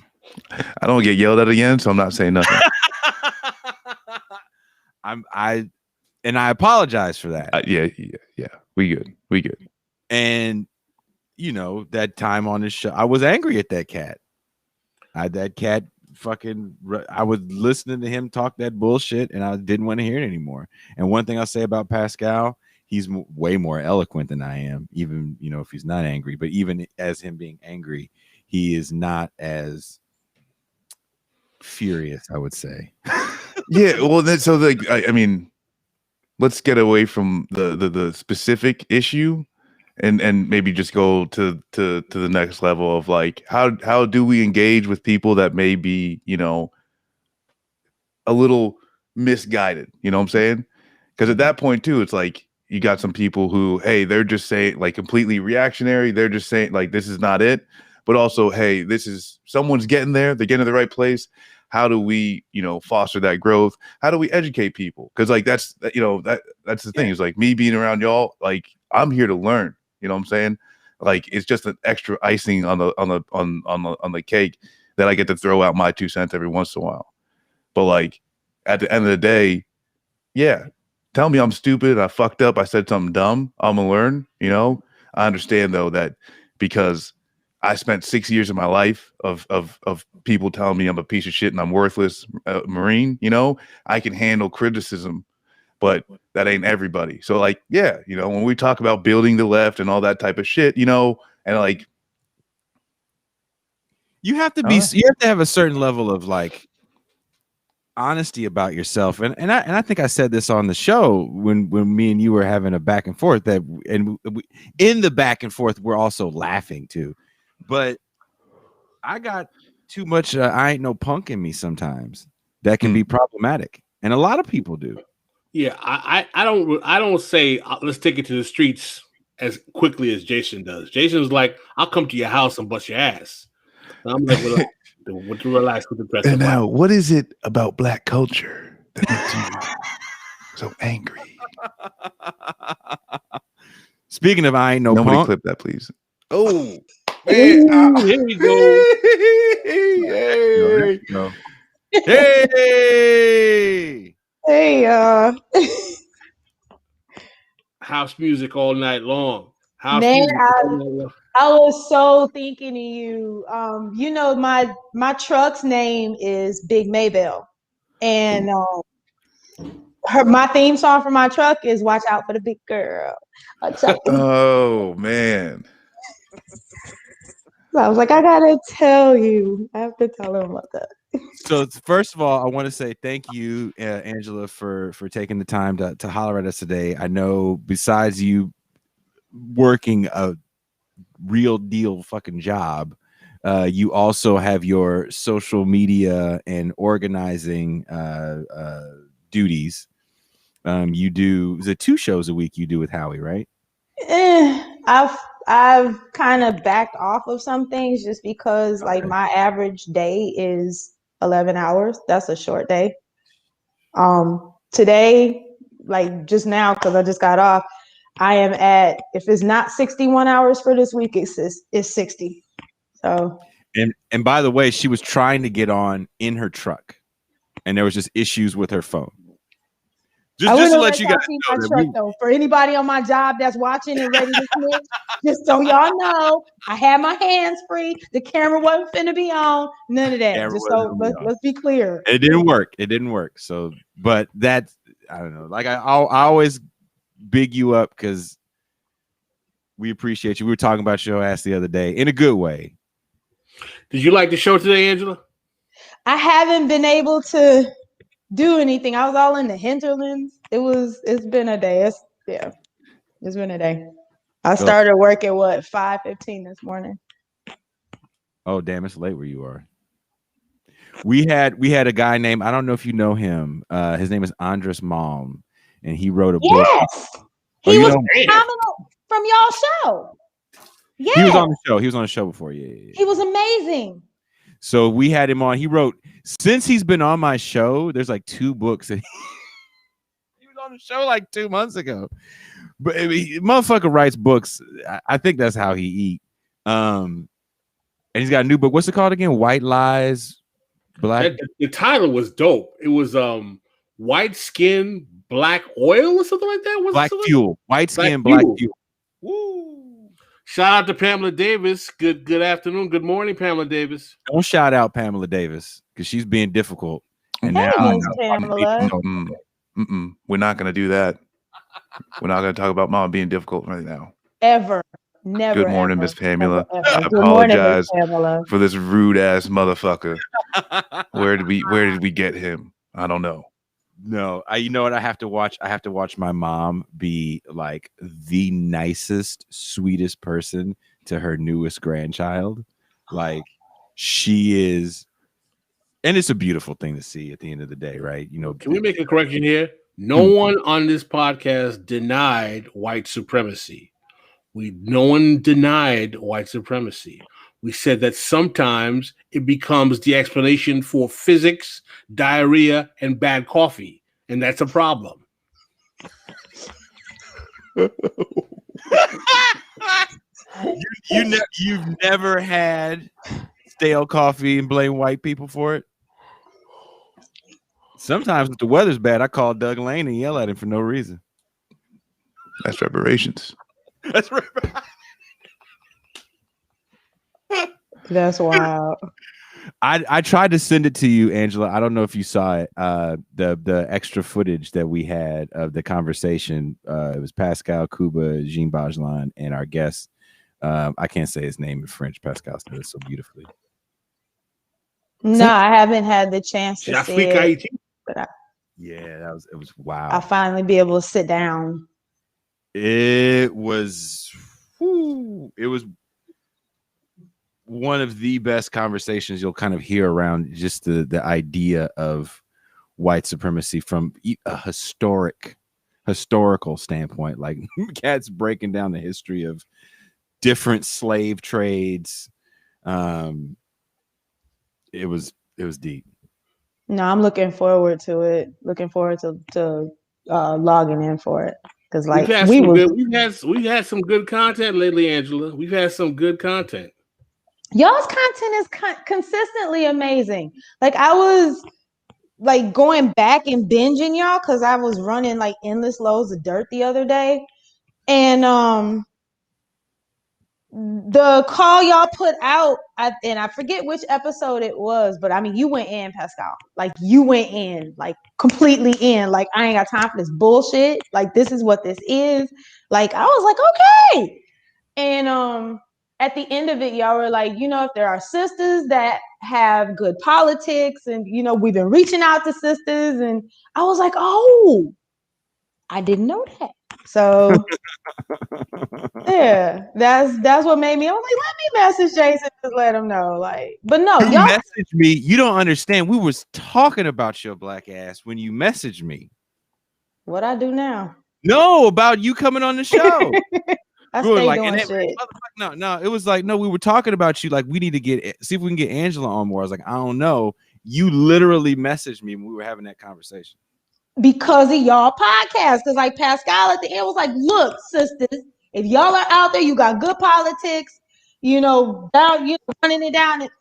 Speaker 5: I don't get yelled at again, so I'm not saying nothing.
Speaker 3: I apologize for that.
Speaker 5: Yeah. We good.
Speaker 3: And that time on this show, I was angry at that cat. I was listening to him talk that bullshit, and I didn't want to hear it anymore. And one thing I'll say about Pascal, he's way more eloquent than I am, even, if he's not angry. But even as him being angry, he is not as furious, I would say.
Speaker 5: Yeah, well, so I mean, let's get away from the specific issue and maybe just go to the next level of like how do we engage with people that may be, a little misguided, you know what I'm saying? Because at that point too, it's like you got some people who, hey, they're just saying like completely reactionary. They're just saying like this is not it. But also, hey, this is someone's getting there. They're getting to the right place. How do we, foster that growth? How do we educate people? Because like that's the thing. Is like me being around y'all. Like I'm here to learn. You know what I'm saying? Like it's just an extra icing on the cake that I get to throw out my 2 cents every once in a while. But like at the end of the day, yeah, tell me I'm stupid. I fucked up. I said something dumb. I'm gonna learn. I understand though that because I spent 6 years of my life of people telling me I'm a piece of shit and I'm worthless Marine, I can handle criticism, but that ain't everybody. So like, yeah, when we talk about building the left and all that type of shit, and like,
Speaker 3: you have to have a certain level of like honesty about yourself. And I think I said this on the show when me and you were having a back and forth in the back and forth, we're also laughing too. But I got too much I ain't no punk in me sometimes that can be problematic, and a lot of people do.
Speaker 4: Yeah, I don't say let's take it to the streets as quickly as Jason does. Jason's like, I'll come to your house and bust your ass. And I'm like, relax with the press.
Speaker 5: And now, what is it about black culture that makes you so angry?
Speaker 3: Speaking of I ain't no
Speaker 5: Nobody
Speaker 3: punk,
Speaker 5: clip that, please.
Speaker 4: Oh. Man, here we go.
Speaker 5: Hey, no.
Speaker 3: Hey,
Speaker 7: Hey,
Speaker 4: House music all night long.
Speaker 7: man, I was so thinking of you. My truck's name is Big Maybell, and my theme song for my truck is "Watch Out for the Big Girl."
Speaker 5: Oh man.
Speaker 7: So I was like, I gotta tell you. I have to tell him about that.
Speaker 3: So first of all, I want to say thank you, Angela, for taking the time to holler at us today. I know besides you working a real deal fucking job, you also have your social media and organizing duties. You do the 2 shows a week you do with Howie, right?
Speaker 7: I've kind of backed off of some things just because like my average day is 11 hours. That's a short day. Today, like just now, because I just got off, I am at, if it's not 61 hours for this week, it's 60. So
Speaker 3: and by the way, she was trying to get on in her truck. and there was just issues with her phone.
Speaker 7: I
Speaker 3: Just to
Speaker 7: wouldn't
Speaker 3: let you
Speaker 7: y'all
Speaker 3: guys
Speaker 7: see
Speaker 3: know
Speaker 7: my
Speaker 3: that
Speaker 7: truck though. For anybody on my job that's watching and ready to snitch, just so y'all know, I had my hands free. The camera wasn't finna be on. None of that.
Speaker 3: Camera
Speaker 7: Just
Speaker 3: wasn't
Speaker 7: so
Speaker 3: gonna be on.
Speaker 7: let's be clear.
Speaker 3: It didn't work. It didn't work. So, but that, I don't know. Like I always big you up because we appreciate you. We were talking about your ass the other day in a good way.
Speaker 4: Did you like the show today, Angela?
Speaker 7: I haven't been able to do anything. I was all in the hinterlands. It's been a day. It's been a day. I started work at 5:15 this morning.
Speaker 3: Oh, damn, it's late where you are. We had a guy named, I don't know if you know him. His name is Andres Malm, and he wrote a book.
Speaker 7: Yes. He was phenomenal from y'all show. Yeah.
Speaker 3: He was on the show. He was on the show before. Yeah.
Speaker 7: He was amazing.
Speaker 3: So we had him on. He wrote, since he's been on my show, there's like 2 books that he was on the show like 2 months ago. But I mean, motherfucker writes books. I think that's how he eat. And he's got a new book. What's it called again? White Lies, Black.
Speaker 4: The title was dope. It was White Skin, Black Oil or something like that.
Speaker 3: Black Fuel. White Skin, Black Fuel. Woo.
Speaker 4: Shout out to Pamela Davis. Good afternoon. Good morning, Pamela Davis.
Speaker 3: Don't shout out Pamela Davis because she's being difficult. And
Speaker 7: Hey,
Speaker 3: now
Speaker 7: Miss Pamela.
Speaker 5: We're not going to do that. We're not going to talk about mom being difficult right now.
Speaker 7: Ever. Never.
Speaker 5: Good morning, Miss Pamela.
Speaker 7: Ever.
Speaker 5: I
Speaker 7: Good morning,
Speaker 5: apologize
Speaker 7: Miss Pamela.
Speaker 5: for this rude ass motherfucker. Where did we get him? I don't know.
Speaker 3: No, you know what I have to watch? I have to watch my mom be like the nicest, sweetest person to her newest grandchild. Like she is, and it's a beautiful thing to see at the end of the day, right? You know,
Speaker 4: can we make a correction here? No one on this podcast denied white supremacy. No one denied white supremacy. We said that sometimes it becomes the explanation for physics, diarrhea, and bad coffee, and that's a problem.
Speaker 3: You've never had stale coffee and blame white people for it? Sometimes if the weather's bad, I call Doug Lane and yell at him for no reason.
Speaker 5: That's reparations.
Speaker 3: That's right.
Speaker 7: That's wild.
Speaker 3: I tried to send it to you, Angela. I don't know if you saw it. The extra footage that we had of the conversation. It was Pascal, Kuba, Jean Bajlan, and our guest. I can't say his name in French. Pascal said it so beautifully.
Speaker 7: No, I haven't had the chance to see it. But
Speaker 3: it was wow.
Speaker 7: I'll finally be able to sit down.
Speaker 3: It was one of the best conversations you'll kind of hear around just the idea of white supremacy from a historical standpoint. Like Cat's breaking down the history of different slave trades. It was deep.
Speaker 7: No, I'm looking forward to it. Looking forward to logging in for it. Because like
Speaker 4: we've had some good content lately, Angela. We've had some good content.
Speaker 7: Y'all's content is consistently amazing. Like I was like going back and binging y'all because I was running like endless loads of dirt the other day, and the call y'all put out, and I forget which episode it was, but I mean you went in, Pascal. Like you went in, like completely in. Like I ain't got time for this bullshit. Like this is what this is. Like I was like okay, and at the end of it, y'all were like, you know, if there are sisters that have good politics, and you know, we've been reaching out to sisters, and I was like, oh, I didn't know that. So yeah, that's what made me. I was like, let me message Jason to let him know. Like, but no,
Speaker 3: you
Speaker 7: y'all
Speaker 3: messaged me. You don't understand. We was talking about your black ass when you messaged me.
Speaker 7: What I do now?
Speaker 3: No, about you coming on the show.
Speaker 7: I
Speaker 3: we were
Speaker 7: stay
Speaker 3: like,
Speaker 7: doing shit.
Speaker 3: No, it was like, no, we were talking about you. Like, we need to see if we can get Angela on more. I was like, I don't know. You literally messaged me when we were having that conversation.
Speaker 7: Because of y'all podcast. Because like Pascal at the end was like, look, sisters, if y'all are out there, you got good politics, you know, down, you know, running it down, and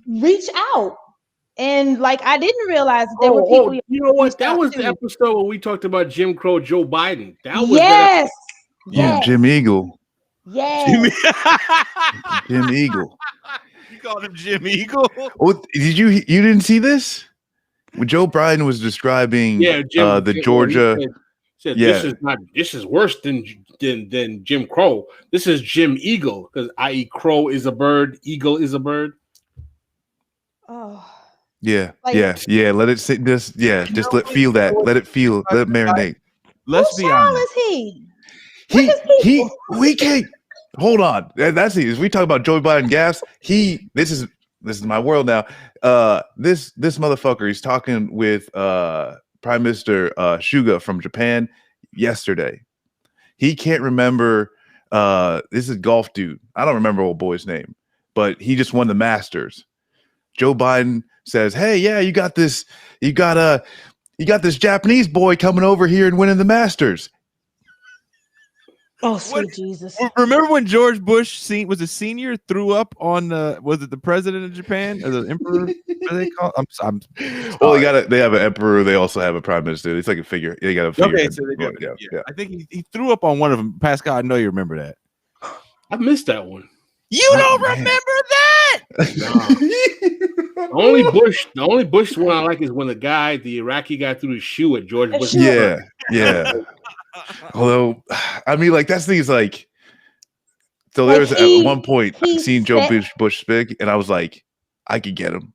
Speaker 7: reach out. And like I didn't realize that there were people.
Speaker 4: You know what? That was the
Speaker 7: too.
Speaker 4: episode when we talked about Jim Crow, Joe Biden. That was
Speaker 7: Yes.
Speaker 5: Yeah,
Speaker 7: Yes.
Speaker 5: Jim Eagle.
Speaker 7: Yes.
Speaker 5: Jim Eagle.
Speaker 3: You called him Jim Eagle?
Speaker 5: Oh, you didn't see this? When Joe Biden was describing the Georgia.
Speaker 4: Said this is worse than Jim Crow. This is Jim Eagle, because i.e. crow is a bird, eagle is a bird.
Speaker 7: Oh.
Speaker 5: Yeah,
Speaker 7: Like-
Speaker 5: yeah. Let it sit. Just feel that. Let it feel. Let it marinate.
Speaker 3: Let's be honest.
Speaker 7: Is he?
Speaker 5: We can't. Hold on. That's it. As we talk about Joe Biden gas, this is my world now. This motherfucker, he's talking with Prime Minister Suga from Japan yesterday. He can't remember. This is golf dude. I don't remember old boy's name, but he just won the Masters. Joe Biden says, "Hey, yeah, you got this Japanese boy coming over here and winning the Masters."
Speaker 7: Oh, sweet Jesus!
Speaker 3: Remember when George Bush was a senior, threw up on was it the president of Japan or the emperor? What do they call?
Speaker 5: Well, they have an emperor. They also have a prime minister. It's like a figure. They got a figure.
Speaker 3: Okay, so they do. Yeah. I think he threw up on one of them. Pascal, I know you remember that.
Speaker 4: I missed that one.
Speaker 3: You don't remember that?
Speaker 4: The only Bush one I like is when the Iraqi guy threw his shoe at George Bush.
Speaker 5: Yeah. Although, I mean, like that's things like. So there was at one point I seen Joe Bush speak, and I was like, I could get him.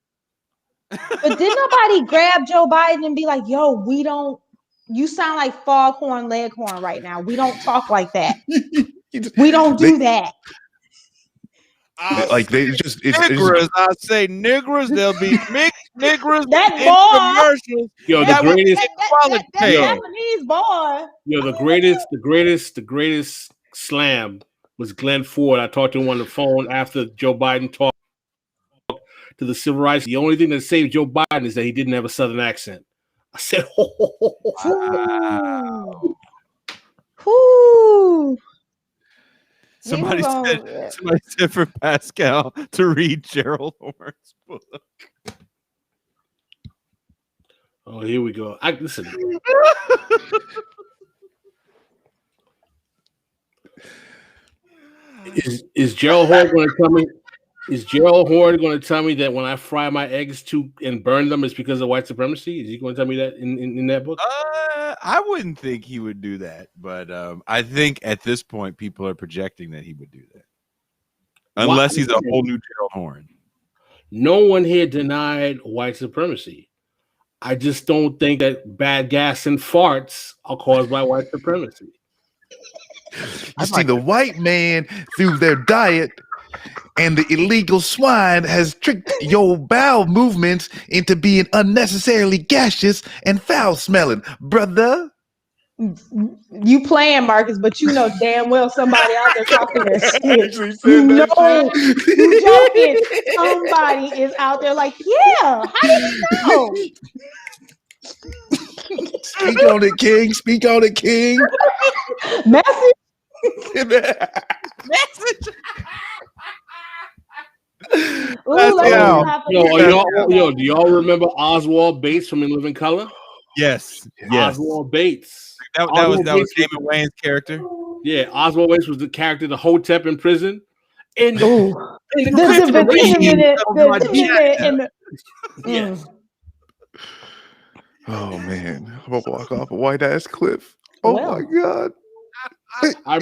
Speaker 7: But did nobody grab Joe Biden and be like, "Yo, we don't. You sound like Foghorn Leghorn right now. We don't talk like that. We don't do that."
Speaker 5: Like they just
Speaker 3: niggers. I say niggers. They'll be mixed niggers.
Speaker 7: That
Speaker 3: in
Speaker 7: boy.
Speaker 3: commercials.
Speaker 4: Yo,
Speaker 7: that
Speaker 4: Japanese
Speaker 7: boy.
Speaker 4: Yo, the greatest slam was Glenn Ford. I talked to him on the phone after Joe Biden talked to the civil rights. The only thing that saved Joe Biden is that he didn't have a Southern accent. I said,
Speaker 3: Wow.
Speaker 7: Whoo.
Speaker 3: Somebody said for Pascal to read Gerald Horne's book.
Speaker 4: Oh, here we go. Listen. Is Gerald Horne going to tell me? Is Gerald Horne going to tell me that when I fry my eggs and burn them, it's because of white supremacy? Is he going to tell me that in that book?
Speaker 3: I wouldn't think he would do that, but I think at this point people are projecting that he would do that, unless he's a whole new Gerald Horne.
Speaker 4: No one here denied white supremacy. I just don't think that bad gas and farts are caused by white supremacy.
Speaker 5: You see, the white man through their diet and the illegal swine has tricked your bowel movements into being unnecessarily gaseous and foul-smelling, brother.
Speaker 7: You playing, Marcus, but you know damn well somebody out there talking that shit. You joking. Somebody is out there like, yeah, how did you know?
Speaker 5: Speak on it, King. Speak on it, King.
Speaker 7: Message.
Speaker 4: Yo, do y'all remember Oswald Bates from In Living Color?
Speaker 3: Yes.
Speaker 4: Oswald Bates.
Speaker 3: That was Damon Wayans' character.
Speaker 4: Yeah, Oswald Bates was the character, the Hotep in prison. And
Speaker 5: oh man, I'm gonna walk off a white ass cliff. Oh my god.
Speaker 4: I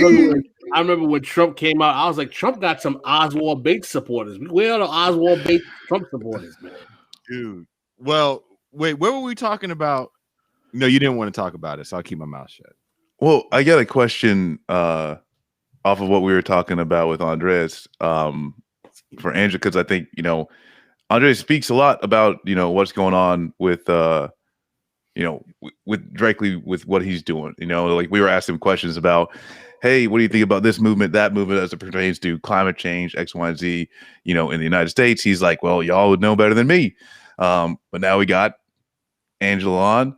Speaker 4: remember when Trump came out, I was like, Trump got some Oswald Bates supporters. Where are the Oswald Bates Trump supporters, man?
Speaker 3: Dude. Well, wait, what were we talking about? No, you didn't want to talk about it, so I'll keep my mouth shut.
Speaker 5: Well, I got a question off of what we were talking about with Andres for Andrew, because I think, Andres speaks a lot about, what's going on with with directly with what he's doing. Like we were asking him questions about, hey, what do you think about this movement, that movement as it pertains to climate change, X, Y, and Z, in the United States? He's like, well, y'all would know better than me. But now we got Angela on,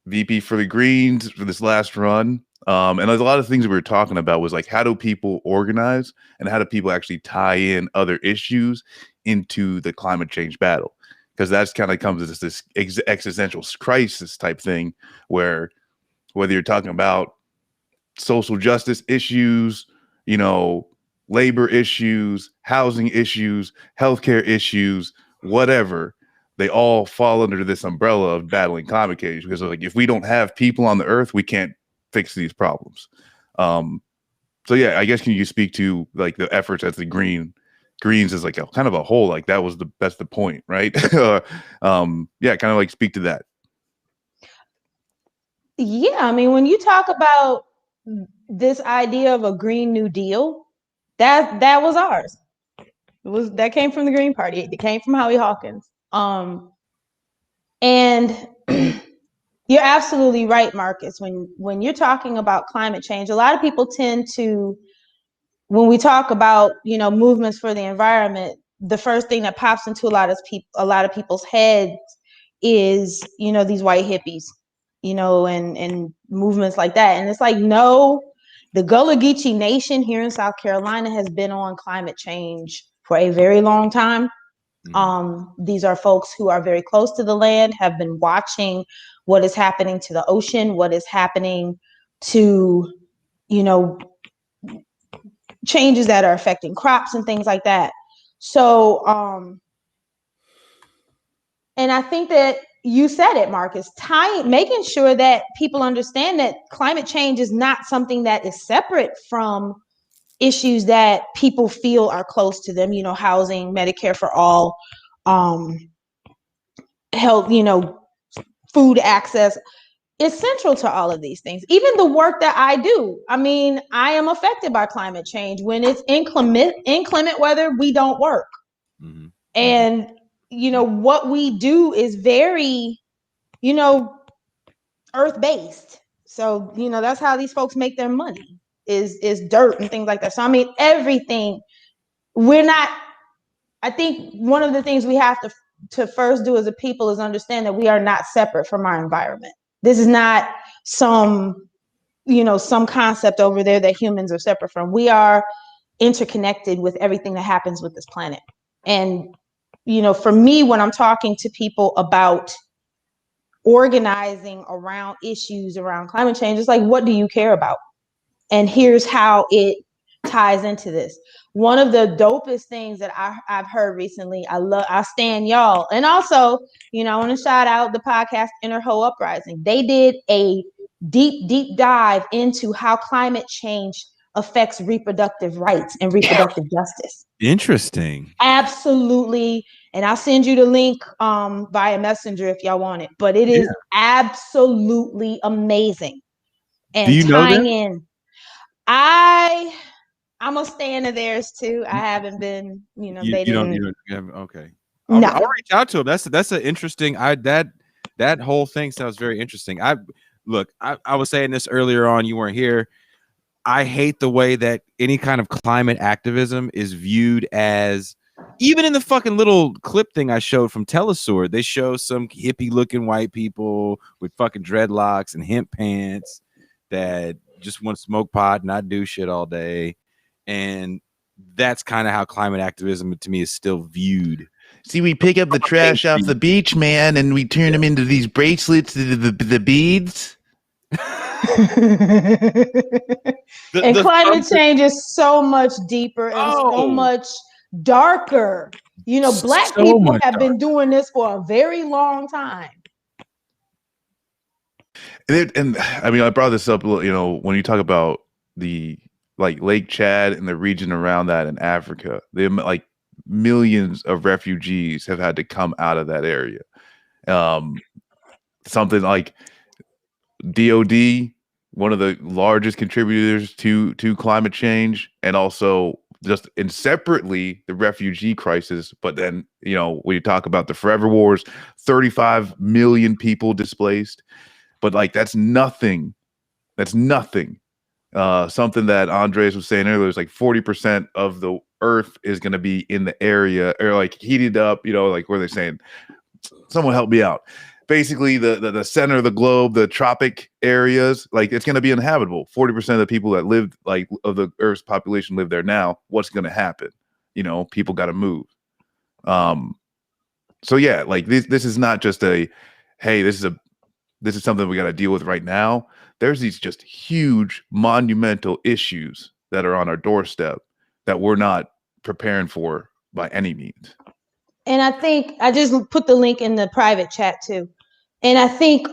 Speaker 5: VP for the Greens for this last run. And there's a lot of things we were talking about was like, how do people organize and how do people actually tie in other issues into the climate change battle? because that's kind of comes as this existential crisis type thing, where whether you're talking about social justice issues, you know, labor issues, housing issues, healthcare issues, whatever, they all fall under this umbrella of battling climate change, because like if we don't have people on the earth, we can't fix these problems. So yeah, I guess can you speak to like the efforts as the Greens is like a kind of a whole, like that's the point, right? Yeah, kind of like speak to that.
Speaker 7: Yeah, I mean, when you talk about this idea of a Green New Deal, that was ours. That came from the Green Party. It came from Howie Hawkins. And you're absolutely right, Marcus. When you're talking about climate change, a lot of people tend to, when we talk about, you know, movements for the environment, the first thing that pops into a lot of people's heads is, you know, these white hippies, you know, and movements like that. And it's like, no, the Gullah Geechee Nation here in South Carolina has been on climate change for a very long time. These are folks who are very close to the land, have been watching what is happening to the ocean, what is happening to, you know, changes that are affecting crops and things like that. So, and I think that you said it, Marcus, making sure that people understand that climate change is not something that is separate from issues that people feel are close to them, you know, housing, Medicare for all, health, you know, food access is central to all of these things. Even the work that I do. I mean, I am affected by climate change. When it's inclement weather, we don't work. Mm-hmm. And, you know, what we do is very, you know, earth-based. So, you know, that's how these folks make their money is dirt and things like that. So, I mean, everything, I think one of the things we have to first do as a people is understand that we are not separate from our environment. This is not some concept over there that humans are separate from. We are interconnected with everything that happens with this planet. And, you know, for me, when I'm talking to people about organizing around issues around climate change, it's like, what do you care about? And here's how it ties into this. One of the dopest things that I've heard recently, I stand y'all. And also, you know, I want to shout out the podcast Inner Ho Uprising. They did a deep dive into how climate change affects reproductive rights and reproductive justice.
Speaker 3: Interesting.
Speaker 7: Absolutely. And I'll send you the link via Messenger if y'all want it. But it is absolutely amazing. And
Speaker 3: do you know them?
Speaker 7: in, I'm a fan of theirs too. I haven't been, you know, they didn't.
Speaker 3: Okay.
Speaker 7: No.
Speaker 3: I'll reach out to them. That's an interesting. That whole thing sounds very interesting. I was saying this earlier on. You weren't here. I hate the way that any kind of climate activism is viewed as, even in the fucking little clip thing I showed from Telesur, they show some hippie looking white people with fucking dreadlocks and hemp pants that just want to smoke pot and not do shit all day. And that's kind of how climate activism to me is still viewed.
Speaker 5: See, we pick up the trash off the beach, man, and we turn them into these bracelets, the beads.
Speaker 7: And climate change is so much deeper and so much darker. You know, Black people have been doing this for a very long time.
Speaker 5: And I mean, I brought this up, you know, when you talk about the like Lake Chad and the region around that in Africa, they like millions of refugees have had to come out of that area. Something like DOD, one of the largest contributors to climate change, and also just and separately the refugee crisis. But then, you know, when you talk about the forever wars, 35 million people displaced. But like that's nothing. That's nothing. Something that Andres was saying earlier is like 40% of the Earth is going to be in the area or like heated up. You know, like where they're saying, someone help me out. Basically, the center of the globe, the tropic areas, like it's going to be uninhabitable. 40% of the people that live, like of the Earth's population, live there now. What's going to happen? You know, people got to move. So yeah, like this is not just a, hey, this is something we got to deal with right now. There's these just huge monumental issues that are on our doorstep that we're not preparing for by any means.
Speaker 7: And I think I just put the link in the private chat too. And I think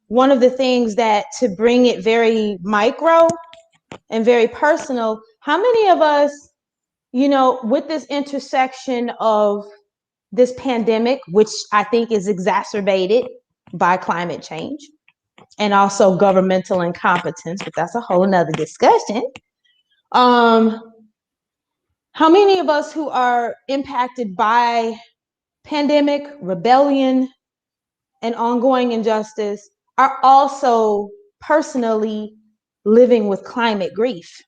Speaker 7: one of the things that, to bring it very micro and very personal, how many of us, you know, with this intersection of this pandemic, which I think is exacerbated by climate change and also governmental incompetence, but that's a whole nother discussion. How many of us who are impacted by pandemic, rebellion, and ongoing injustice are also personally living with climate grief?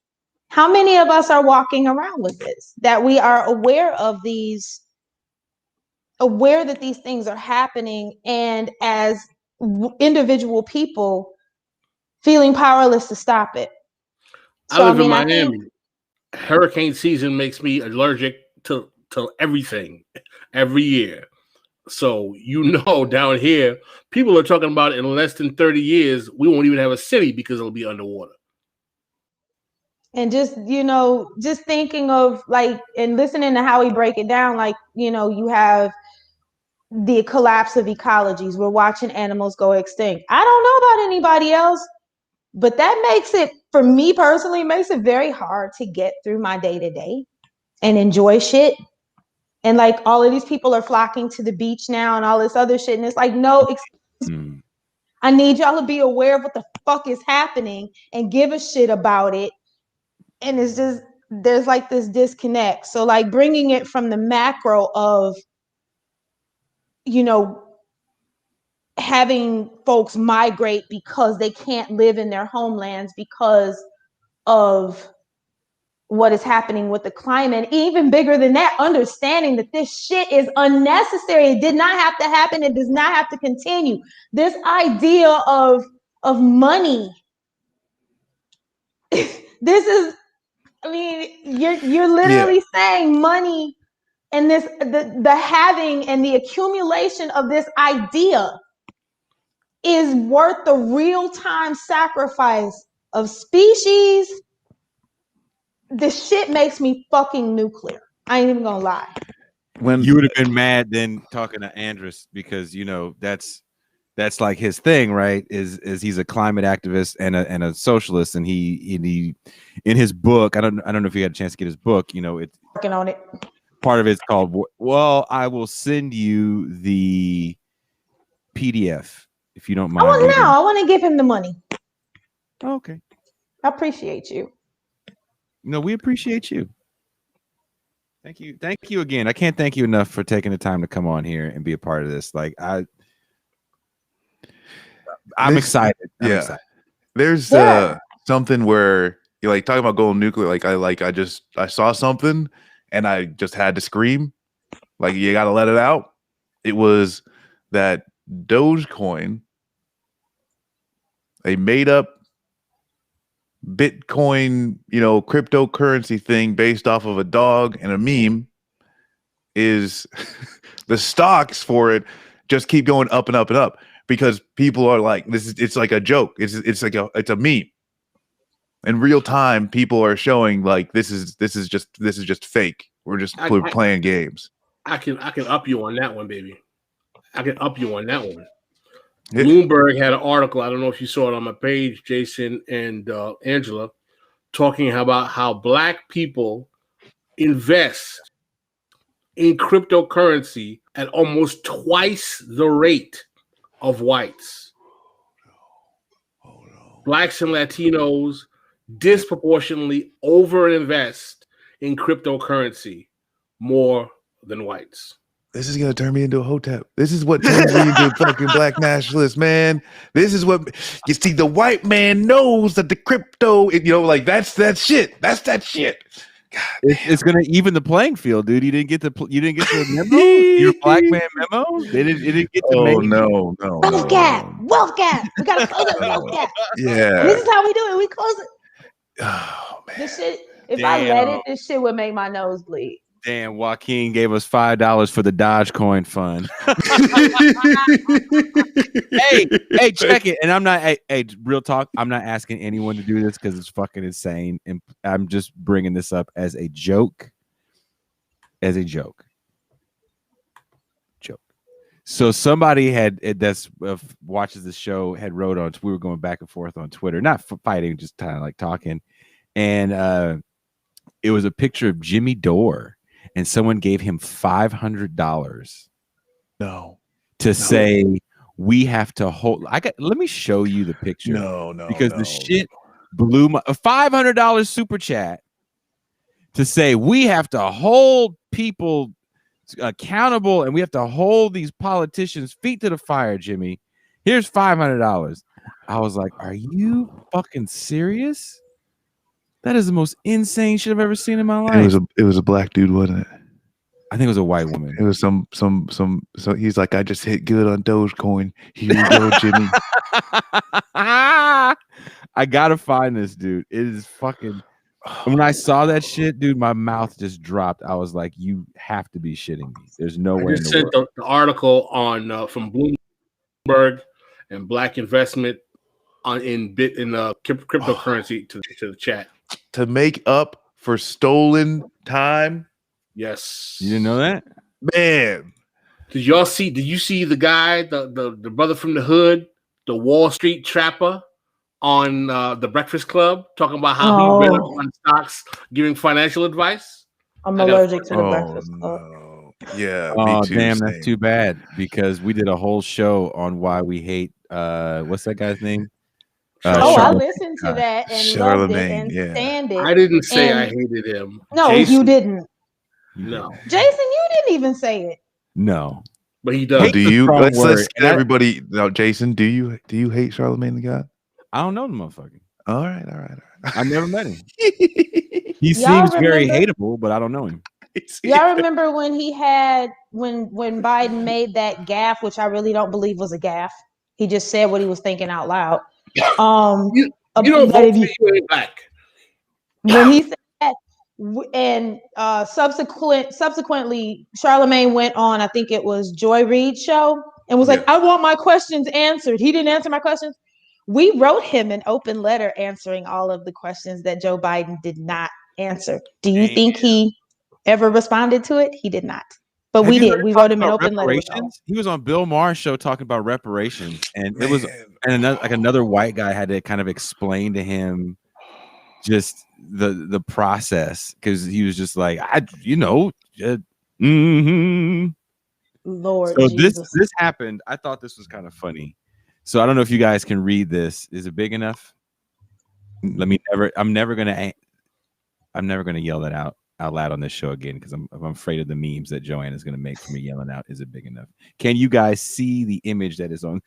Speaker 7: How many of us are walking around with this, that we are aware of these, aware that these things are happening, and as individual people feeling powerless to stop it?
Speaker 4: I live in Miami. Hurricane season makes me allergic to everything every year. So, you know, down here, people are talking about in less than 30 years, we won't even have a city because it'll be underwater.
Speaker 7: And just, you know, just thinking of like, and listening to how we break it down, like, you know, you have the collapse of ecologies. We're watching animals go extinct. I don't know about anybody else, but that makes it, for me personally, makes it very hard to get through my day to day and enjoy shit. And like all of these people are flocking to the beach now and all this other shit. And it's like, no, I need y'all to be aware of what the fuck is happening and give a shit about it. And it's just, there's like this disconnect. So like bringing it from the macro of, you know, having folks migrate because they can't live in their homelands because of what is happening with the climate. Even bigger than that, understanding that this shit is unnecessary. It did not have to happen. It does not have to continue. This idea of money, this is, I mean, you're literally saying money and this, the having and the accumulation of this idea is worth the real-time sacrifice of species. This shit makes me fucking nuclear. I ain't even gonna lie.
Speaker 3: When you would have been mad then talking to Andres, because you know that's like his thing, right? Is he's a climate activist and a socialist, and he in his book, I don't know if you had a chance to get his book. You know, it's
Speaker 7: working on it.
Speaker 3: Part of it's called, well, I will send you the PDF if you don't mind.
Speaker 7: I want to give him the money.
Speaker 3: Okay.
Speaker 7: I appreciate you.
Speaker 3: No, we appreciate you. Thank you again. I can't thank you enough for taking the time to come on here and be a part of this. Like I'm excited. I'm excited.
Speaker 5: There's something where you're like talking about going nuclear. I saw something and I just had to scream. Like, you got to let it out. It was that Dogecoin, a made up Bitcoin, you know, cryptocurrency thing based off of a dog and a meme, is the stocks for it just keep going up and up and up because people are like, it's like a joke. It's a meme. In real time, people are showing like this is just fake. We're playing games. I can
Speaker 4: up you on that one, baby. I can up you on that one. Yeah. Bloomberg had an article, I don't know if you saw it on my page, Jason and Angela, talking about how Black people invest in cryptocurrency at almost twice the rate of whites. Blacks and Latinos disproportionately overinvest in cryptocurrency more than whites.
Speaker 5: This is gonna turn me into a hotep. This is what turns me into a fucking black nationalist, man. This is what you see. The white man knows that the crypto, like that's that shit. That's that shit. God,
Speaker 3: it's gonna even the playing field, dude. You didn't get the memo. Your black man memo. It didn't get the.
Speaker 5: Oh no.
Speaker 7: Wealth gap. We gotta close it. Wealth gap.
Speaker 5: Yeah.
Speaker 7: This is how we do it. We close it.
Speaker 5: Oh man.
Speaker 7: This shit. If I let it, this shit would make my nose bleed.
Speaker 3: Damn, Joaquin gave us $5 for the Dogecoin fund. hey, check it. And I'm not, hey, real talk. I'm not asking anyone to do this because it's fucking insane. And I'm just bringing this up as a joke. Joke. So somebody watches the show had wrote on. We were going back and forth on Twitter, not fighting, just kind of like talking, and it was a picture of Jimmy Dore, and someone gave him $500. To say we have to hold. Let me show you the picture. Because the shit blew my a $500 super chat to say we have to hold people accountable and we have to hold these politicians' feet to the fire. Jimmy, here's $500. I was like, are you fucking serious? That is the most insane shit I've ever seen in my life.
Speaker 5: It was a black dude, wasn't it?
Speaker 3: I think it was a white woman.
Speaker 5: It was some. So he's like, I just hit good on Dogecoin. Here you go, Jimmy.
Speaker 3: I gotta find this dude. It is fucking. When I saw that shit, dude, my mouth just dropped. I was like, "You have to be shitting me." There's no way.
Speaker 4: I just sent the article on from Bloomberg and Black Investment in cryptocurrency to the chat
Speaker 5: to make up for stolen time.
Speaker 4: Yes,
Speaker 3: you didn't know that,
Speaker 5: man.
Speaker 4: Did you see the guy, the brother from the hood, the Wall Street trapper? On the Breakfast Club, talking about how he read up on stocks, giving financial advice.
Speaker 7: I'm allergic to the Breakfast Club.
Speaker 5: No. Yeah.
Speaker 3: Oh,
Speaker 5: me too,
Speaker 3: damn,
Speaker 5: same.
Speaker 3: that's too bad because we did a whole show on why we hate. What's that guy's name?
Speaker 7: I listened to that and loved it and stand it.
Speaker 4: I didn't say I hated him.
Speaker 7: No,
Speaker 4: Jason,
Speaker 7: you didn't.
Speaker 4: No,
Speaker 7: Jason, you didn't even say it.
Speaker 3: No,
Speaker 4: but he does.
Speaker 5: Do you? Let's get everybody. No, Jason, do you hate Charlemagne the God?
Speaker 3: I don't know the motherfucker.
Speaker 5: All right.
Speaker 3: I never met him. He seems very hateable, but I don't know him.
Speaker 7: Y'all remember when he had when Biden made that gaffe, which I really don't believe was a gaffe. He just said what he was thinking out loud.
Speaker 4: You don't vote for you back.
Speaker 7: When he said that, and subsequently, Charlemagne went on, I think it was Joy Reid's show, and was like, I want my questions answered. He didn't answer my questions. We wrote him an open letter answering all of the questions that Joe Biden did not answer. Do you think he ever responded to it? He did not. But we did. We wrote him an open letter.
Speaker 3: He was on Bill Maher's show talking about reparations, and it was another white guy had to kind of explain to him just the process because he was just like,
Speaker 7: Lord.
Speaker 3: So
Speaker 7: Jesus.
Speaker 3: this happened. I thought this was kind of funny. So I don't know if you guys can read this. Is it big enough? I'm never gonna yell that out loud on this show again because I'm afraid of the memes that Joanne is gonna make for me yelling out. Is it big enough? Can you guys see the image that is on?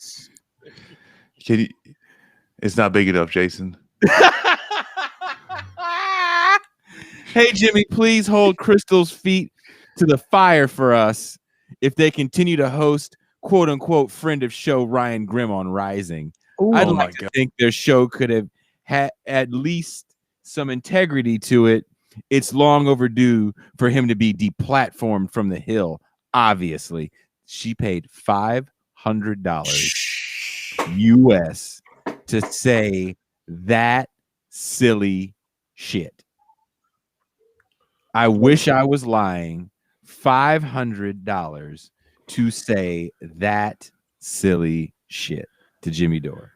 Speaker 5: It's not big enough, Jason.
Speaker 3: Hey Jimmy, please hold Crystal's feet to the fire for us if they continue to host "quote unquote" friend of show Ryan Grimm on Rising. I'd like to think their show could have had at least some integrity to it. It's long overdue for him to be deplatformed from the Hill. Obviously, she paid $500 US to say that silly shit. I wish I was lying. $500 to say that silly shit to Jimmy Dore.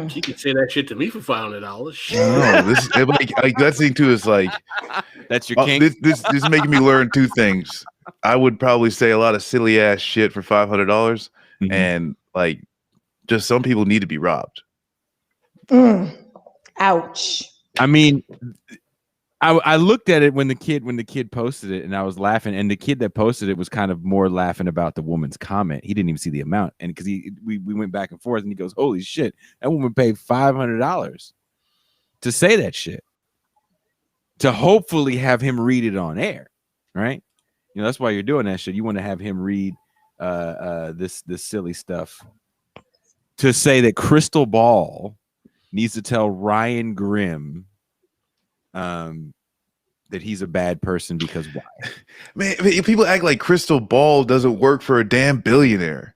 Speaker 4: She could say that shit to me for $500.
Speaker 5: No, this that thing too is like
Speaker 3: that's your king.
Speaker 5: This is making me learn two things. I would probably say a lot of silly ass shit for $500, and like just some people need to be robbed.
Speaker 7: Ouch.
Speaker 3: I mean, I looked at it when the kid posted it, and I was laughing. And the kid that posted it was kind of more laughing about the woman's comment. He didn't even see the amount, and because we went back and forth, and he goes, "Holy shit, that woman paid $500 to say that shit, to hopefully have him read it on air, right? You know that's why you're doing that shit. You want to have him read this silly stuff to say that Crystal Ball needs to tell Ryan Grimm." that he's a bad person because why?
Speaker 5: Man, people act like crystal ball doesn't work for a damn billionaire.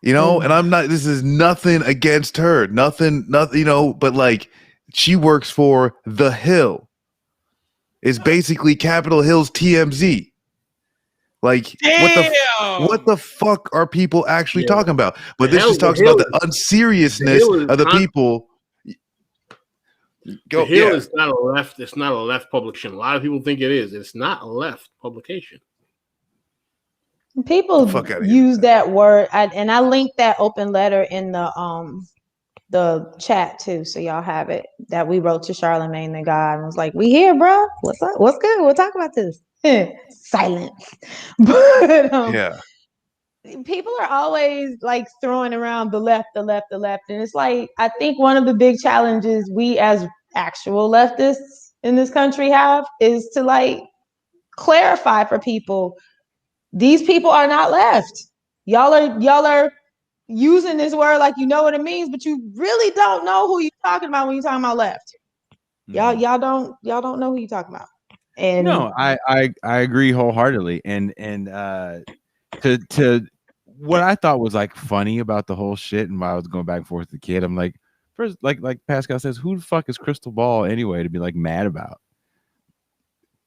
Speaker 5: You know, and I'm not, this is nothing against her. Nothing, you know, but like she works for The Hill. It's basically Capitol Hill's TMZ. Like, what the fuck are people actually talking about? But this just talks about the unseriousness of the people.
Speaker 4: The Hill is not a left. It's not a left publication. A lot of people think it is. It's not a left publication.
Speaker 7: People use that word, and I linked that open letter in the chat too, so y'all have it. That we wrote to Charlemagne the God and was like, "We here, bro. What's up? What's good? We'll talk about this." Silence. But people are always like throwing around the left, and it's like I think one of the big challenges we as actual leftists in this country have is to like clarify for people. These people are not left. Y'all are using this word like you know what it means, but you really don't know who you're talking about when you're talking about left. Y'all don't know who you're talking about. And
Speaker 3: no, I agree wholeheartedly. And to what I thought was like funny about the whole shit, and while I was going back and forth with the kid, I'm like, first, like Pascal says, who the fuck is Crystal Ball anyway to be like mad about?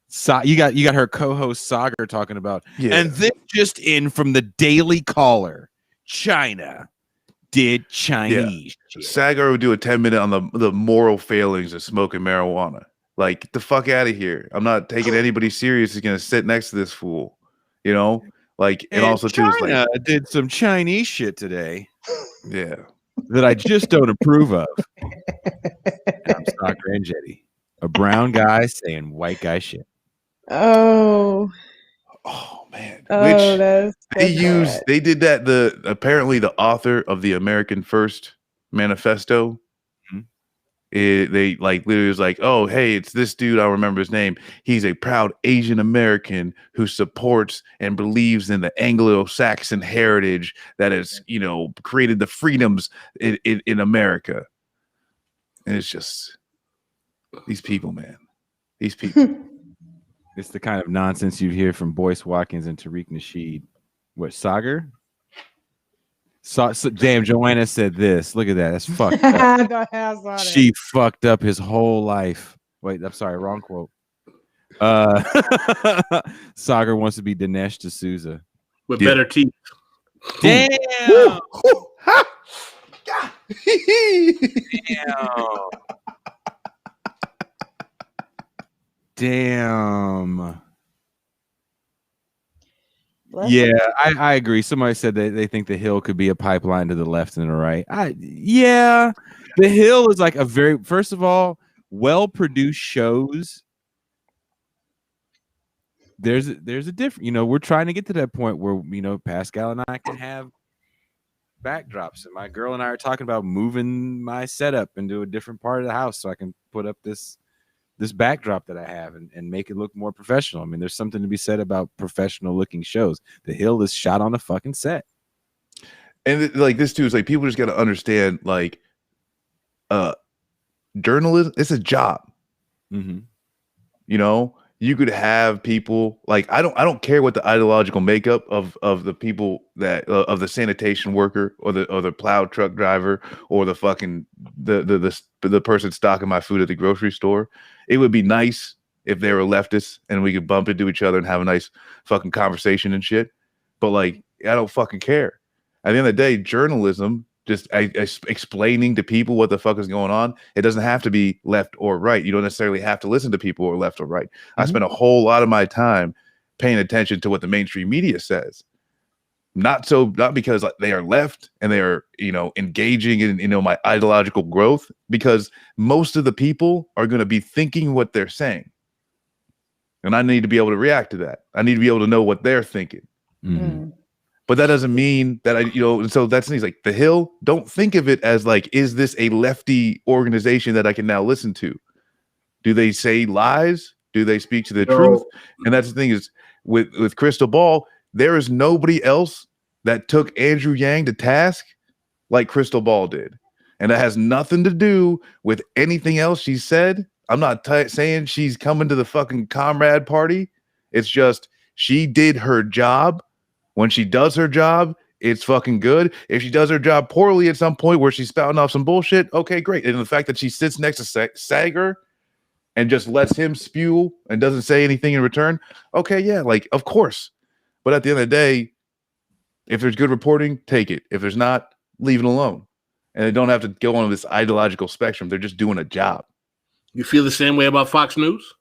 Speaker 3: So you got her co-host Sagar talking about, and this just in from the Daily Caller, China did Chinese shit.
Speaker 5: Sagar would do a 10-minute on the moral failings of smoking marijuana. Like, get the fuck out of here. I'm not taking anybody serious who's gonna sit next to this fool. You know? Like, and also
Speaker 3: China
Speaker 5: too, it's like,
Speaker 3: did some Chinese shit today.
Speaker 5: Yeah.
Speaker 3: That I just don't approve of. I'm Sagar and Jetty. A brown guy saying white guy shit.
Speaker 5: Oh man. Which they did that. Apparently the author of the American First Manifesto, they like literally was like, oh hey, it's this dude, I remember his name. He's a proud Asian American who supports and believes in the Anglo-Saxon heritage that has, you know, created the freedoms in America. And it's just these people, man. These people.
Speaker 3: It's the kind of nonsense you hear from Boyce Watkins and Tariq Nasheed. What, Sagar? So, damn, Joanna said this. Look at that. That's fucked up. She fucked up his whole life. Wait, I'm sorry. Wrong quote. Sagar wants to be Dinesh D'Souza.
Speaker 4: With better teeth.
Speaker 3: Damn. Damn. Yeah, I agree. Somebody said that they think the Hill could be a pipeline to the left and the right. The Hill is like a very, first of all, well-produced shows. There's a different, you know, we're trying to get to that point where, you know, Pascal and I can have backdrops, and my girl and I are talking about moving my setup into a different part of the house so I can put up this backdrop that I have and make it look more professional. I mean, there's something to be said about professional looking shows. The Hill is shot on a fucking set.
Speaker 5: And like this too is like, people just got to understand, like, journalism, it's a job. You know, you could have people like, I don't care what the ideological makeup of the people that of the sanitation worker or the plow truck driver or the fucking the person stocking my food at the grocery store. It would be nice if they were leftists and we could bump into each other and have a nice fucking conversation and shit. But like, I don't fucking care. At the end of the day, journalism, just explaining to people what the fuck is going on. It doesn't have to be left or right. You don't necessarily have to listen to people who are left or right. I spend a whole lot of my time paying attention to what the mainstream media says. Not because like they are left and they are, you know, engaging in, you know, my ideological growth, because most of the people are going to be thinking what they're saying. And I need to be able to react to that. I need to be able to know what they're thinking. But that doesn't mean that and so that's things like the Hill. Don't think of it as like, is this a lefty organization that I can now listen to? Do they say lies? Do they speak to the truth? And that's the thing is with Crystal Ball, there is nobody else that took Andrew Yang to task like Crystal Ball did. And that has nothing to do with anything else she said I'm not saying she's coming to the fucking comrade party. It's just she did her job. When she does her job, it's fucking good. If she does her job poorly at some point where she's spouting off some bullshit, okay, great. And the fact that she sits next to Sager and just lets him spew and doesn't say anything in return, okay, yeah, like, of course. But at the end of the day, if there's good reporting, take it. If there's not, leave it alone. And they don't have to go on this ideological spectrum. They're just doing a job.
Speaker 4: You feel the same way about Fox News?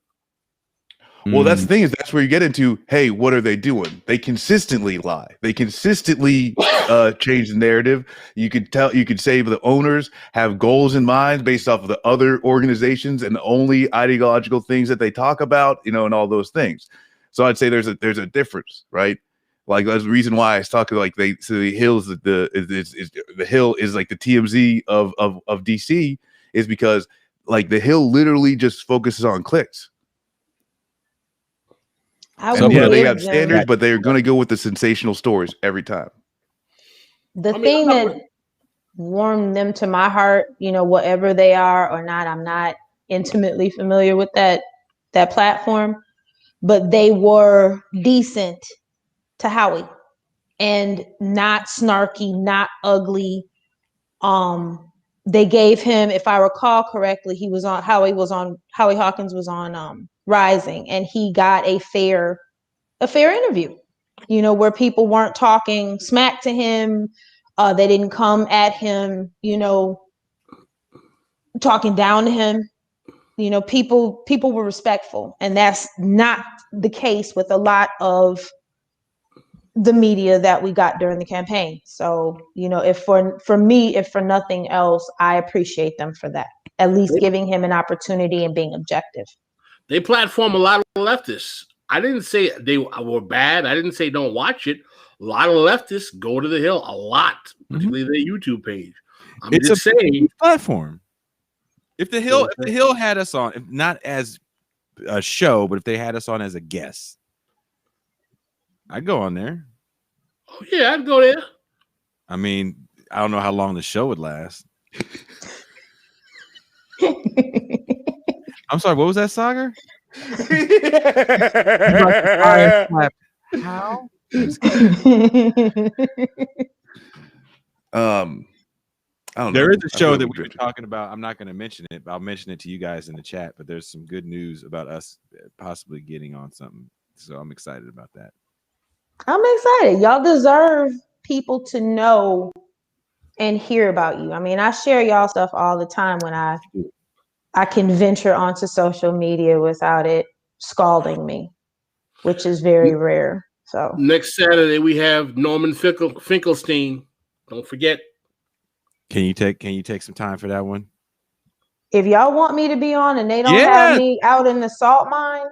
Speaker 5: Well, that's the thing is that's where you get into, hey, what are they doing? They consistently lie. They consistently change the narrative. You could say the owners have goals in mind based off of the other organizations and the only ideological things that they talk about, and all those things. So I'd say there's a difference, right? Like that's the reason why I was talking like the Hill is the Hill is like the TMZ of DC is because like the Hill literally just focuses on clicks. They have standards, but they're going to go with the sensational stories every time.
Speaker 7: The thing that warmed them to my heart, whatever they are or not, I'm not intimately familiar with that platform, but they were decent to Howie and not snarky, not ugly. They gave him, if I recall correctly, Howie Hawkins was on Rising, and he got a fair interview, where people weren't talking smack to him. They didn't come at him, talking down to him. People were respectful, and that's not the case with a lot of the media that we got during the campaign. So, if for me, if for nothing else, I appreciate them for that, at least giving him an opportunity and being objective. They
Speaker 4: platform a lot of leftists. I didn't say they were bad. I didn't say don't watch it. A lot of leftists go to the Hill a lot, particularly their YouTube page.
Speaker 3: It's just saying platform. If the Hill had us on, if not as a show, but if they had us on as a guest, I'd go on there.
Speaker 4: Oh yeah, I'd go there.
Speaker 3: I mean, I don't know how long the show would last. I'm sorry, what was that, Sagar? How?
Speaker 5: I don't know.
Speaker 3: There is a show that we've been talking about. I'm not going to mention it, but I'll mention it to you guys in the chat. But there's some good news about us possibly getting on something. So I'm excited about that.
Speaker 7: I'm excited. Y'all deserve people to know and hear about you. I mean, I share y'all stuff all the time when I can venture onto social media without it scalding me, which is very rare. So
Speaker 4: next Saturday we have Norman Finkelstein. Don't forget.
Speaker 3: Can you take some time for that one?
Speaker 7: If y'all want me to be on and they don't have me out in the salt mine,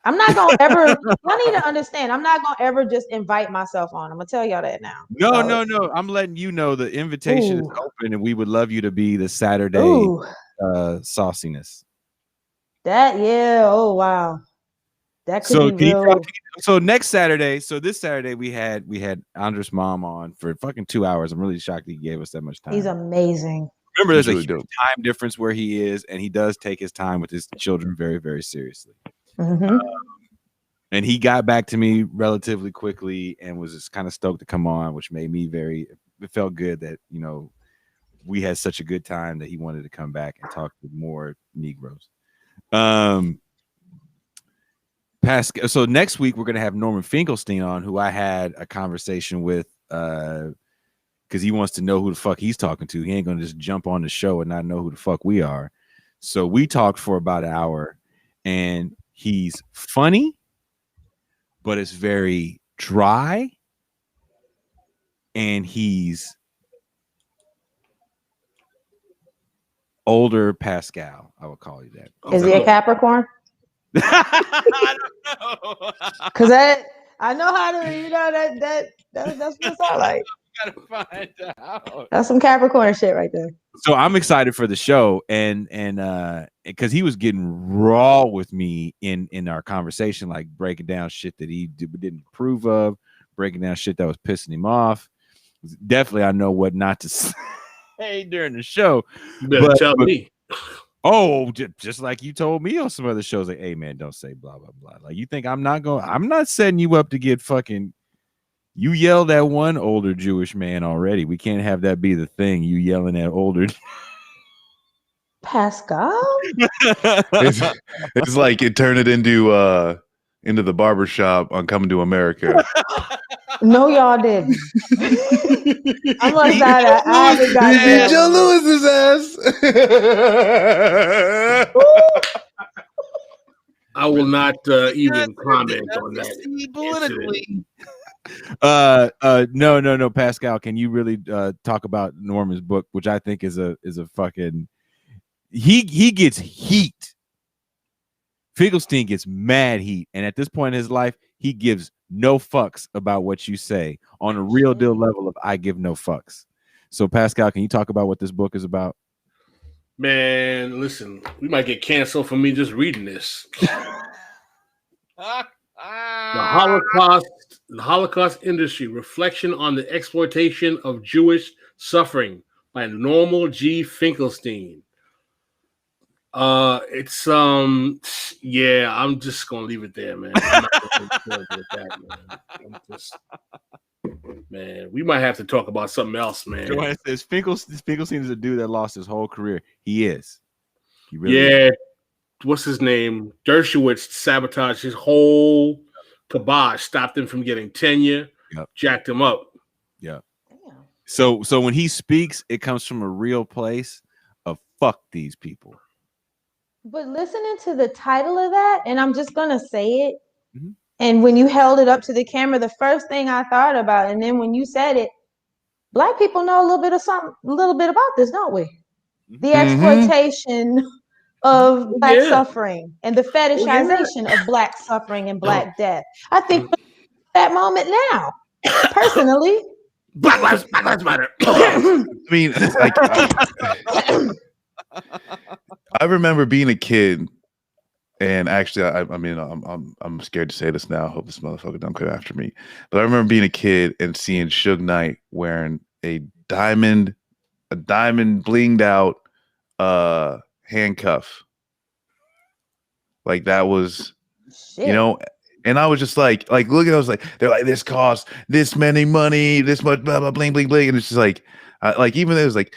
Speaker 7: I'm not gonna ever. Y'all need to understand. I'm not gonna ever just invite myself on. I'm gonna tell y'all that now.
Speaker 3: No. I'm letting you know the invitation is open, and we would love you to be the Saturday sauciness.
Speaker 7: Oh wow. That could be real.
Speaker 3: So next Saturday, this Saturday we had Andres Malm on for fucking 2 hours. I'm really shocked he gave us that much time.
Speaker 7: He's amazing.
Speaker 3: Remember, there's a huge time difference where he is, and he does take his time with his children very, very seriously.
Speaker 7: Mm-hmm.
Speaker 3: And he got back to me relatively quickly and was just kind of stoked to come on, which made me it felt good that, we had such a good time that he wanted to come back and talk to more Negroes. Pascal. So next week we're gonna have Norman Finkelstein on, who I had a conversation with, because he wants to know who the fuck he's talking to. He ain't gonna just jump on the show and not know who the fuck we are. So we talked for about an hour, and he's funny, but it's very dry, and he's older Pascal. I would call you that.
Speaker 7: Is he a Capricorn?
Speaker 3: I don't know.
Speaker 7: Because I know how to, that's what it sounds like.
Speaker 3: Gotta find out.
Speaker 7: That's some Capricorn shit right there.
Speaker 3: So I'm excited for the show, and because he was getting raw with me in our conversation, like breaking down shit that he didn't approve of, breaking down shit that was pissing him off. Definitely, I know what not to say during the show.
Speaker 4: You better tell me.
Speaker 3: Oh, just like you told me on some other shows, like, hey man, don't say blah blah blah. Like, you think I'm not setting you up to get fucking. You yelled at one older Jewish man already. We can't have that be the thing. You yelling at older.
Speaker 7: Pascal?
Speaker 5: It's like it turned it into the barbershop on Coming to America.
Speaker 7: No, y'all didn't. I must not. I haven't got that.
Speaker 5: Joe Lewis's ass.
Speaker 4: I will not even comment on that politically.
Speaker 3: No, Pascal, can you really talk about Norman's book, which I think is a fucking he gets heat. Finkelstein gets mad heat, and at this point in his life, he gives no fucks about what you say on a real deal level of I give no fucks. So Pascal, can you talk about what this book is about?
Speaker 4: Man, listen, we might get canceled for me just reading this. The Holocaust industry, reflection on the exploitation of Jewish suffering by Normal G. Finkelstein. It's yeah, I'm just gonna leave it there, man. I'm not gonna go with that, man. We might have to talk about something else, man.
Speaker 3: Joanne says Finkelstein is a dude that lost his whole career. He is. He really
Speaker 4: is. What's his name? Dershowitz sabotaged his whole kibosh, stopped him from getting tenure, jacked him up.
Speaker 3: Yeah. So when he speaks, it comes from a real place of fuck these people.
Speaker 7: But listening to the title of that, and I'm just gonna say it, and when you held it up to the camera, the first thing I thought about, and then when you said it, Black people know a little bit about this, don't we? The exploitation of Black suffering and the fetishization of Black suffering and Black death. I think that moment now, personally.
Speaker 4: Black lives matter.
Speaker 5: I mean, like, I remember being a kid, and actually, I mean, I'm scared to say this now. I hope this motherfucker don't come after me. But I remember being a kid and seeing Suge Knight wearing a diamond blinged out handcuff. Like that was, you know, and I was just like, look at, I was like, they're like, this costs this many money, this much, blah blah bling bling bling, and it's just like even though it was like,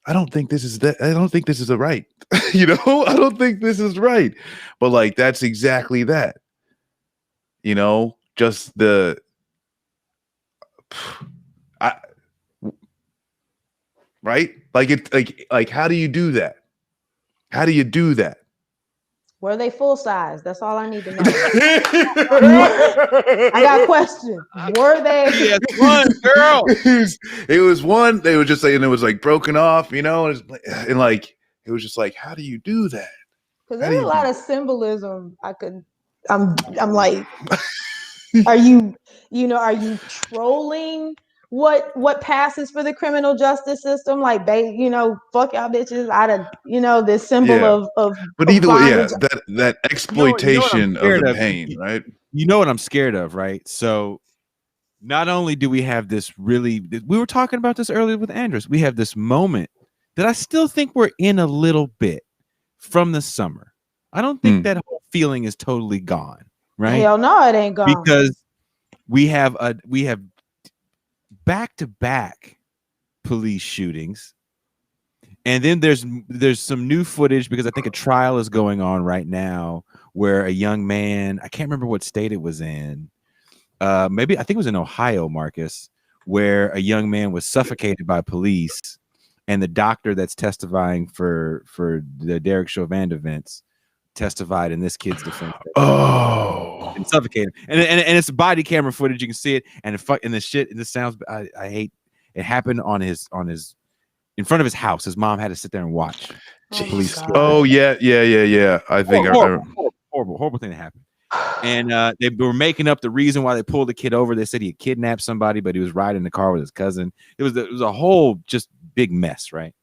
Speaker 5: I don't think this is a right. You know, I don't think this is right. But like that's exactly that. You know, just the right? Like it like how do you do that? How do you do that?
Speaker 7: Were they full size? That's all I need to know. I got questions. Were they?
Speaker 3: Yes, one girl.
Speaker 5: It was one. They were just saying it was like broken off, you know, and like it was just like, how do you do that?
Speaker 7: Because there's a lot of symbolism. I'm like, are you trolling what passes for the criminal justice system? Like, you know, fuck y'all bitches out of, you know, this symbol of
Speaker 5: but either way,
Speaker 7: bondage.
Speaker 5: that exploitation of the pain, right?
Speaker 3: You know what I'm scared of, right? So not only do we have this we were talking about this earlier with Andres, we have this moment that I still think we're in a little bit from the summer. I don't think that whole feeling is totally gone, right?
Speaker 7: Hell no, it ain't gone.
Speaker 3: Because we have back-to-back police shootings, and then there's some new footage because I think a trial is going on right now where a young man, I can't remember what state it was in, maybe I think it was in Ohio, Marcus, where a young man was suffocated by police, and the doctor that's testifying for the Derek Chauvin events testified in this kid's defense. And suffocated, and it's body camera footage. You can see it, and the shit. And this sounds. I hate. It happened on his in front of his house. His mom had to sit there and watch. Police.
Speaker 5: Oh yeah. I think
Speaker 3: horrible thing to happen. And they were making up the reason why they pulled the kid over. They said he had kidnapped somebody, but he was riding in the car with his cousin. It was a whole just big mess, right?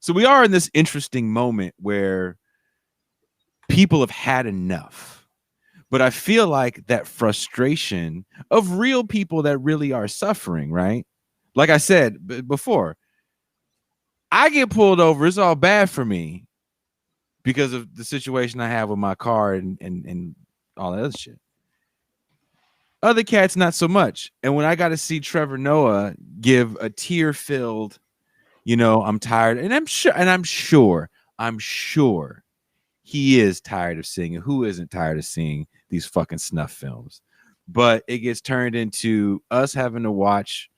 Speaker 3: So we are in this interesting moment where people have had enough. But I feel like that frustration of real people that really are suffering, right? Like I said before, I get pulled over, it's all bad for me because of the situation I have with my car and all that other shit. Other cats, not so much. And when I got to see Trevor Noah give a tear-filled, I'm tired, and I'm sure he is tired of seeing it. Who isn't tired of seeing these fucking snuff films? But it gets turned into us having to watch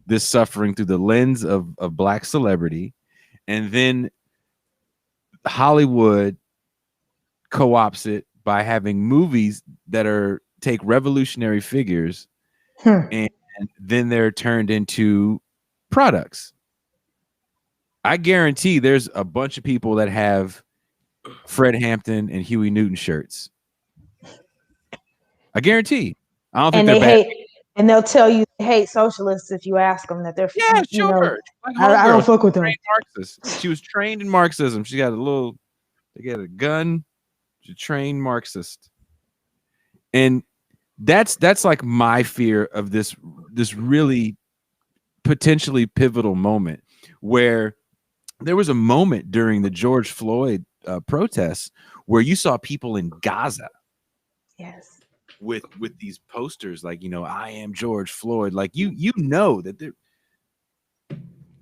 Speaker 3: this suffering through the lens of black celebrity, and then Hollywood co-ops it by having movies that take revolutionary figures and then they're turned into products. I guarantee there's a bunch of people that have Fred Hampton and Huey Newton shirts. I guarantee. I don't think
Speaker 7: And
Speaker 3: they're bad.
Speaker 7: and they'll tell you they hate socialists if you ask them that they're.
Speaker 3: Yeah, sure. Like
Speaker 7: I don't fuck with them.
Speaker 3: Marxist. She was trained in Marxism. They got a gun. She's a trained Marxist. And that's like my fear of this really potentially pivotal moment, where there was a moment during the George Floyd protests where you saw people in Gaza,
Speaker 7: yes,
Speaker 3: with these posters like, I am George Floyd. Like that they're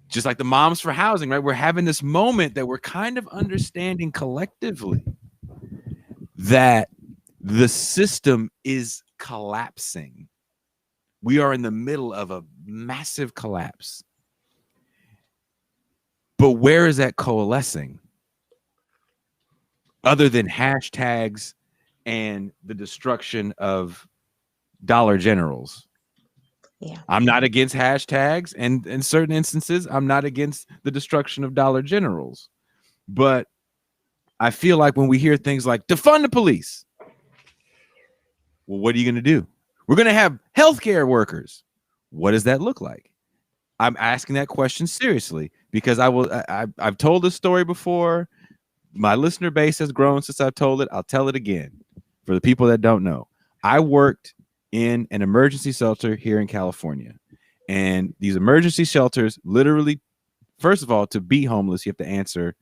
Speaker 3: just like the Moms for Housing, right? We're having this moment that we're kind of understanding collectively that the system is collapsing. We are in the middle of a massive collapse. But where is that coalescing? Other than hashtags and the destruction of Dollar Generals.
Speaker 7: Yeah.
Speaker 3: I'm not against hashtags, and in certain instances, I'm not against the destruction of Dollar Generals. But I feel like when we hear things like defund the police, well, what are you going to do? We're going to have healthcare workers. What does that look like? I'm asking that question seriously because I've told this story before. My listener base has grown since I've told it. I'll tell it again for the people that don't know. I worked in an emergency shelter here in California, and these emergency shelters literally, first of all, to be homeless, you have to answer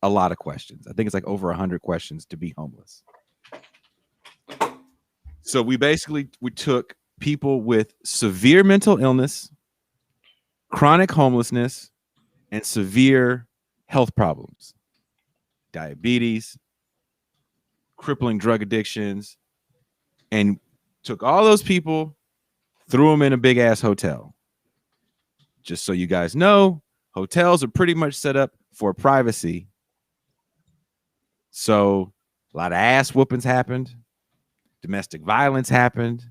Speaker 3: a lot of questions. I think it's like over 100 questions to be homeless. So we took people with severe mental illness, chronic homelessness, and severe health problems, diabetes, crippling drug addictions, and took all those people, threw them in a big ass hotel. Just so you guys know, hotels are pretty much set up for privacy. So a lot of ass whoopings happened. Domestic violence happened.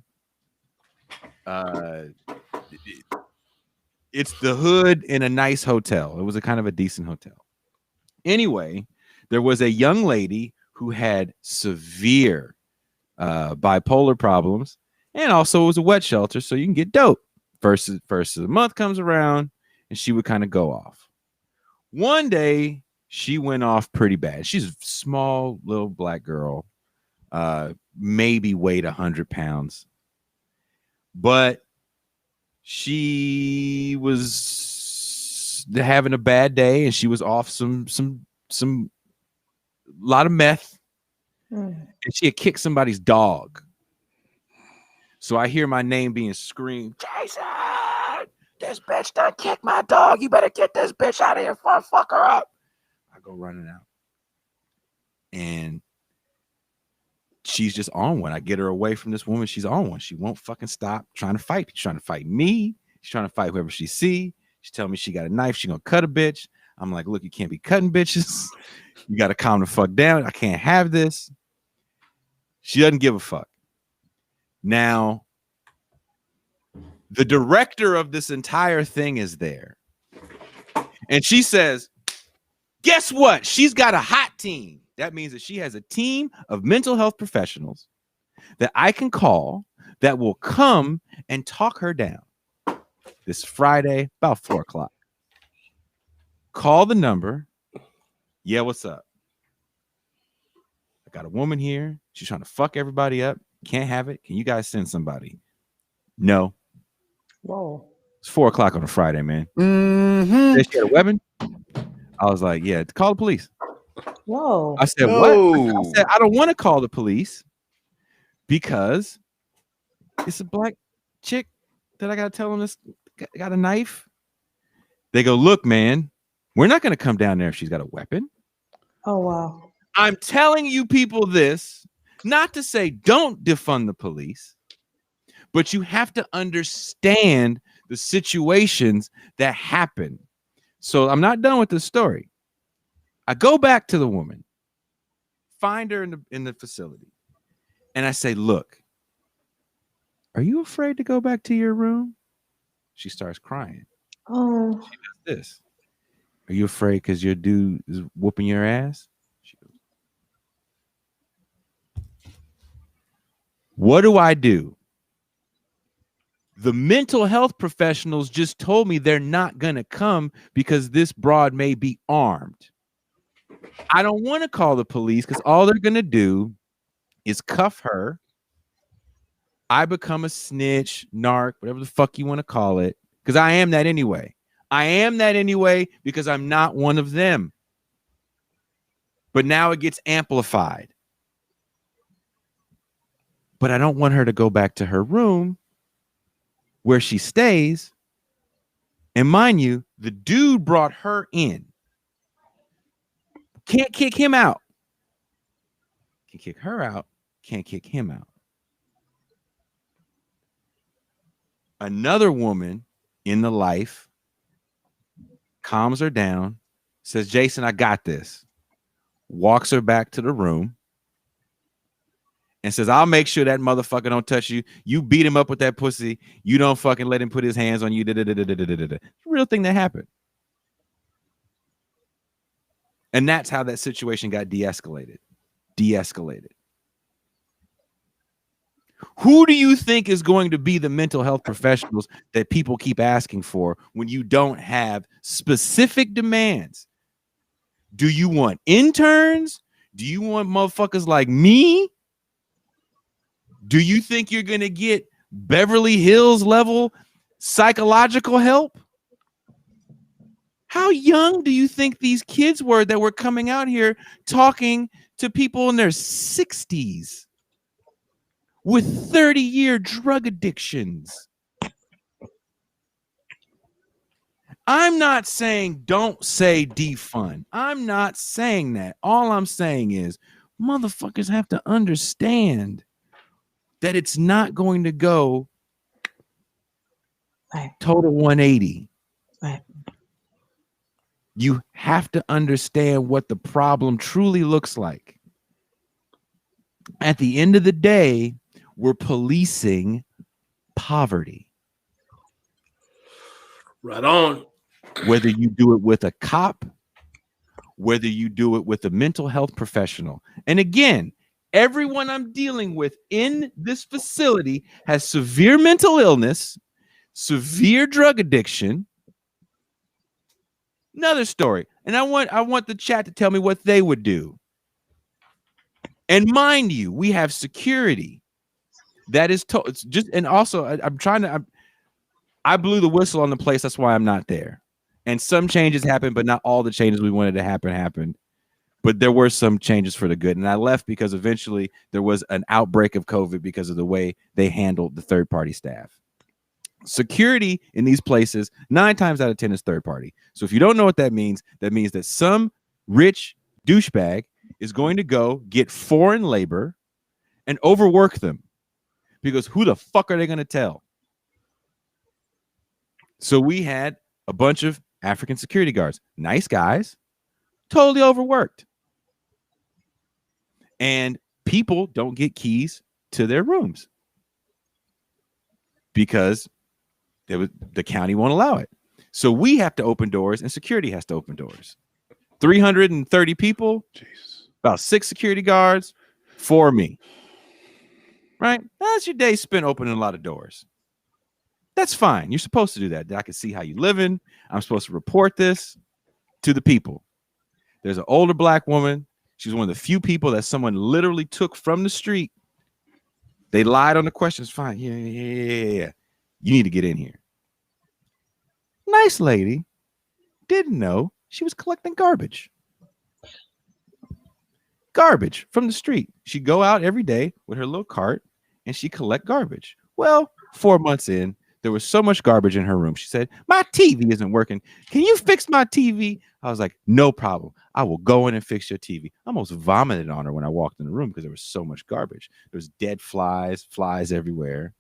Speaker 3: It's the hood in a nice hotel. It was a kind of a decent hotel. Anyway, there was a young lady who had severe bipolar problems, and also it was a wet shelter, so you can get dope. First of the month comes around, and she would kind of go off. One day, she went off pretty bad. She's a small little black girl, maybe weighed 100 pounds, but she was having a bad day, and she was off some lot of meth, and she had kicked somebody's dog. So I hear my name being screamed, Jason, this bitch done kicked my dog. You better get this bitch out of here before I fuck her up. I go running out, and she's just on one. I get her away from this woman. She's on one. She won't fucking stop trying to fight. She's trying to fight me. She's trying to fight whoever she see. She's telling me she got a knife. She gonna cut a bitch. I'm like, look, you can't be cutting bitches. You got to calm the fuck down. I can't have this. She doesn't give a fuck. Now, the director of this entire thing is there. And she says, guess what? She's got a hot team. That means that she has a team of mental health professionals that I can call that will come and talk her down this Friday, about 4:00. Call the number. Yeah, what's up? I got a woman here. She's trying to fuck everybody up. Can't have it. Can you guys send somebody? No.
Speaker 7: Whoa.
Speaker 3: It's 4:00 on a Friday, man.
Speaker 1: Mm-hmm.
Speaker 3: She had a weapon. I was like, yeah, call the police.
Speaker 7: Whoa.
Speaker 3: I said, what? I said, I don't want to call the police because it's a black chick that I got to tell them this got a knife. They go, look, man, we're not going to come down there if she's got a weapon.
Speaker 7: Oh, wow.
Speaker 3: I'm telling you people this, not to say don't defund the police, but you have to understand the situations that happen. So I'm not done with the story. I go back to the woman, find her in the facility, and I say, look, are you afraid to go back to your room? She starts crying.
Speaker 7: Oh.
Speaker 3: She does this. Are you afraid because your dude is whooping your ass? She goes, what do? The mental health professionals just told me they're not going to come because this broad may be armed. I don't want to call the police because all they're going to do is cuff her. I become a snitch, narc, whatever the fuck you want to call it, because I am that anyway. I am that anyway because I'm not one of them. But now it gets amplified. But I don't want her to go back to her room where she stays. And mind you, the dude brought her in. Can't kick him out. Can kick her out. Can't kick him out. Another woman in the life calms her down, says, Jason, I got this. Walks her back to the room and says, I'll make sure that motherfucker don't touch you. You beat him up with that pussy. You don't fucking let him put his hands on you. Real thing that happened. And that's how that situation got de-escalated. Who do you think is going to be the mental health professionals that people keep asking for when you don't have specific demands? Do you want interns? Do you want motherfuckers like me? Do you think you're going to get Beverly Hills level psychological help? How young do you think these kids were that were coming out here talking to people in their 60s with 30-year drug addictions? I'm not saying don't say defund. I'm not saying that. All I'm saying is motherfuckers have to understand that it's not going to go total 180.
Speaker 7: Right.
Speaker 3: You have to understand what the problem truly looks like. At the end of the day, we're policing poverty.
Speaker 4: Right on.
Speaker 3: Whether you do it with a cop, whether you do it with a mental health professional. And again, everyone I'm dealing with in this facility has severe mental illness, severe drug addiction. Another story. And I want the chat to tell me what they would do. And mind you, we have security that is just, and also I blew the whistle on the place. That's why I'm not there. And some changes happened, but not all the changes we wanted to happen happened. But there were some changes for the good. And I left because eventually there was an outbreak of COVID because of the way they handled the third-party staff. Security in these places, 9 times out of 10 is third party. So if you don't know what that means that some rich douchebag is going to go get foreign labor and overwork them. Because who the fuck are they going to tell? So we had a bunch of African security guards, nice guys, totally overworked. And people don't get keys to their rooms because the county won't allow it. So we have to open doors and security has to open doors. 330 people, Jesus. About 6 security guards, 4 me. Right? That's your day spent opening a lot of doors. That's fine. You're supposed to do that. I can see how you're living. I'm supposed to report this to the people. There's an older black woman. She's one of the few people that someone literally took from the street. They lied on the questions. Fine. Yeah. You need to get in here. Nice lady. Didn't know. She was collecting garbage. Garbage from the street. She'd go out every day with her little cart and she'd collect garbage. Well, 4 months in, there was so much garbage in her room. She said, my TV isn't working. Can you fix my TV? I was like, no problem. I will go in and fix your TV. I almost vomited on her when I walked in the room because there was so much garbage. There was dead flies everywhere.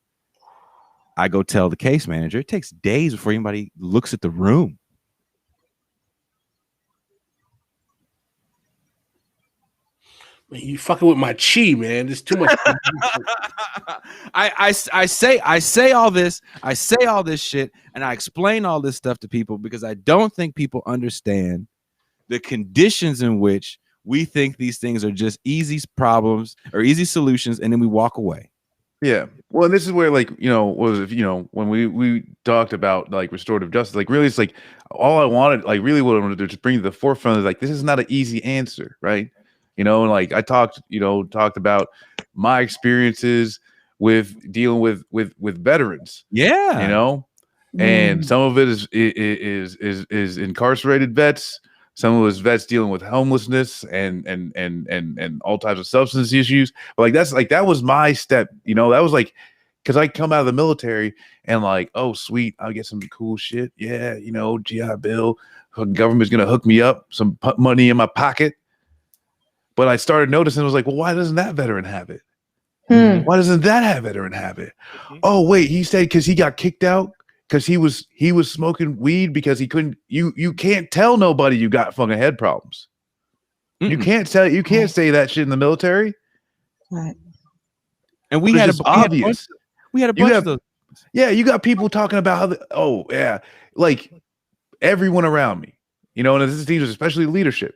Speaker 3: I go tell the case manager. It takes days before anybody looks at the room.
Speaker 4: Man, you fucking with my chi, man. There's too much.
Speaker 3: I say all this. I say all this shit, and I explain all this stuff to people because I don't think people understand the conditions in which we think these things are just easy problems or easy solutions, and then we walk away.
Speaker 5: Yeah. Well, and this is where, like, when we talked about like restorative justice, like really, it's like all I wanted, like really what I wanted to just bring to the forefront is like, this is not an easy answer, right? And like I talked about my experiences with dealing with veterans.
Speaker 3: Yeah.
Speaker 5: And some of it is incarcerated vets. Some of it is vets dealing with homelessness and all types of substance issues. But that was my step. That was like, because I come out of the military and like, oh sweet, I'll get some cool shit. Yeah, GI Bill. Government's gonna hook me up, some money in my pocket. But I started noticing, I was like, well, why doesn't that veteran have it? Why doesn't that veteran have it? Oh, wait, he said because he got kicked out because he was smoking weed because he couldn't. You can't tell nobody you got fucking head problems. You can't say that shit in the military.
Speaker 1: Right.
Speaker 3: And we had
Speaker 5: obvious.
Speaker 3: We had a bunch of those.
Speaker 5: Yeah, you got people talking about how like everyone around me, and this is teachers, especially leadership.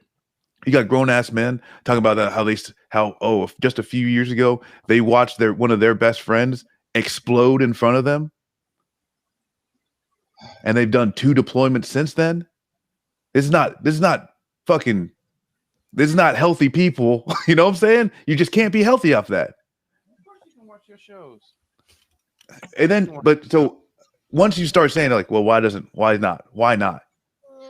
Speaker 5: You got grown ass men talking about that how just a few years ago they watched one of their best friends explode in front of them, and they've done 2 deployments since then. This is not healthy people. You know what I'm saying? You just can't be healthy off that.
Speaker 3: Of course you can watch your shows.
Speaker 5: And then, but so once you start saying like, well, why not?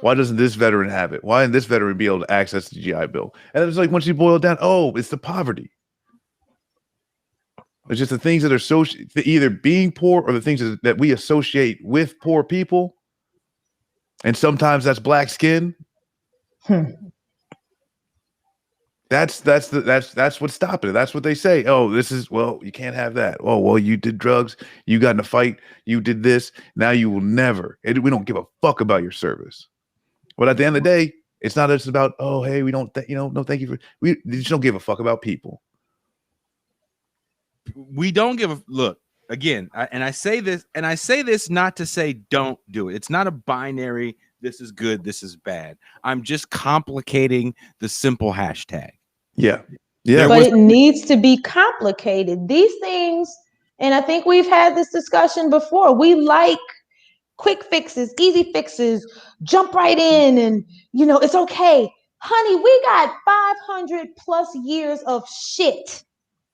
Speaker 5: Why doesn't this veteran have it? Why didn't this veteran be able to access the GI Bill? And it's like, once you boil it down, it's the poverty. It's just the things that are either being poor or the things that we associate with poor people. And sometimes that's black skin. That's what's stopping it. That's what they say. Oh, you can't have that. Oh, well, you did drugs. You got in a fight. You did this. Now you will never. We don't give a fuck about your service. But at the end of the day, it's not just about, oh, hey, we don't, no, thank you we just don't give a fuck about people.
Speaker 3: We don't give a look again. I say this not to say don't do it. It's not a binary. This is good. This is bad. I'm just complicating the simple hashtag.
Speaker 5: Yeah.
Speaker 7: But it needs to be complicated. These things, and I think we've had this discussion before. We like quick fixes, easy fixes, jump right in and, it's okay. Honey, we got 500 plus years of shit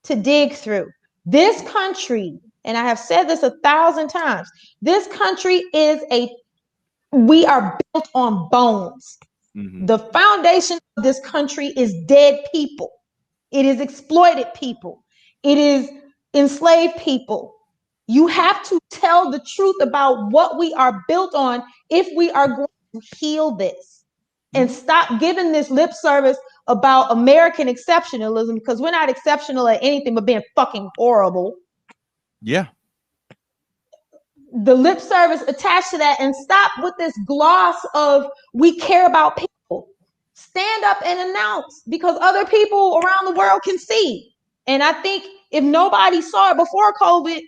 Speaker 7: to dig through. This country, and I have said this 1,000 times, this country we are built on bones. Mm-hmm. The foundation of this country is dead people. It is exploited people. It is enslaved people. You have to tell the truth about what we are built on if we are going to heal this and stop giving this lip service about American exceptionalism, because we're not exceptional at anything but being fucking horrible.
Speaker 3: Yeah.
Speaker 7: The lip service attached to that, and stop with this gloss of we care about people. Stand up and announce, because other people around the world can see. And I think if nobody saw it before COVID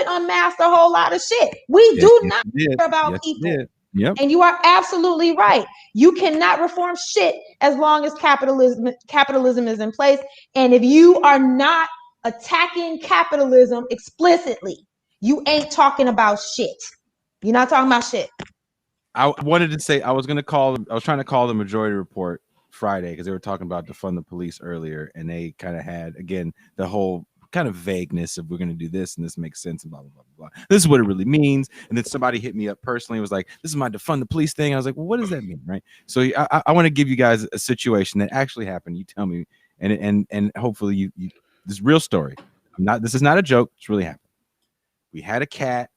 Speaker 7: unmasked a whole lot of shit. We do not care about people.
Speaker 3: Yep.
Speaker 7: And you are absolutely right. You cannot reform shit as long as capitalism is in place. And if you are not attacking capitalism explicitly, you ain't talking about shit. You're not talking about shit.
Speaker 3: I wanted to say I was trying to call the Majority Report Friday because they were talking about defund the police earlier, and they kind of had, again, the whole kind of vagueness of we're going to do this and this makes sense and blah, blah, blah, blah. This is what it really means. And then somebody hit me up personally and was like, this is my defund the police thing. I was like, well, what does that mean? Right. So I want to give you guys a situation that actually happened. You tell me, and hopefully you this real story. This is not a joke. It's really happened. We had a cat,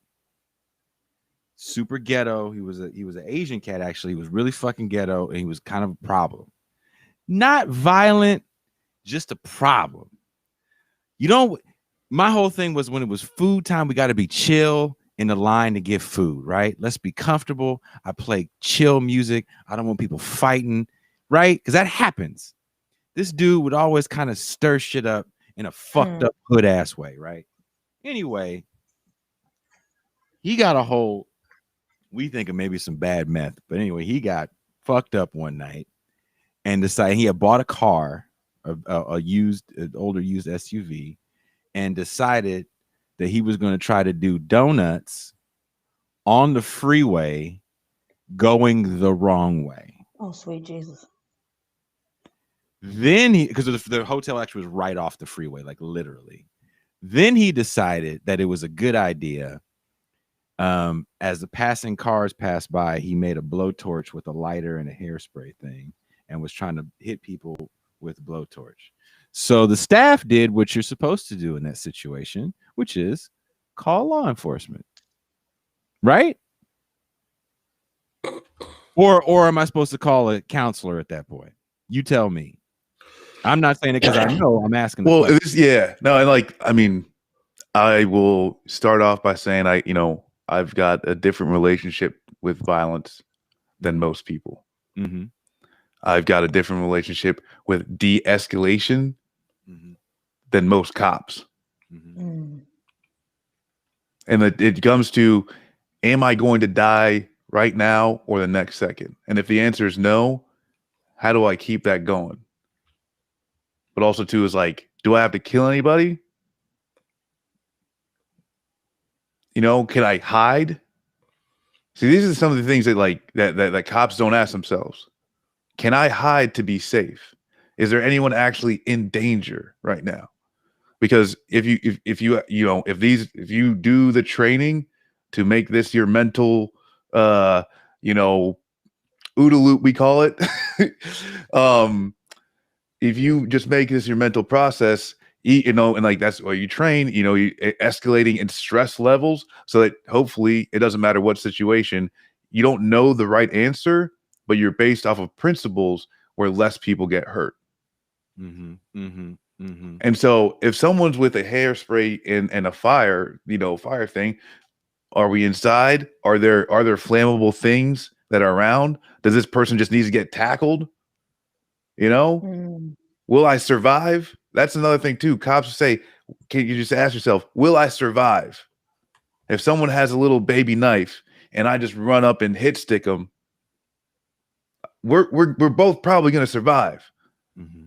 Speaker 3: super ghetto. He was an Asian cat, actually. He was really fucking ghetto, and he was kind of a problem. Not violent, just a problem. My whole thing was when it was food time, we got to be chill in the line to get food, right? Let's be comfortable. I play chill music. I don't want people fighting, right? Because that happens. This dude would always kind of stir shit up in a fucked up hood ass way, right? Anyway, he got a whole, we think of maybe some bad meth, but anyway, he got fucked up one night and decided he had bought a car, an older used SUV, and decided that he was going to try to do donuts on the freeway going the wrong way.
Speaker 7: Oh, sweet Jesus.
Speaker 3: Then because the hotel actually was right off the freeway, like literally. Then he decided that it was a good idea. As the passing cars passed by, he made a blowtorch with a lighter and a hairspray thing and was trying to hit people with blowtorch. So the staff did what you're supposed to do in that situation, which is call law enforcement. Right? Or am I supposed to call a counselor at that point? You tell me. I'm not saying it because I know. I'm asking.
Speaker 5: Well, I will start off by saying I've got a different relationship with violence than most people.
Speaker 3: Mm-hmm.
Speaker 5: I've got a different relationship with de-escalation than most cops.
Speaker 3: Mm-hmm.
Speaker 5: And it comes to, am I going to die right now or the next second? And if the answer is no, how do I keep that going? But also too is like, do I have to kill anybody? Can I hide? See, these are some of the things that cops don't ask themselves. Can I hide to be safe? Is there anyone actually in danger right now? Because if you do the training to make this your mental OODA loop, we call it. If you just make this your mental process, and like that's why you train, you escalating in stress levels so that hopefully it doesn't matter what situation, you don't know the right answer, but you're based off of principles where less people get hurt.
Speaker 3: Mm-hmm. Mm-hmm. Mm-hmm.
Speaker 5: And so if someone's with a hairspray and a fire thing, are we inside? Are there flammable things that are around? Does this person just need to get tackled? Will I survive? That's another thing too. Cops say, can you just ask yourself, will I survive? If someone has a little baby knife and I just run up and hit stick them, we're both probably going to survive.
Speaker 3: Mm-hmm.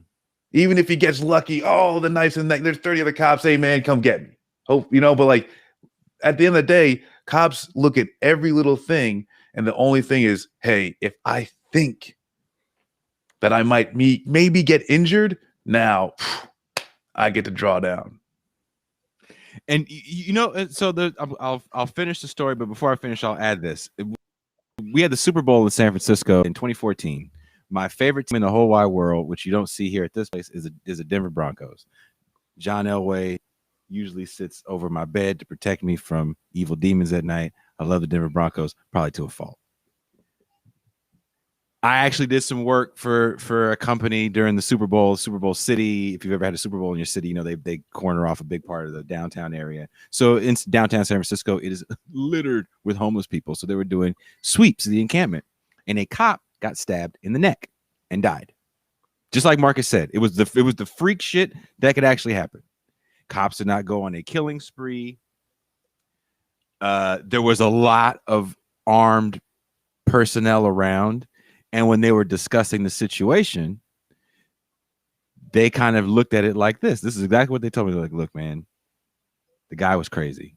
Speaker 5: Even if he gets lucky, the knife's in the neck, there's 30 other cops, hey man, come get me. Hope, but like at the end of the day, cops look at every little thing. And the only thing is, hey, if I think that I might maybe get injured, now I get to draw down.
Speaker 3: And so I'll finish the story, but before I finish, I'll add this. We had the Super Bowl in San Francisco in 2014. My favorite team in the whole wide world, which you don't see here at this place, is the Denver Broncos. John Elway usually sits over my bed to protect me from evil demons at night. I love the Denver Broncos, probably to a fault. I actually did some work for a company during the Super Bowl City. If you've ever had a Super Bowl in your city, they corner off a big part of the downtown area. So in downtown San Francisco, it is littered with homeless people. So they were doing sweeps of the encampment, and a cop got stabbed in the neck and died. Just like Marcus said, it was the freak shit that could actually happen. Cops did not go on a killing spree. There was a lot of armed personnel around. And when they were discussing the situation, they kind of looked at it like this. This is exactly what they told me. They're like, look, man, the guy was crazy.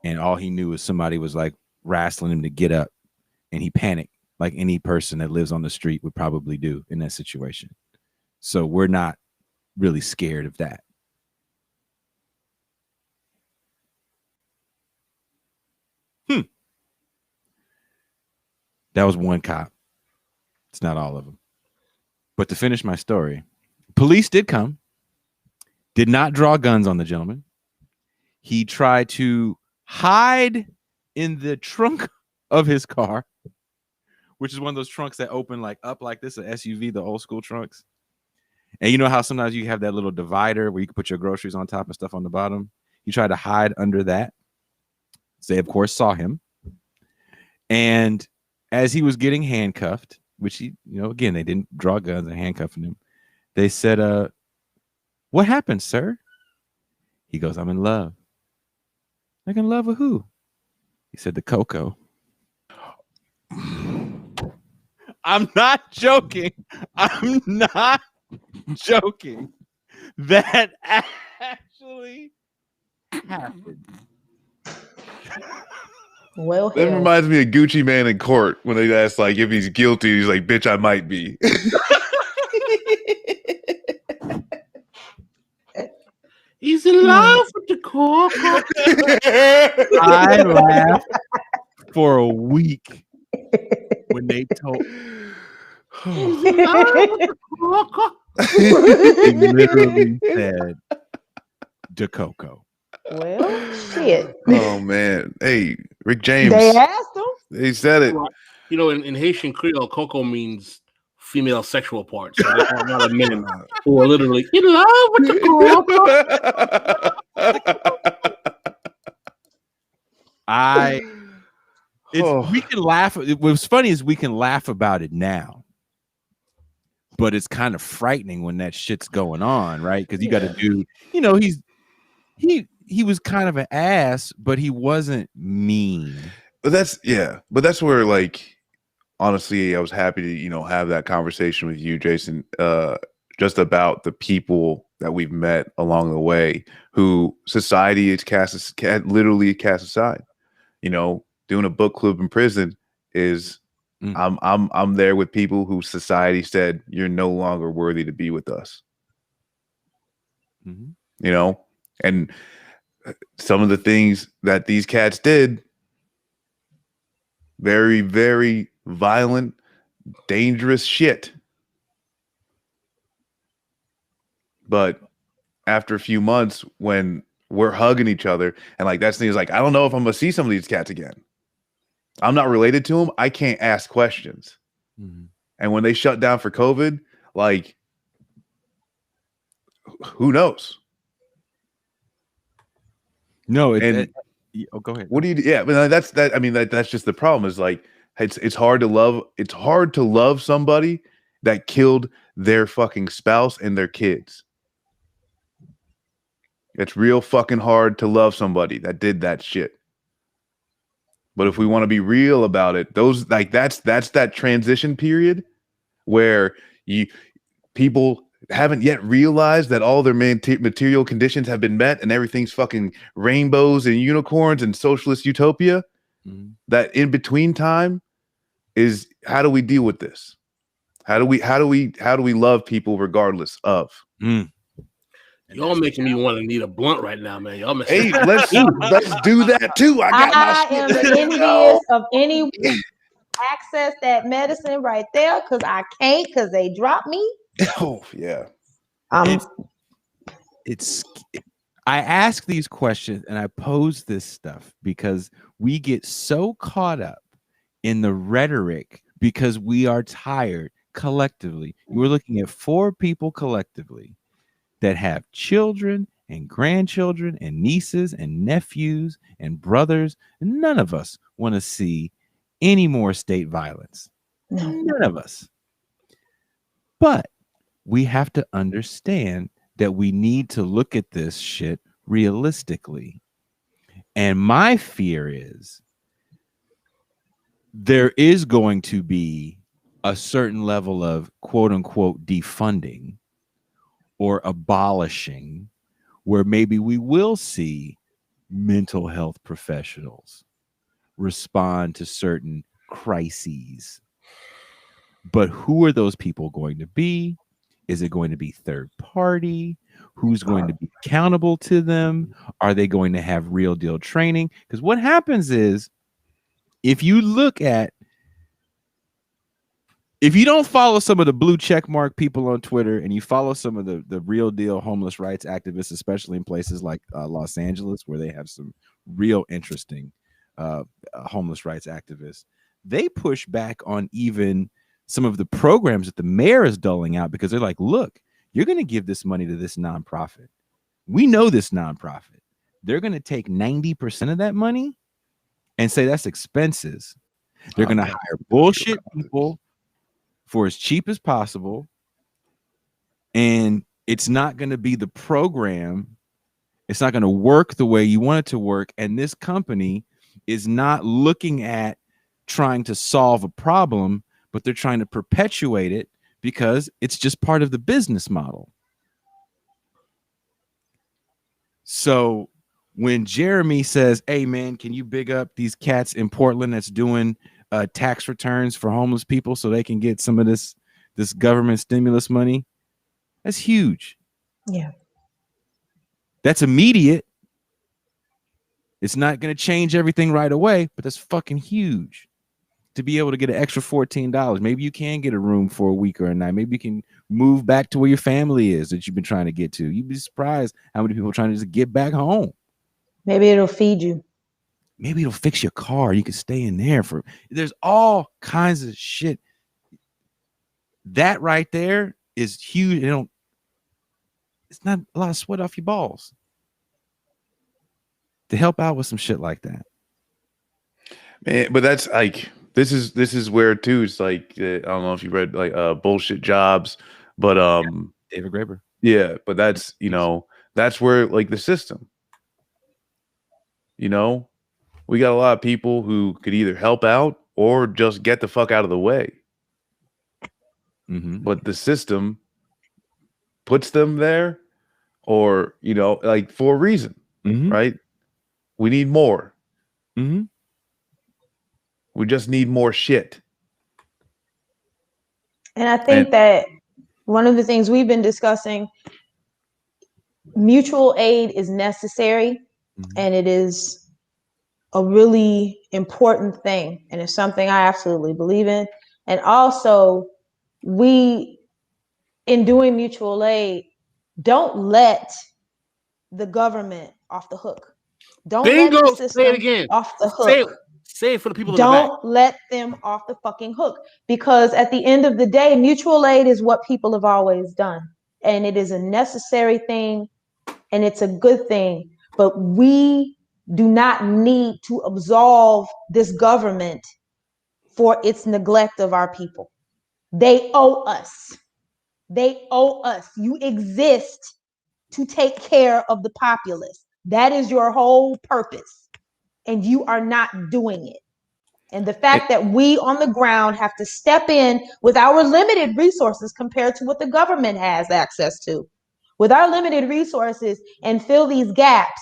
Speaker 3: And all he knew was somebody was like wrestling him to get up. And he panicked like any person that lives on the street would probably do in that situation. So we're not really scared of that. That was one cop. It's not all of them. But to finish my story, police did come, did not draw guns on the gentleman. He tried to hide in the trunk of his car, which is one of those trunks that open like up like this, an SUV, the old school trunks. And you know how sometimes you have that little divider where you can put your groceries on top and stuff on the bottom? He tried to hide under that. They, of course, saw him. And as he was getting handcuffed, which he, again, they didn't draw guns and handcuffing him. They said, what happened, sir? He goes, I'm in love. Like, in love with who? He said, the cocoa. I'm not joking. I'm not joking. That actually happened.
Speaker 7: Well,
Speaker 5: That
Speaker 7: hell.
Speaker 5: reminds me of Gucci Man in court when they ask like if he's guilty. He's like, "Bitch, I might be."
Speaker 4: He's in love with the cocoa.
Speaker 3: I laughed for a week when they told.
Speaker 4: He's in love with the cocoa.
Speaker 3: They literally said the cocoa.
Speaker 7: Well, shit.
Speaker 5: Oh man, hey, Rick James.
Speaker 7: They asked him.
Speaker 5: He said it.
Speaker 4: In Haitian Creole, cocoa means female sexual parts. So there are a lot of men who are literally in love with the cocoa.
Speaker 3: We can laugh. What's funny is we can laugh about it now, but it's kind of frightening when that shit's going on, right? Because you got to do, he was kind of an ass, but he wasn't mean.
Speaker 5: But that's where, like, honestly, I was happy to have that conversation with you, Jason, just about the people that we've met along the way who society is literally cast aside. Doing a book club in prison is I'm there with people who society said you're no longer worthy to be with us. And some of the things that these cats did, very, very violent, dangerous shit. But after a few months, when we're hugging each other, and like that's the thing is like, I don't know if I'm gonna see some of these cats again. I'm not related to them. I can't ask questions. And when they shut down for COVID, like, who knows?
Speaker 3: No, go ahead.
Speaker 5: What do you? Yeah, but that's that. I mean, that's just the problem. Is like it's hard to love. It's hard to love somebody that killed their fucking spouse and their kids. It's real fucking hard to love somebody that did that shit. But if we want to be real about it, those like that's that transition period where people haven't yet realized that all their material conditions have been met and everything's fucking rainbows and unicorns and socialist utopia. That in between time is, how do we deal with this? How do we love people regardless of?
Speaker 4: Y'all making me want to need a blunt right now, man. Y'all
Speaker 5: hey, let's do that too.
Speaker 7: I am envious of anyone access that medicine right there because I can't because they dropped me.
Speaker 5: Oh yeah.
Speaker 3: I ask these questions and I pose this stuff because we get so caught up in the rhetoric because we are tired collectively. We're looking at 4 people collectively that have children and grandchildren and nieces and nephews and brothers. And none of us want to see any more state violence.
Speaker 7: No.
Speaker 3: None of us. But we have to understand that we need to look at this shit realistically. And my fear is there is going to be a certain level of quote unquote defunding or abolishing where maybe we will see mental health professionals respond to certain crises. But who are those people going to be? Is it going to be third party? Who's going to be accountable to them? Are they going to have real deal training? Because what happens is if you look at, if you don't follow some of the blue check mark people on Twitter and you follow some of the real deal homeless rights activists, especially in places like Los Angeles, where they have some real interesting homeless rights activists, they push back on even some of the programs that the mayor is doling out, because they're like, look, you're going to give this money to this nonprofit. We know this nonprofit. They're going to take 90% of that money and say that's expenses. They're going to hire bullshit people for as cheap as possible. And it's not going to be the program. It's not going to work the way you want it to work. And this company is not looking at trying to solve a problem, but they're trying to perpetuate it because it's just part of the business model. So when Jeremy says, hey, man, can you big up these cats in Portland that's doing tax returns for homeless people so they can get some of this government stimulus money? That's huge.
Speaker 7: Yeah.
Speaker 3: That's immediate. It's not going to change everything right away, but that's fucking huge. To be able to get an extra $14. Maybe you can get a room for a week or a night. Maybe you can move back to where your family is that you've been trying to get to. You'd be surprised how many people are trying to just get back home.
Speaker 7: Maybe it'll feed you.
Speaker 3: Maybe it'll fix your car. You can stay in there for. There's all kinds of shit. That right there is huge. It's not a lot of sweat off your balls to help out with some shit like that.
Speaker 5: Man, but that's like this is where too. It's like I don't know if you read like Bullshit Jobs, but
Speaker 3: David Graeber.
Speaker 5: Yeah, but that's that's where like the system. We got a lot of people who could either help out or just get the fuck out of the way.
Speaker 3: Mm-hmm.
Speaker 5: But the system puts them there, or like for a reason, right? We need more.
Speaker 3: Mm-hmm.
Speaker 5: We just need more shit.
Speaker 7: And I think that one of the things we've been discussing, mutual aid is necessary, and it is a really important thing, and it's something I absolutely believe in. And also, we, in doing mutual aid, don't let the government off the hook. Don't let the system
Speaker 4: say it again.
Speaker 7: off the hook.
Speaker 4: Say it for the people in the back.
Speaker 7: Don't let them off the fucking hook, because at the end of the day, mutual aid is what people have always done, and it is a necessary thing, and it's a good thing. But we do not need to absolve this government for its neglect of our people. They owe us. They owe us. You exist to take care of the populace. That is your whole purpose, and you are not doing it. And the fact that we on the ground have to step in with our limited resources compared to what the government has access to, with our limited resources, and fill these gaps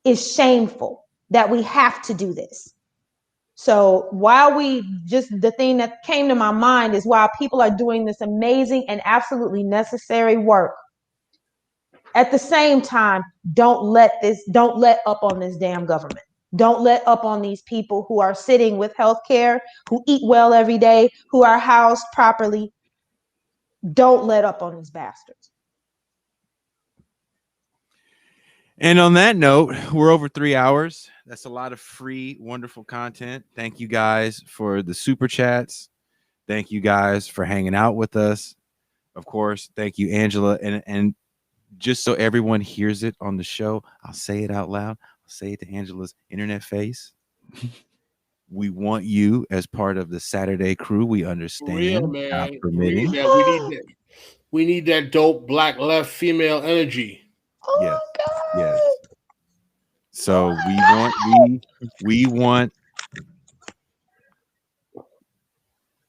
Speaker 7: is shameful that we have to do this. So while the thing that came to my mind is, while people are doing this amazing and absolutely necessary work, at the same time, don't let up on this damn government. Don't let up on these people who are sitting with health care, who eat well every day, who are housed properly. Don't let up on these bastards.
Speaker 3: And on that note, we're over 3 hours. That's a lot of free, wonderful content. Thank you guys for the super chats. Thank you guys for hanging out with us. Of course, thank you, Angela. And just so everyone hears it on the show, I'll say it out loud. I'll say it to Angela's internet face. We want you as part of the Saturday crew. We understand.
Speaker 4: Real, man.
Speaker 3: Permitting.
Speaker 4: We need that dope black left female energy.
Speaker 7: Oh
Speaker 3: Yes.
Speaker 7: my God.
Speaker 3: Yes. So we want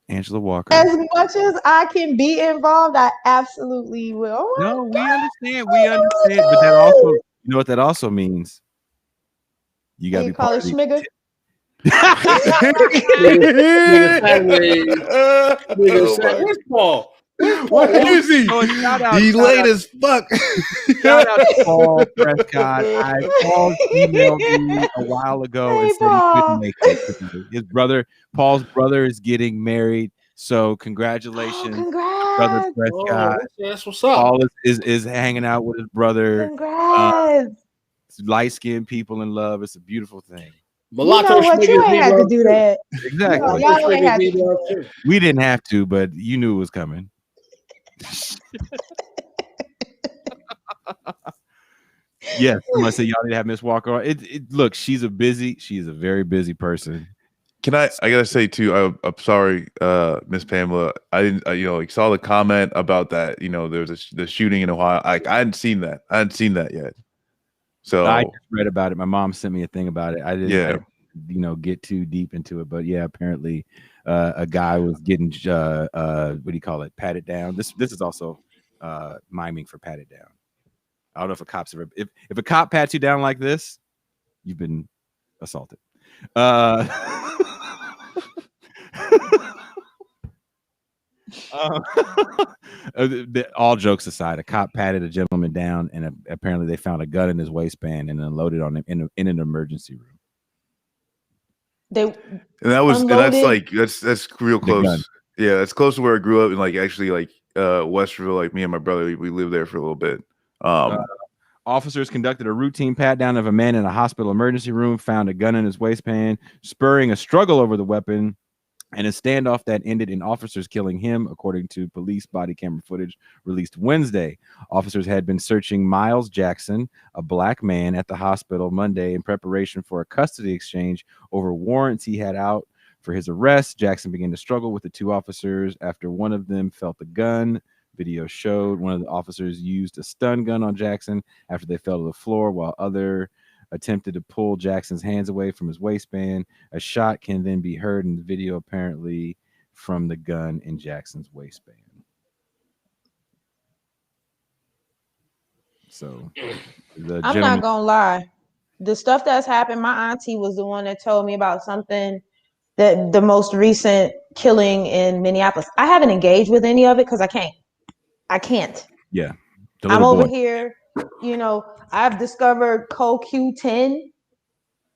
Speaker 3: Angela Walker.
Speaker 7: As much as I can be involved, I absolutely will. Oh
Speaker 3: No, we
Speaker 7: God.
Speaker 3: understand. We understand. But that also, you know what that also means? You gotta be
Speaker 7: call
Speaker 3: part
Speaker 7: it
Speaker 3: of
Speaker 7: schmigger.
Speaker 4: Where's Paul?
Speaker 5: What is he?
Speaker 3: Oh, shout out,
Speaker 5: He
Speaker 3: shout
Speaker 5: late
Speaker 3: out.
Speaker 5: as fuck.
Speaker 3: Shout out to Paul Prescott. Paul emailed me a while ago and
Speaker 7: Hey,
Speaker 3: said he couldn't
Speaker 7: Paul.
Speaker 3: make it today. His brother, Paul's brother, is getting married. So congratulations, brother
Speaker 7: Congrats.
Speaker 3: Prescott.
Speaker 4: That's what's up.
Speaker 3: Paul is hanging out with his brother.
Speaker 7: Congrats.
Speaker 3: Light-skinned people in love. It's a beautiful thing.
Speaker 4: Mulatto
Speaker 7: You know what? You ain't had to do that.
Speaker 3: Exactly.
Speaker 7: Y'all ain't had to do that.
Speaker 3: We didn't have to, but you knew it was coming. Yes, someone said y'all need to have Miss Walker on. Look, she's a very busy person.
Speaker 5: Can I gotta say too, I'm sorry, Miss Pamela. I didn't, saw the comment about that. There was the shooting in Ohio. I hadn't seen that. I hadn't seen that yet. So
Speaker 3: I just read about it. My mom sent me a thing about it. I didn't get too deep into it, but yeah, apparently a guy was getting what do you call it? Patted down. This is also miming for patted down. I don't know if a cop's ever if a cop pats you down like this, you've been assaulted. All jokes aside, a cop patted a gentleman down, and apparently they found a gun in his waistband and unloaded on him in an emergency room.
Speaker 7: They
Speaker 5: that's real close. Yeah, that's close to where I grew up, and Westerville. Me and my brother, we lived there for a little bit.
Speaker 3: Officers conducted a routine pat-down of a man in a hospital emergency room, found a gun in his waistband, spurring a struggle over the weapon, and a standoff that ended in officers killing him, according to police body camera footage released Wednesday. Officers had been searching Miles Jackson, a black man, at the hospital Monday in preparation for a custody exchange over warrants he had out for his arrest. Jackson began to struggle with the two officers after one of them felt the gun. Video showed one of the officers used a stun gun on Jackson after they fell to the floor, while other attempted to pull Jackson's hands away from his waistband. A shot can then be heard in the video, apparently from the gun in Jackson's waistband. So
Speaker 7: I'm not gonna lie. The stuff that's happened, my auntie was the one that told me about something that the most recent killing in Minneapolis. I haven't engaged with any of it because I can't.
Speaker 3: Yeah.
Speaker 7: I'm over here, I've discovered CoQ10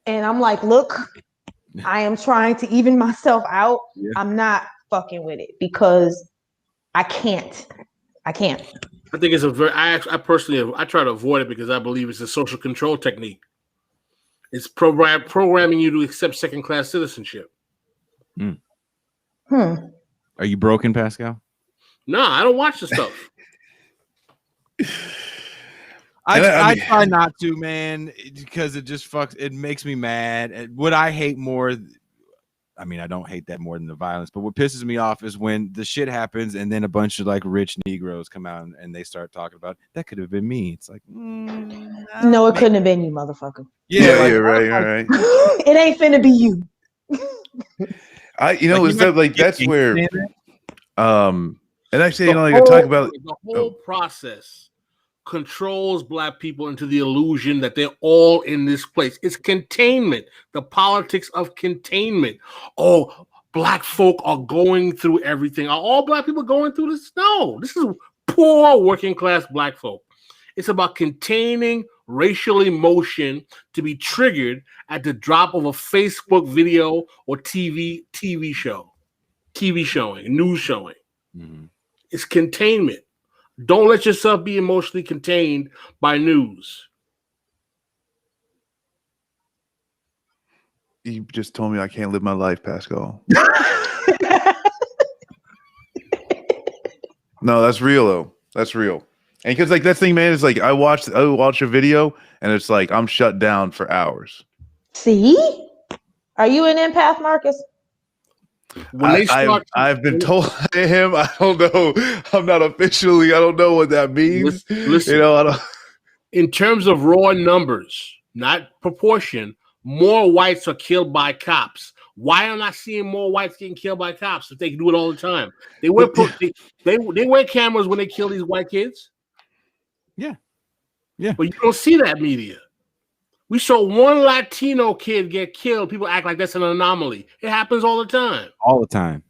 Speaker 7: and I'm like, look, I am trying to even myself out. Yeah. I'm not fucking with it because I can't. I think
Speaker 4: it's I personally try to avoid it because I believe it's a social control technique. It's programming you to accept second-class citizenship.
Speaker 3: Are you broken, Pascal?
Speaker 4: No, I don't watch the stuff.
Speaker 3: I try not to, man, because it just it makes me mad. And what I hate more, I don't hate that more than the violence, but what pisses me off is when the shit happens and then a bunch of rich Negroes come out and they start talking about that could have been me. It's like,
Speaker 7: no, it couldn't have been you, motherfucker.
Speaker 5: Yeah, you're right.
Speaker 7: It ain't finna be you.
Speaker 5: That's where, and actually, I talk about
Speaker 4: the whole process controls black people into the illusion that they're all in this place. It's containment, the politics of containment. Oh, black folk are going through everything. Are all black people going through this? No, this is poor working class black folk. It's about containing racial emotion to be triggered at the drop of a Facebook video or TV showing, news showing. Mm-hmm. It's containment. Don't let yourself be emotionally contained by news.
Speaker 5: You just told me I can't live my life, Pascal. No, that's real though. That's real. And because that thing, man, is I watch a video and it's I'm shut down for hours.
Speaker 7: See? Are you an empath, Marcus?
Speaker 5: I've been told I am. I don't know. I'm not officially. I don't know what that means.
Speaker 4: Listen,
Speaker 5: I don't.
Speaker 4: In terms of raw numbers, not proportion, more whites are killed by cops. Why am I seeing more whites getting killed by cops if they can do it all the time? They wear cameras when they kill these white kids.
Speaker 3: Yeah.
Speaker 4: But you don't see that media. We saw one Latino kid get killed. People act like that's an anomaly. It happens all the time.
Speaker 3: All the time.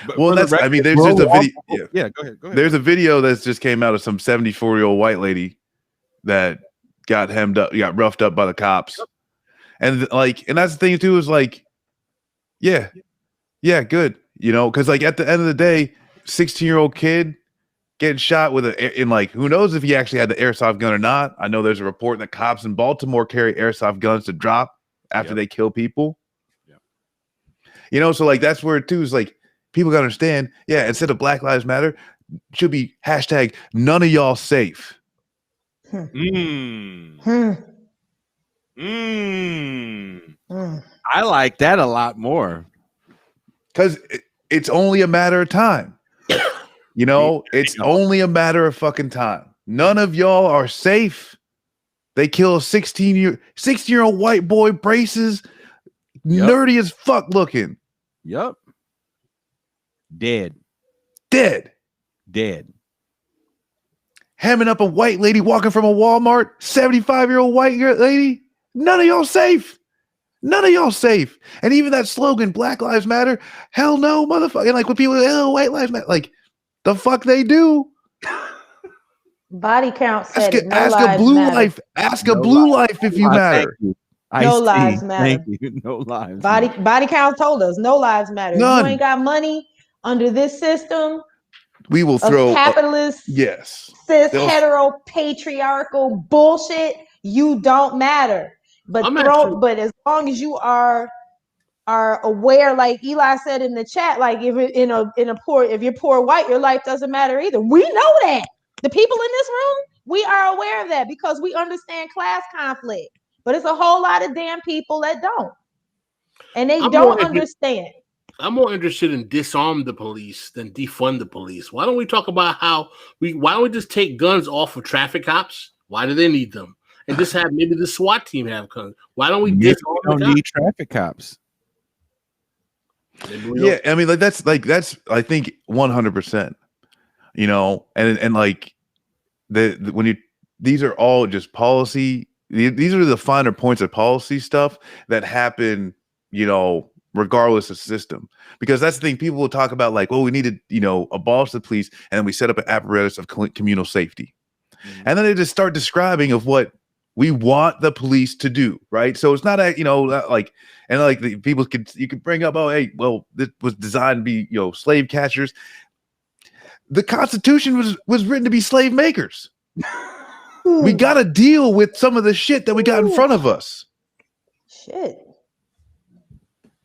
Speaker 3: But
Speaker 5: Well,
Speaker 3: for the
Speaker 5: that's, I
Speaker 3: record,
Speaker 5: mean, there's
Speaker 3: bro,
Speaker 5: just a video.
Speaker 3: also- yeah, go ahead.
Speaker 5: There's a video that's just came out of some 74-year-old white lady that got hemmed up, got roughed up by the cops. And like, and that's the thing too, is like, yeah, good. You know, because like at the end of the day, 16-year-old kid getting shot with in like, who knows if he actually had the airsoft gun or not. I know there's a report that cops in Baltimore carry airsoft guns to drop after they kill people.
Speaker 3: Yep.
Speaker 5: You know, so like that's where it too is like, people gotta understand, yeah, instead of Black Lives Matter, should be hashtag none of y'all safe.
Speaker 3: I like that a lot more.
Speaker 5: Because it's only a matter of time. You know, it's only a matter of fucking time. None of y'all are safe. They kill a 16-year-old white boy, braces, nerdy as fuck looking.
Speaker 3: Yep. Dead.
Speaker 5: Hemming up a white lady walking from a Walmart, 75-year-old white lady. None of y'all safe. None of y'all safe. And even that slogan, Black Lives Matter, hell no, motherfucker. And like when people, oh, white lives matter, like the fuck they do.
Speaker 7: Body count said
Speaker 5: ask a blue life. Ask a blue life if you matter.
Speaker 7: No lives matter.
Speaker 3: Thank you. No lives.
Speaker 7: Body count told us no lives matter.
Speaker 5: None.
Speaker 7: If you ain't got money under this system,
Speaker 5: we will throw
Speaker 7: capitalist,
Speaker 5: yes,
Speaker 7: cis, hetero, patriarchal bullshit. You don't matter. But but as long as you are aware, like Eli said in the chat, like if if you're poor white, your life doesn't matter either. We know that. The people in this room, we are aware of that because we understand class conflict. But it's a whole lot of damn people that don't. And they don't understand.
Speaker 4: I'm more interested in disarm the police than defund the police. Why don't we talk about why don't we just take guns off of traffic cops? Why do they need them? And just have maybe the SWAT team have guns. Why don't we disarm
Speaker 3: the cops? Don't need traffic cops.
Speaker 5: Yeah, I mean, that's I think 100%. You know, and like these are all just policy. These are the finer points of policy stuff that happen, you know, regardless of system. Because that's the thing, people will talk about like, well, we need to, you know, abolish the police, and then we set up an apparatus of communal safety. And then they just start describing of what we want the police to do, right? So it's not a, you know, like, and like the people you could bring up, oh, hey, well, this was designed to be, you know, slave catchers. The Constitution was written to be slave makers. We got to deal with some of the shit that we got in front of us.
Speaker 7: Shit.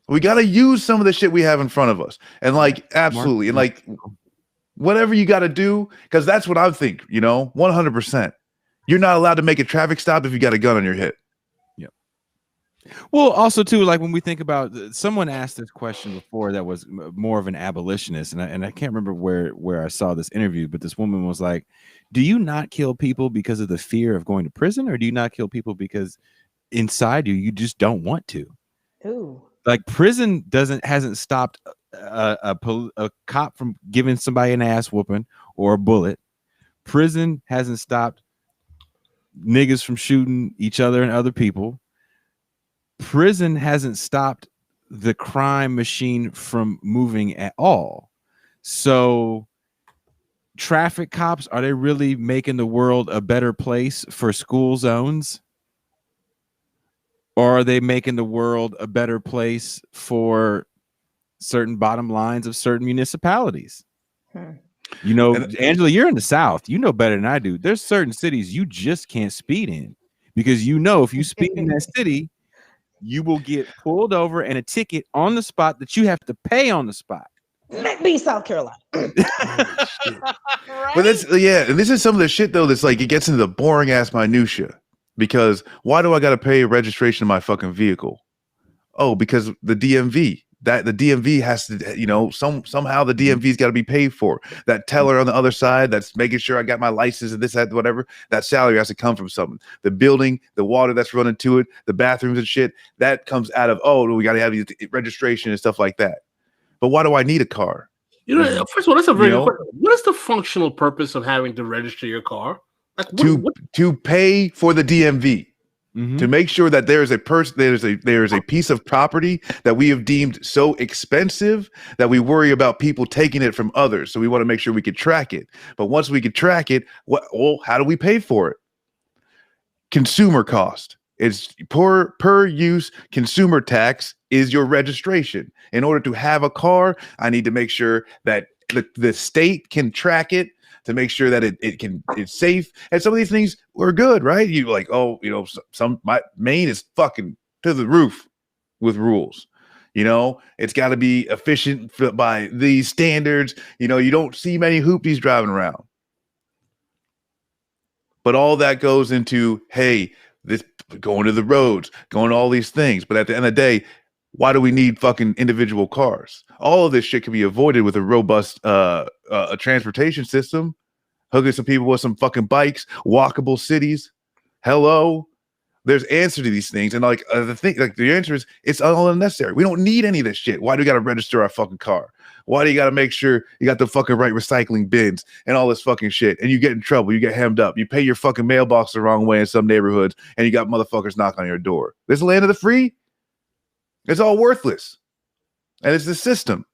Speaker 5: We got to use some of the shit we have in front of us. And like, absolutely. And like, whatever you got to do, because that's what I think, you know, 100%. You're not allowed to make a traffic stop if you got a gun on your hip.
Speaker 3: Yep. Well, also too, like when we think about, someone asked this question before that was more of an abolitionist, and I can't remember where I saw this interview, but this woman was like, do you not kill people because of the fear of going to prison, or do you not kill people because inside you just don't want to?
Speaker 7: Ooh.
Speaker 3: Like prison hasn't stopped a cop from giving somebody an ass whooping or a bullet. Prison hasn't stopped niggas from shooting each other and other people. Prison hasn't stopped the crime machine from moving at all. So traffic cops, are they really making the world a better place for school zones? Or are they making the world a better place for certain bottom lines of certain municipalities? You know, Angela, you're in the South. You know better than I do. There's certain cities you just can't speed in, because you know if you speed in that city, you will get pulled over and a ticket on the spot that you have to pay on the spot.
Speaker 7: Let me South Carolina.
Speaker 5: Right? But that's, yeah, and this is some of the shit though that's like, it gets into the boring ass minutia. Because why do I got to pay a registration of my fucking vehicle? Oh, because the DMV. That the DMV has to, you know, somehow the DMV's got to be paid for. That teller on the other side that's making sure I got my license and this, that, whatever, that salary has to come from something. The building, the water that's running to it, the bathrooms and shit, that comes out of, oh, we got to have registration and stuff like that. But why do I need a car?
Speaker 4: You know, first of all, that's a very good question. What is the functional purpose of having to register your car? Like,
Speaker 5: to pay for the DMV. to make sure that there is a person, there is a piece of property that we have deemed so expensive that we worry about people taking it from others. So we want to make sure we can track it. But once we can track it, how do we pay for it? Consumer cost. It's per use consumer tax is your registration. In order to have a car, I need to make sure that the state can track it, to make sure that it's safe. And some of these things were good, right? You like, my Maine is fucking to the roof with rules. It's got to be efficient by these standards. You don't see many hoopties driving around. But all that goes into, hey, this going to the roads, going to all these things. But at the end of the day, why do we need fucking individual cars? All of this shit can be avoided with a robust transportation system, hooking some people with some fucking bikes, walkable cities. Hello, there's answer to these things, and the answer is it's all unnecessary. We don't need any of this shit. Why do we got to register our fucking car? Why do you got to make sure you got the fucking right recycling bins and all this fucking shit? And you get in trouble, you get hemmed up, you pay your fucking mailbox the wrong way in some neighborhoods, and you got motherfuckers knock on your door. This is the land of the free. It's all worthless. And it's the system.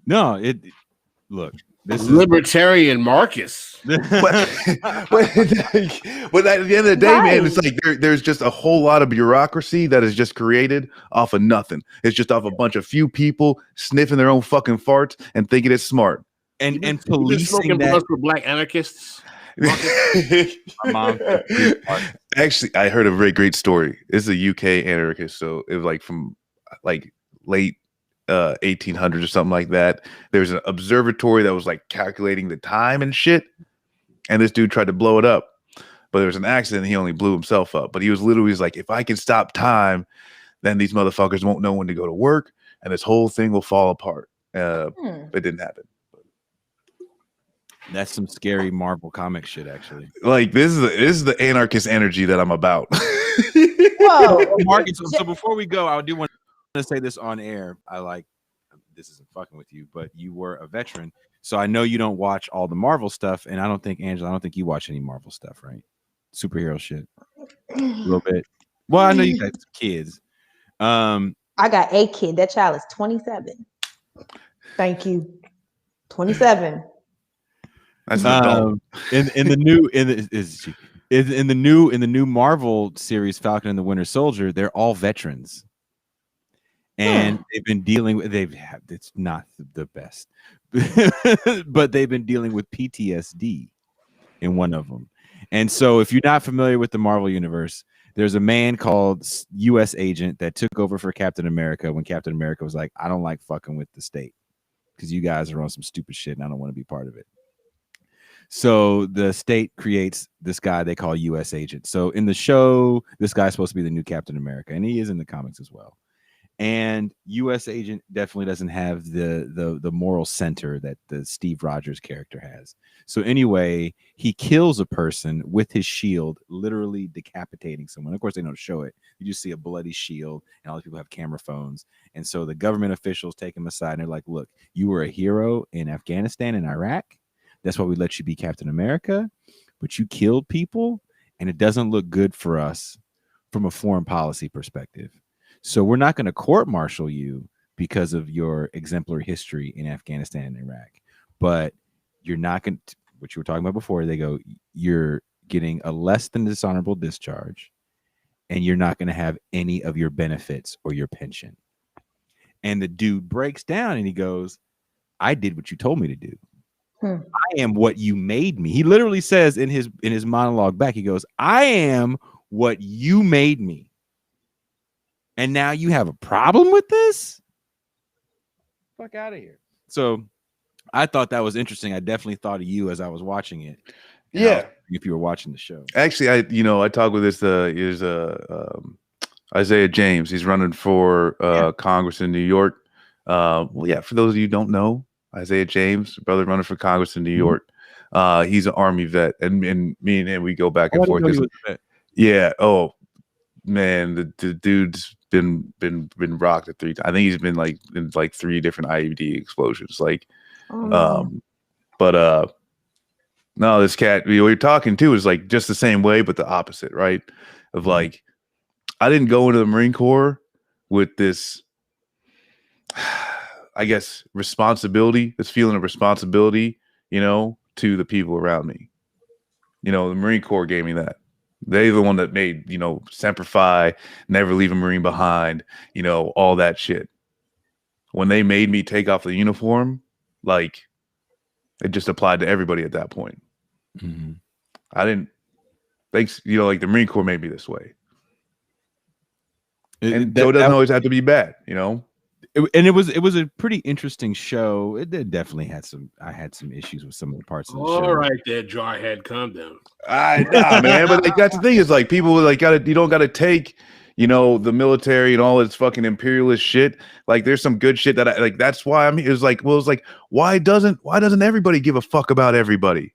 Speaker 3: No, look, this is
Speaker 4: libertarian Marcus.
Speaker 5: but at the end of the day, man, it's like there's just a whole lot of bureaucracy that is just created off of nothing. It's just off a bunch of few people sniffing their own fucking farts and thinking it's smart.
Speaker 3: And policing that
Speaker 4: for black anarchists.
Speaker 3: My mom.
Speaker 5: Actually, I heard a very great story. This is a UK anarchist, so it was like from like late 1800s or something like that. There's an observatory that was like calculating the time and shit, and this dude tried to blow it up, but there was an accident and he only blew himself up. But he was literally like, if I can stop time, then these motherfuckers won't know when to go to work and this whole thing will fall apart. It didn't happen.
Speaker 3: That's some scary Marvel comic shit, actually.
Speaker 5: Like this is the anarchist energy that I'm about.
Speaker 7: Whoa.
Speaker 3: Marcus, so before we go, I do want to say this on air. This isn't fucking with you, but you were a veteran, so I know you don't watch all the Marvel stuff, and I don't think you watch any Marvel stuff, right? Superhero shit, a little bit. Well, I know you got kids.
Speaker 7: I got a kid. That child is 27. Thank you. 27.
Speaker 5: That's an adult.
Speaker 3: In the new Marvel series, Falcon and the Winter Soldier, they're all veterans. And they've been dealing with it's not the best, but they've been dealing with PTSD in one of them. And so if you're not familiar with the Marvel universe, there's a man called US Agent that took over for Captain America when Captain America was like, I don't like fucking with the state because you guys are on some stupid shit and I don't want to be part of it. So the state creates this guy they call US Agent. So in the show, this guy's supposed to be the new Captain America, and he is in the comics as well. And US Agent definitely doesn't have the moral center that the Steve Rogers character has. So anyway, he kills a person with his shield, literally decapitating someone. Of course, they don't show it. You just see a bloody shield, and all these people have camera phones. And so the government officials take him aside, and they're like, look, you were a hero in Afghanistan and Iraq. That's why we let you be Captain America, but you killed people, and it doesn't look good for us from a foreign policy perspective. So we're not going to court-martial you because of your exemplary history in Afghanistan and Iraq, but you're not going to, what you were talking about before, they go, you're getting a less than dishonorable discharge, and you're not going to have any of your benefits or your pension. And the dude breaks down and he goes, I did what you told me to do. I am what you made me. He literally says in his monologue back, he goes, I am what you made me. And now you have a problem with this? Fuck out of here. So I thought that was interesting. I definitely thought of you as I was watching it.
Speaker 5: Yeah.
Speaker 3: If you were watching the show.
Speaker 5: Actually, I talked with this Isaiah James. He's running for Congress in New York. For those of you who don't know, Isaiah James, brother running for Congress in New York. He's an Army vet, and me and him, we go back and forth. Yeah. Oh man, the dude's been rocked at 3 times. I think he's been like in like 3 different IED explosions. Like, No, this cat we were talking to is like just the same way, but the opposite, right? Of like, I didn't go into the Marine Corps with this, I guess, responsibility, this feeling of responsibility, to the people around me. The Marine Corps gave me that. They're the one that made, Semper Fi, never leave a Marine behind, all that shit. When they made me take off the uniform, like, it just applied to everybody at that point.
Speaker 3: Mm-hmm.
Speaker 5: I didn't, thanks, like the Marine Corps made me this way. So it doesn't always have to be bad,
Speaker 3: And it was a pretty interesting show. It definitely had I had some issues with some of the parts of the show.
Speaker 4: All right, there, jarhead, calm down.
Speaker 5: Nah, man, but like that's the thing is like people like you don't gotta take the military and all its fucking imperialist shit. Like there's some good shit that I like. That's why I'm. It was like why doesn't everybody give a fuck about everybody?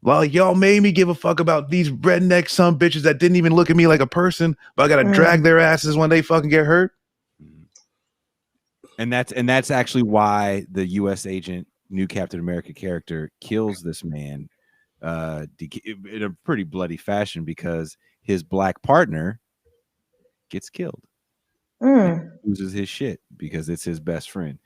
Speaker 5: Like y'all made me give a fuck about these redneck some bitches that didn't even look at me like a person, but I gotta drag their asses when they fucking get hurt.
Speaker 3: And that's actually why the U.S. agent, new Captain America character, kills this man in a pretty bloody fashion because his black partner gets killed. Loses his shit because it's his best friend.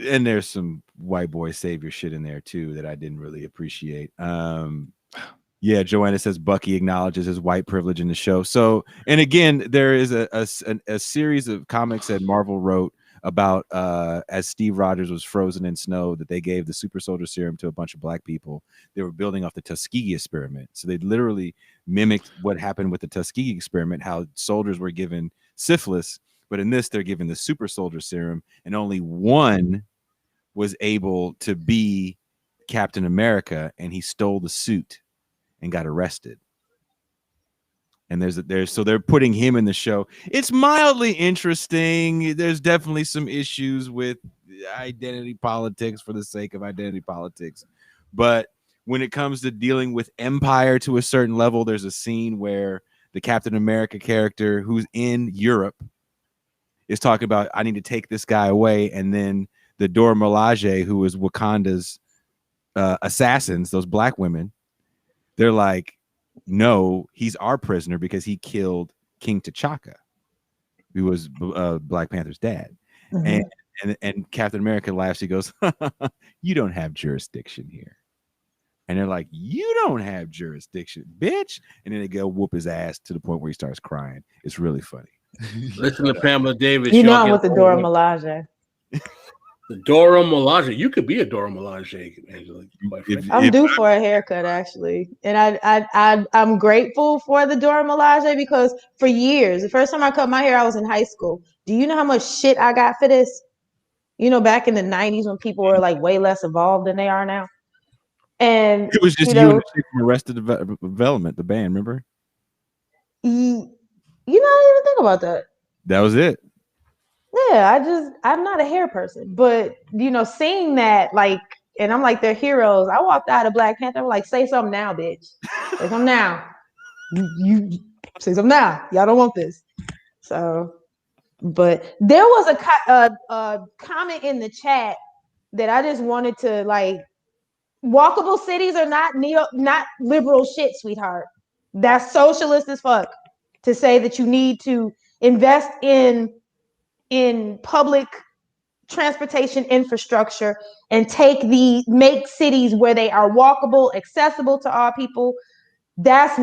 Speaker 3: And there's some white boy savior shit in there too that I didn't really appreciate. Yeah, Joanna says Bucky acknowledges his white privilege in the show. So, and again, there is a series of comics that Marvel wrote about as Steve Rogers was frozen in snow, that they gave the super soldier serum to a bunch of black people. They were building off the Tuskegee experiment. So they literally mimicked what happened with the Tuskegee experiment, how soldiers were given syphilis, but in this, they're given the super soldier serum, and only one was able to be Captain America, and he stole the suit and got arrested. And so they're putting him in the show. It's mildly interesting. There's definitely some issues with identity politics for the sake of identity politics. But when it comes to dealing with empire to a certain level, there's a scene where the Captain America character who's in Europe is talking about, I need to take this guy away. And then the Dora Milaje, who is Wakanda's assassins, those black women, they're like, no, he's our prisoner because he killed King T'Chaka, who was Black Panther's dad. And Captain America laughs. He goes, you don't have jurisdiction here. And they're like, you don't have jurisdiction, bitch. And then they go whoop his ass to the point where he starts crying. It's really funny.
Speaker 4: Listen to Pamela Davis.
Speaker 7: You know I'm with the Dora Milaje.
Speaker 4: The Dora Milaje. You could be a Dora Milaje, Angela.
Speaker 7: I'm due for a haircut, actually. And I'm grateful for the Dora Milaje because for years, the first time I cut my hair, I was in high school. Do you know how much shit I got for this? Back in the 90s when people were like way less evolved than they are now. And
Speaker 3: it was just you and the chick from Arrested Development, the band, remember?
Speaker 7: I didn't even think about that.
Speaker 3: That was it.
Speaker 7: Yeah, I'm not a hair person, but seeing that, like, and I'm like, they're heroes. I walked out of Black Panther, I'm like, say something now, bitch. Say something now. You say something now. Y'all don't want this. So, but there was a comment in the chat that I just wanted to like. Walkable cities are not liberal shit, sweetheart. That's socialist as fuck to say that you need to invest in public transportation infrastructure and make cities where they are walkable, accessible to all people. There's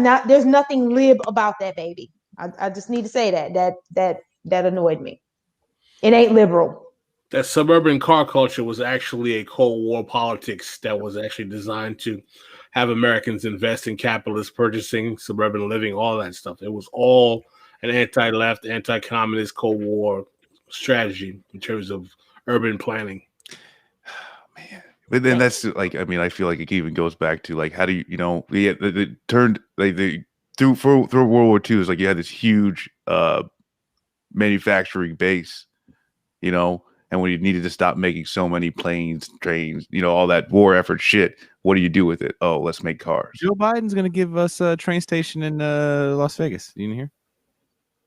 Speaker 7: nothing lib about that, baby. I just need to say that annoyed me. It ain't liberal.
Speaker 4: That suburban car culture was actually a Cold War politics that was actually designed to have Americans invest in capitalist purchasing, suburban living, all that stuff. It was all an anti-left, anti-communist Cold War strategy in terms of urban planning.
Speaker 5: Man, but then that's like, I mean, I feel like it even goes back to like, how do they turned like through World War II is like you had this huge manufacturing base, and when you needed to stop making so many planes, trains, all that war effort shit, what do you do with it? Oh, let's make cars.
Speaker 3: Joe Biden's going to give us a train station in Las Vegas. You didn't hear?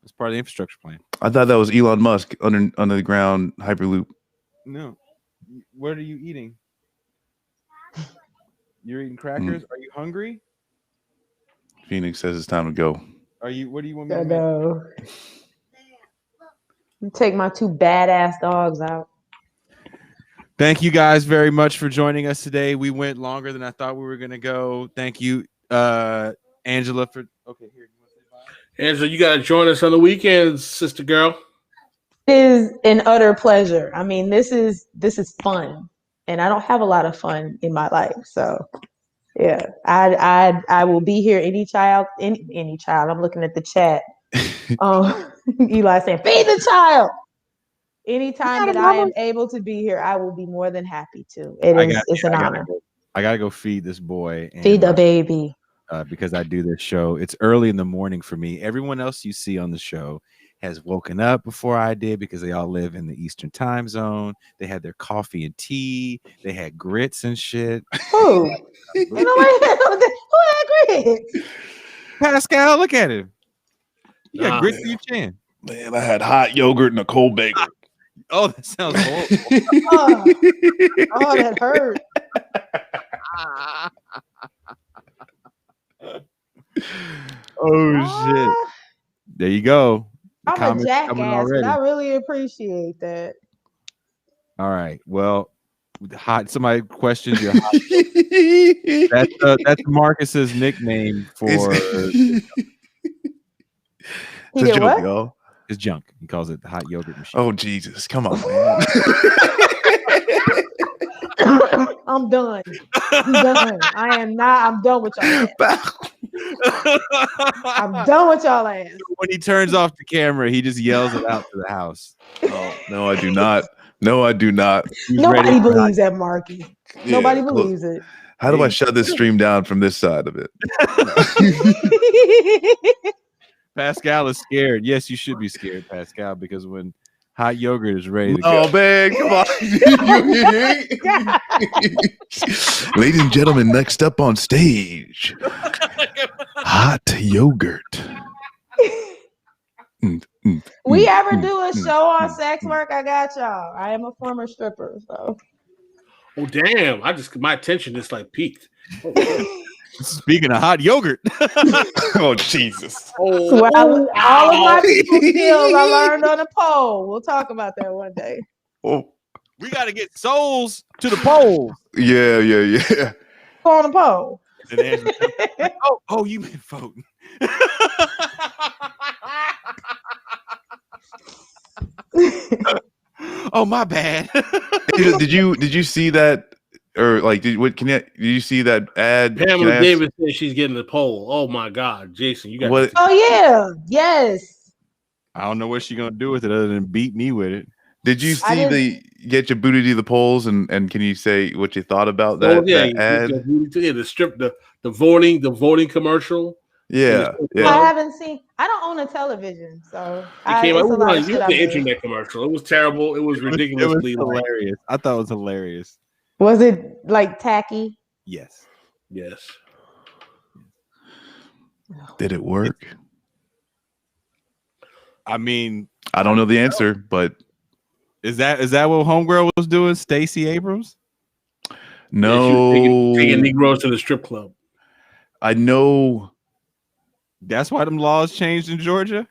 Speaker 3: It's part of the infrastructure plan.
Speaker 5: I thought that was Elon Musk under the ground Hyperloop.
Speaker 3: No. What are you eating? You're eating crackers. Are you hungry?
Speaker 5: Phoenix says it's time to go.
Speaker 3: Are you? What do you want me
Speaker 7: I
Speaker 3: to make?
Speaker 7: know. Take my 2 badass dogs out.
Speaker 3: Thank you guys very much for joining us today. We went longer than I thought we were gonna go. Thank you, Angela, for okay. Here, you want to say bye?
Speaker 4: Angela, you gotta join us on the weekends, sister girl.
Speaker 7: It is an utter pleasure. I mean, this is fun, and I don't have a lot of fun in my life. So, yeah, I will be here any child. I'm looking at the chat. Eli saying, "Feed the child." Anytime that I am able to be here, I will be more than happy to. It's an honor.
Speaker 3: I gotta go feed this boy.
Speaker 7: Feed the baby.
Speaker 3: Because I do this show. It's early in the morning for me. Everyone else you see on the show has woken up before I did because they all live in the Eastern time zone. They had their coffee and tea. They had grits and shit.
Speaker 7: Who? Who had grits?
Speaker 3: Pascal, look at him. You got grits in your chin.
Speaker 5: Man, I had hot yogurt and a cold bagel.
Speaker 3: Oh, that sounds horrible.
Speaker 7: Oh, that hurt.
Speaker 3: Oh shit! There you go.
Speaker 7: I'm a jackass, but I really appreciate that.
Speaker 3: All right. Well, somebody questions your hot. That's Marcus's nickname for
Speaker 7: He did what?
Speaker 5: Y'all.
Speaker 3: his junk. He calls it the hot yogurt machine.
Speaker 5: Oh Jesus! Come on, man.
Speaker 7: I'm done. I'm done. I'm done with y'all ass. I'm done with y'all ass.
Speaker 3: When he turns off the camera, he just yells it out to the house.
Speaker 5: Oh, no, I do not. No, I do not.
Speaker 7: Nobody believes that, Marky. Nobody believes it.
Speaker 5: How do I shut this stream down from this side of it?
Speaker 3: Pascal is scared. Yes, you should be scared, Pascal, because when hot yogurt is ready to go.
Speaker 5: Oh man, come on. Ladies and gentlemen, next up on stage, hot yogurt.
Speaker 7: We ever do a show on sex work? I got y'all. I am a former stripper, so.
Speaker 4: Oh damn! My attention is like peaked.
Speaker 3: Speaking of hot yogurt.
Speaker 5: Oh Jesus!
Speaker 7: Well, all of my people skills I learned on a pole. We'll talk about that one day.
Speaker 5: Oh,
Speaker 3: we got to get souls to the polls.
Speaker 5: Yeah.
Speaker 7: Go on the pole.
Speaker 3: Oh, you meant voting. Oh, my bad.
Speaker 5: Did you see that? Or like, did you see that ad?
Speaker 4: Pamela Davis said she's getting the poll. Oh my God, Jason, you got
Speaker 5: what?
Speaker 7: Oh yeah, yes.
Speaker 3: I don't know what she's gonna do with it other than beat me with it.
Speaker 5: Did you see the get your booty to the polls and can you say what you thought about that, that ad?
Speaker 4: The voting commercial.
Speaker 5: Yeah.
Speaker 7: I haven't seen. I don't own a television, so
Speaker 4: it came out. The internet commercial. It was terrible. It was ridiculously
Speaker 3: hilarious. I thought it was hilarious.
Speaker 7: Was it like tacky?
Speaker 3: Yes.
Speaker 5: Did it work?
Speaker 3: I mean,
Speaker 5: I don't know the answer, but
Speaker 3: is that what Homegirl was doing? Stacey Abrams?
Speaker 5: No,
Speaker 4: taking Negroes to the strip club.
Speaker 5: I know.
Speaker 3: That's why them laws changed in Georgia.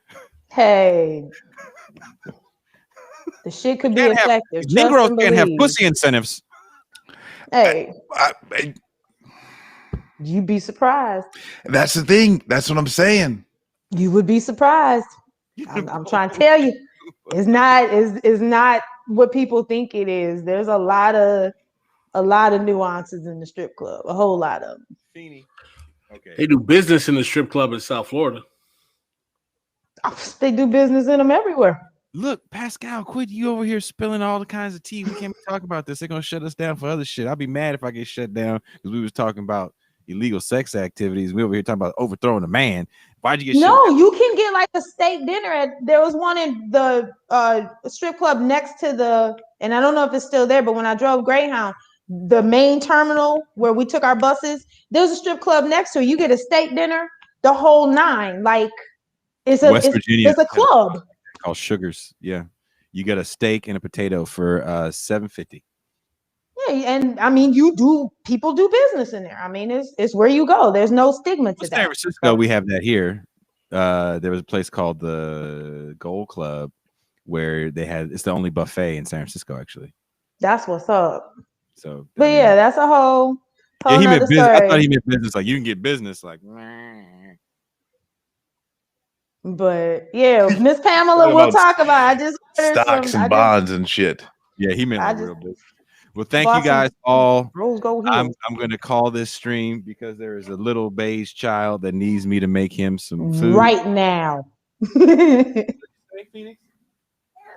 Speaker 7: Hey, the shit could be effective.
Speaker 3: Negroes can't have pussy incentives.
Speaker 7: Hey, you'd be surprised.
Speaker 5: That's the thing. That's what I'm saying.
Speaker 7: You would be surprised. I'm trying to tell you, it's not what people think it is. There's a lot of nuances in the strip club. A whole lot of them.
Speaker 4: Okay. They do business in the strip club in South Florida.
Speaker 7: They do business in them everywhere.
Speaker 3: Look, Pascal, quit you over here spilling all the kinds of tea. We can't talk about this. They're gonna shut us down for other shit. I'll be mad if I get shut down because we was talking about illegal sex activities. We over here talking about overthrowing a man. Why'd you get shut down?
Speaker 7: You can get like a steak dinner there was one in the strip club next to and I don't know if it's still there, but when I drove Greyhound, the main terminal where we took our buses, there's a strip club next to it. You get a steak dinner, the whole nine. Like it's a club.
Speaker 3: Called Sugars. Yeah, you get a steak and a potato for $7.50.
Speaker 7: Yeah, and I mean, people do business in there. I mean, it's where you go. There's no stigma to
Speaker 3: San
Speaker 7: that.
Speaker 3: Francisco, we have that here. There was a place called the Gold Club where it's the only buffet in San Francisco, actually.
Speaker 7: That's what's up.
Speaker 3: So,
Speaker 7: But yeah, that's a whole
Speaker 3: he meant
Speaker 7: nother
Speaker 3: business. I thought
Speaker 7: story.
Speaker 3: he meant business. Like you can get business, like.
Speaker 7: But yeah, Miss Pamela, we'll talk about. I just ordered
Speaker 5: stocks and bonds and shit.
Speaker 3: Yeah, he meant like
Speaker 7: just
Speaker 3: real business. Well, thank
Speaker 7: bought
Speaker 3: you guys
Speaker 7: some
Speaker 3: all.
Speaker 7: Rose Gold
Speaker 3: I'm
Speaker 7: Heels.
Speaker 3: going to call this stream because there is a little beige child that needs me to make him some food
Speaker 7: right now.
Speaker 3: Phoenix,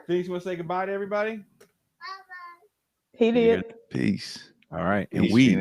Speaker 3: you want to say goodbye to everybody?
Speaker 7: He did.
Speaker 5: Peace.
Speaker 3: All right,
Speaker 5: Peace,
Speaker 3: and we.
Speaker 5: Phoenix.